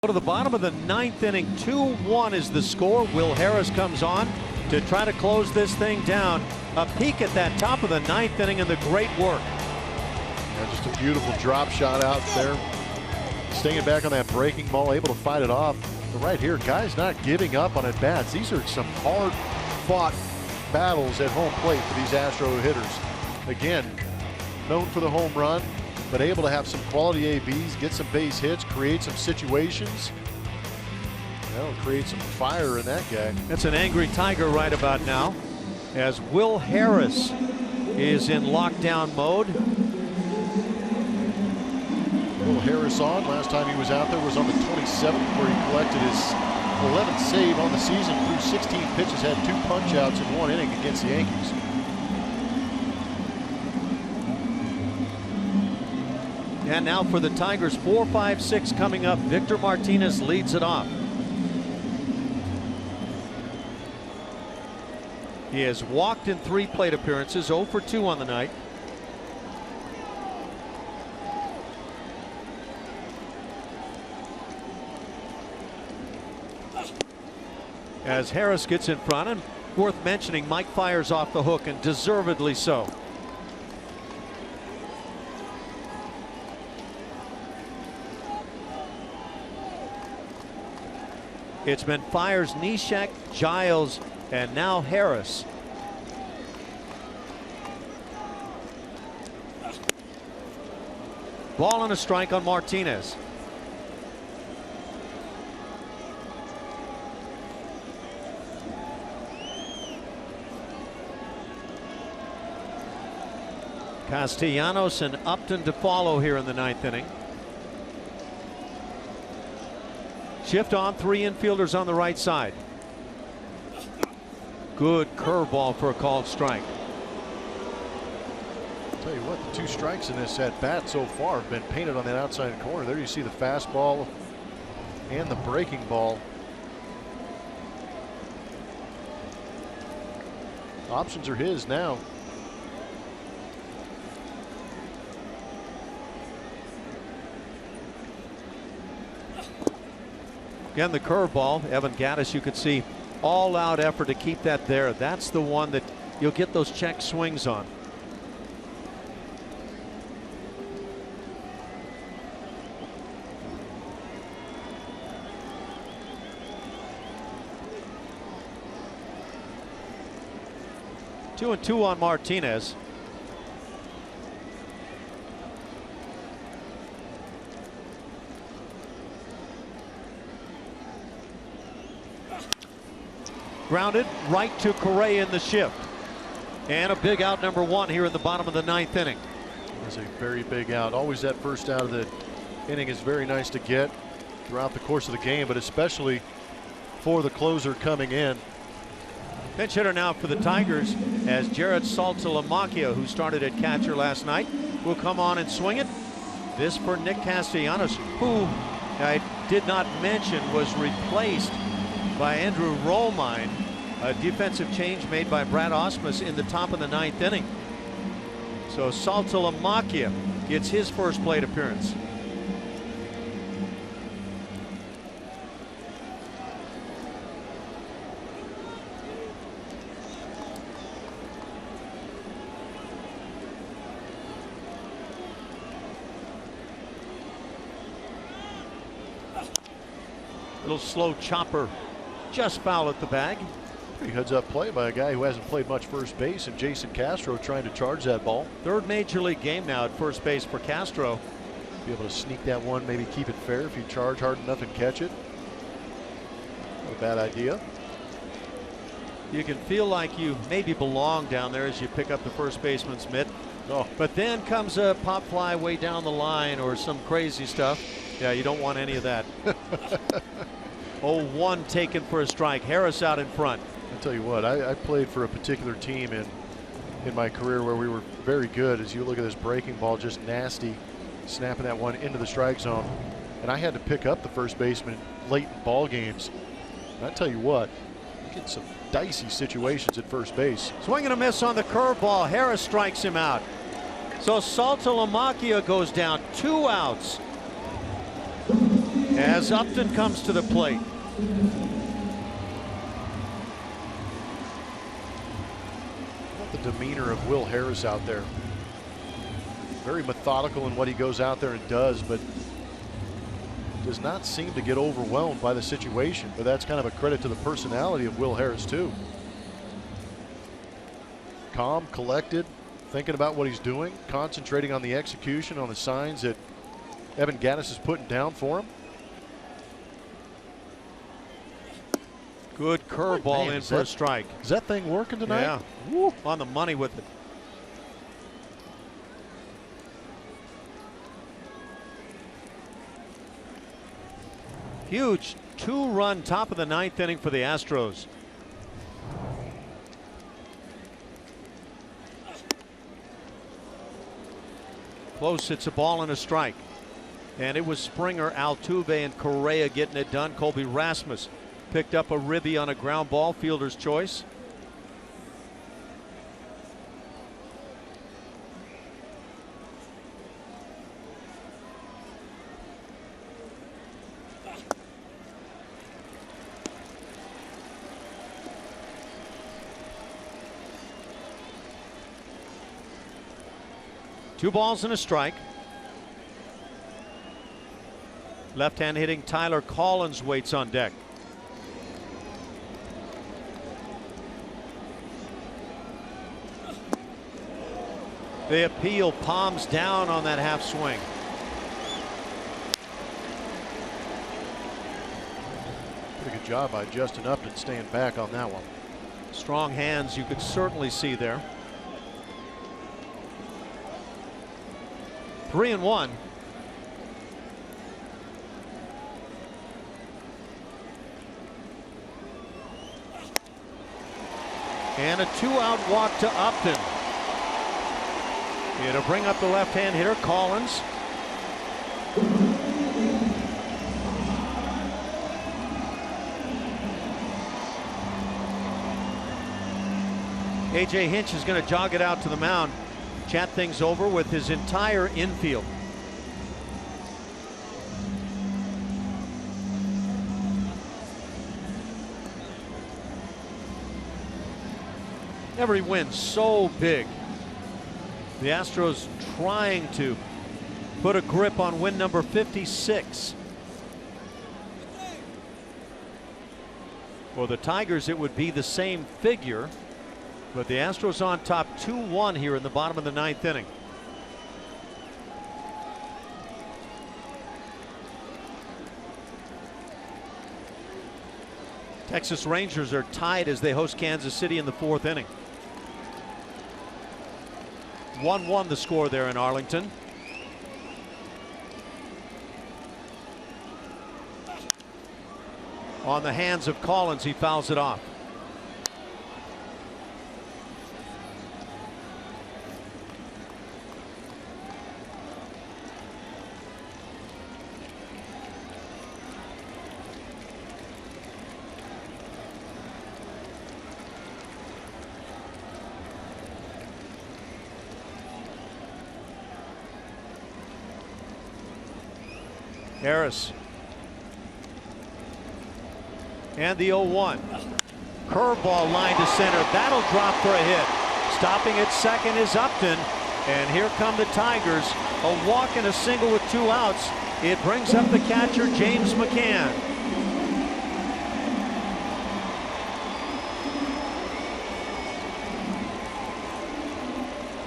Go to the bottom of the 9th inning. 2-1 is the score. Will Harris comes on to try to close this thing down. A peek at that top of the 9th inning and the great work. Yeah, just a beautiful drop shot out there. Staying back on that breaking ball, able to fight it off. But right here, guys not giving up on at bats. These are some hard fought battles at home plate for these Astro hitters. Again, known for the home run, but able to have some quality ABs, get some base hits, create some situations. That'll create some fire in that guy. That's an angry Tiger right about now, as Will Harris is in lockdown mode. Will Harris on. Last time he was out there was on the 27th, where he collected his 11th save on the season through 16 pitches, had 2 punch-outs in 1 inning against the Yankees. And now for the Tigers, 4-5-6 coming up. Victor Martinez leads it off. He has walked in 3 plate appearances, 0 for 2 on the night. As Harris gets in front, and worth mentioning, Mike fires off the hook, and deservedly so. It's been Fiers, Neshek, Giles, and now Harris. Ball and a strike on Martinez. Castellanos and Upton to follow here in the 9th inning. Shift on, 3 infielders on the right side. Good curveball for a called strike. Tell you what, the 2 strikes in this at bat so far have been painted on that outside corner. There you see the fastball and the breaking ball. Options are his now. Again, the curveball. Evan Gattis, you could see all-out effort to keep that there. That's the one that you'll get those check swings on. Two and two on Martinez. Grounded right to Correa in the shift. And a big out, number one, here in the bottom of the ninth inning. It was a very big out. Always that first out of the inning is very nice to get throughout the course of the game, but especially for the closer coming in. Pinch hitter now for the Tigers as Jared Saltalamacchia, who started at catcher last night, will come on and swing it. This for Nick Castellanos, who I did not mention was replaced by Andrew Romine. A defensive change made by Brad Ausmus in the top of the ninth inning. So Saltalamacchia gets his first plate appearance. Little slow chopper, just foul at the bag. Pretty heads-up play by a guy who hasn't played much first base, and Jason Castro trying to charge that ball. Third major league game now at first base for Castro. Be able to sneak that one, maybe keep it fair if you charge hard enough and catch it. Not a bad idea. You can feel like you maybe belong down there as you pick up the first baseman's mitt. Oh. But then comes a pop fly way down the line or some crazy stuff. Yeah, you don't want any of that. 0-1 taken for a strike. Harris out in front. I'll tell you what, I played for a particular team in my career where we were very good. As you look at this breaking ball, just nasty, snapping that one into the strike zone. And I had to pick up the first baseman late in ball games. And I tell you what, you get some dicey situations at first base. Swing and a miss on the curveball. Harris strikes him out. So Saltalamacchia goes down, 2 outs as Upton comes to the plate. The demeanor of Will Harris out there. Very methodical in what he goes out there and does, but does not seem to get overwhelmed by the situation. But that's kind of a credit to the personality of Will Harris too. Calm, collected, thinking about what he's doing, concentrating on the execution, on the signs that Evan Gattis is putting down for him. Good curveball in for a strike. Is that thing working tonight? Yeah. Woo, on the money with it. Huge 2-run top of the ninth inning for the Astros. Close, it's a ball and a strike. And it was Springer, Altuve, and Correa getting it done. Colby Rasmus picked up a ribby on a ground ball, fielder's choice. Two balls and a strike. Left-hand hitting Tyler Collins waits on deck. The appeal, palms down on that half swing. Pretty good job by Justin Upton staying back on that one. Strong hands you could certainly see there. 3-1. And a 2-out walk to Upton. It'll bring up the left-hand hitter, Collins. A.J. Hinch is going to jog it out to the mound, chat things over with his entire infield. Every win so big. The Astros trying to put a grip on win number 56. For the Tigers, it would be the same figure, but the Astros on top 2-1 here in the bottom of the 9th inning. Texas Rangers are tied as they host Kansas City in the 4th inning. 1-1 the score there in Arlington. On the hands of Collins, he fouls it off. Harris. And the 0-1. Curveball line to center. That'll drop for a hit. Stopping at second is Upton. And here come the Tigers. A walk and a single with 2 outs. It brings up the catcher, James McCann.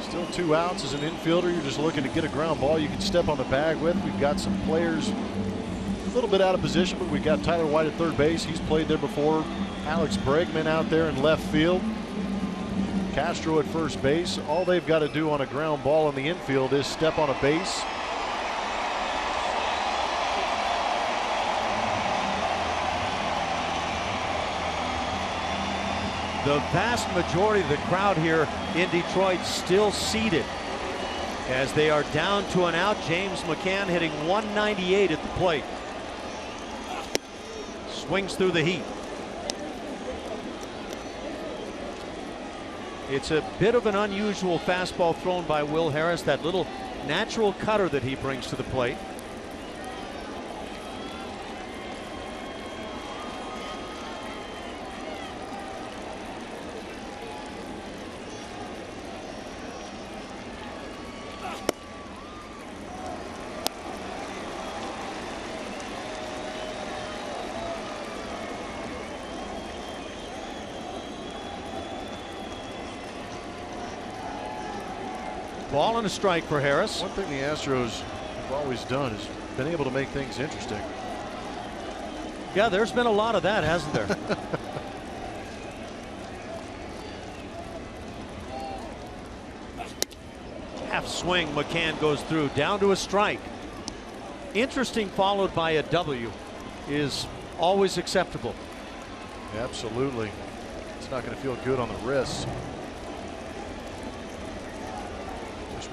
Still 2 outs. As an infielder, you're just looking to get a ground ball you can step on the bag with. We've got some players a little bit out of position, but we've got Tyler White at third base. He's played there before. Alex Bregman out there in left field. Castro at first base. All they've got to do on a ground ball in the infield is step on a base. The vast majority of the crowd here in Detroit still seated as they are down to an out. James McCann hitting 198 at the plate. Swings through the heat. It's a bit of an unusual fastball thrown by Will Harris, that little natural cutter that he brings to the plate. Ball and a strike for Harris. One thing the Astros have always done is been able to make things interesting. Yeah, there's been a lot of that, hasn't there? Half swing, McCann goes through, down to a strike. Interesting, followed by a W is always acceptable. Absolutely. It's not going to feel good on the wrists.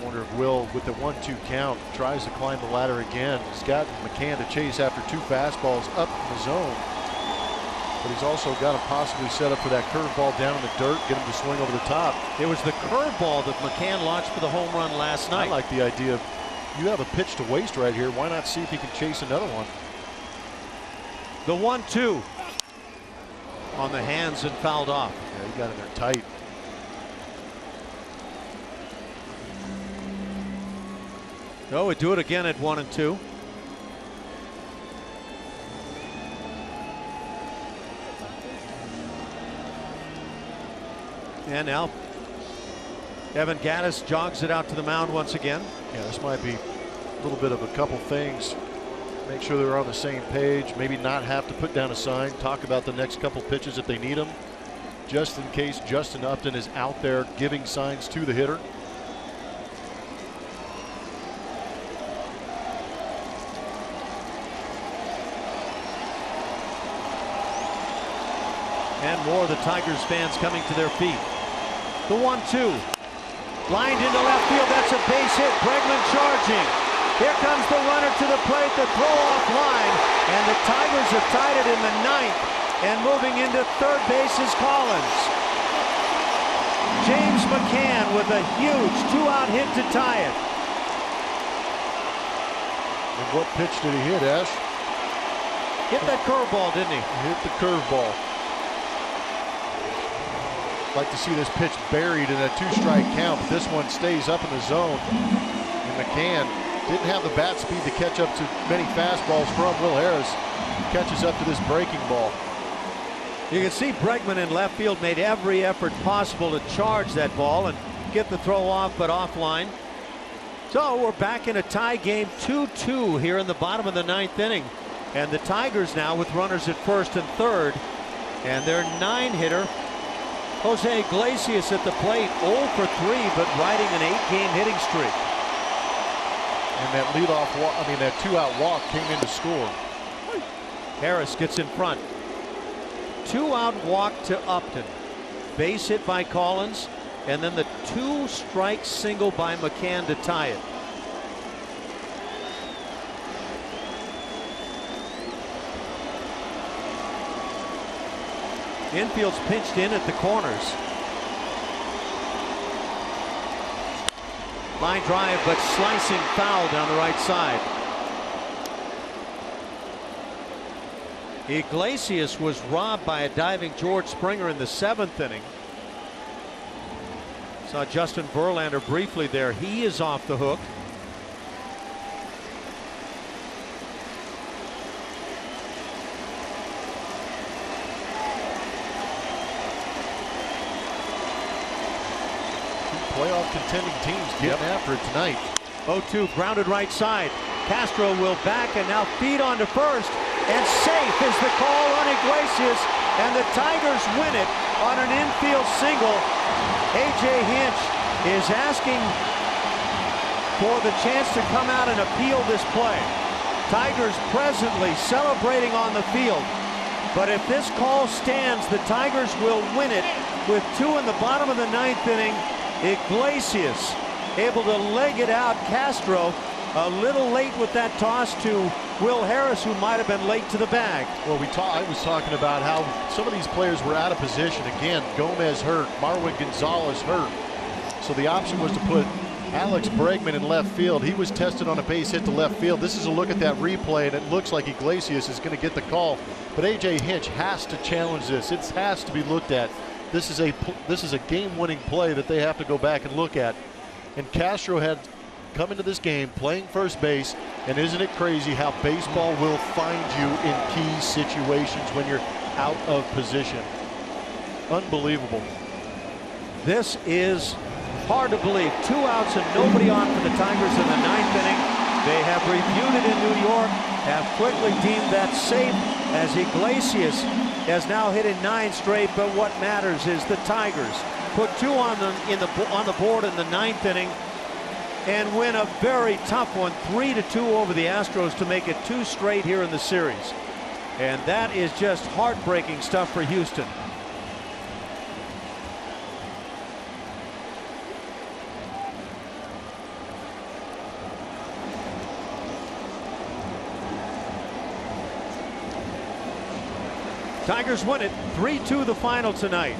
Wonder if Will, with the 1-2 count, tries to climb the ladder again. He's got McCann to chase after 2 fastballs up in the zone, but he's also got him possibly set up for that curveball down in the dirt, get him to swing over the top. It was the curveball that McCann launched for the home run last night. I like the idea of, you have a pitch to waste right here. Why not see if he can chase another one? The 1-2 on the hands and fouled off. Yeah, he got in there tight. No, we do it again at 1-2. And now Evan Gattis jogs it out to the mound once again. Yeah, this might be a little bit of a couple things. Make sure they're on the same page. Maybe not have to put down a sign. Talk about the next couple pitches if they need them, just in case Justin Upton is out there giving signs to the hitter. And more of the Tigers fans coming to their feet. The 1-2. Lined into left field. That's a base hit. Bregman charging. Here comes the runner to the plate. The throw off line. And the Tigers have tied it in the 9th. And moving into third base is Collins. James McCann with a huge 2-out hit to tie it. And what pitch did he hit, Ash? Hit that curveball, didn't he? He hit the curveball. Like to see this pitch buried in a 2-strike count, but this one stays up in the zone. And McCann didn't have the bat speed to catch up to many fastballs from Will Harris. Catches up to this breaking ball. You can see Bregman in left field made every effort possible to charge that ball and get the throw off, but offline. So we're back in a tie game, 2-2 here in the bottom of the 9th inning. And the Tigers now with runners at first and third. And their 9-hitter, Jose Iglesias at the plate, 0 for 3, but riding an 8-game hitting streak. And that leadoff walk, that 2-out walk came in to score. Harris gets in front. 2-out walk to Upton. Base hit by Collins, and then the 2-strike single by McCann to tie it. Infield's pinched in at the corners. Line drive, but slicing foul down the right side. Iglesias was robbed by a diving George Springer in the 7th inning. Saw Justin Verlander briefly there. He is off the hook. Playoff contending teams getting after it tonight. 0-2 grounded right side. Castro will back and now feed onto first, and safe is the call on Iglesias, and the Tigers win it on an infield single. A.J. Hinch is asking for the chance to come out and appeal this play. Tigers presently celebrating on the field, but if this call stands, the Tigers will win it with 2 in the bottom of the 9th inning. Iglesias able to leg it out. Castro a little late with that toss to Will Harris, who might have been late to the bag. Well, I was talking about how some of these players were out of position. Again, Gomez hurt, Marwin Gonzalez hurt. So the option was to put Alex Bregman in left field. He was tested on a base hit to left field. This is a look at that replay, and it looks like Iglesias is going to get the call. But A.J. Hinch has to challenge this. It has to be looked at. This is a game-winning play that they have to go back and look at. And Castro had come into this game playing first base, and isn't it crazy how baseball will find you in key situations when you're out of position? Unbelievable. This is hard to believe. 2 outs and nobody on for the Tigers in the 9th inning. They have reviewed it in New York, have quickly deemed that safe, as Iglesias has now hit in 9 straight. But what matters is the Tigers put 2 on the board in the 9th inning and win a very tough one, 3-2 over the Astros, to make it 2 straight here in the series. And that is just heartbreaking stuff for Houston. Tigers win it 3-2 the final tonight.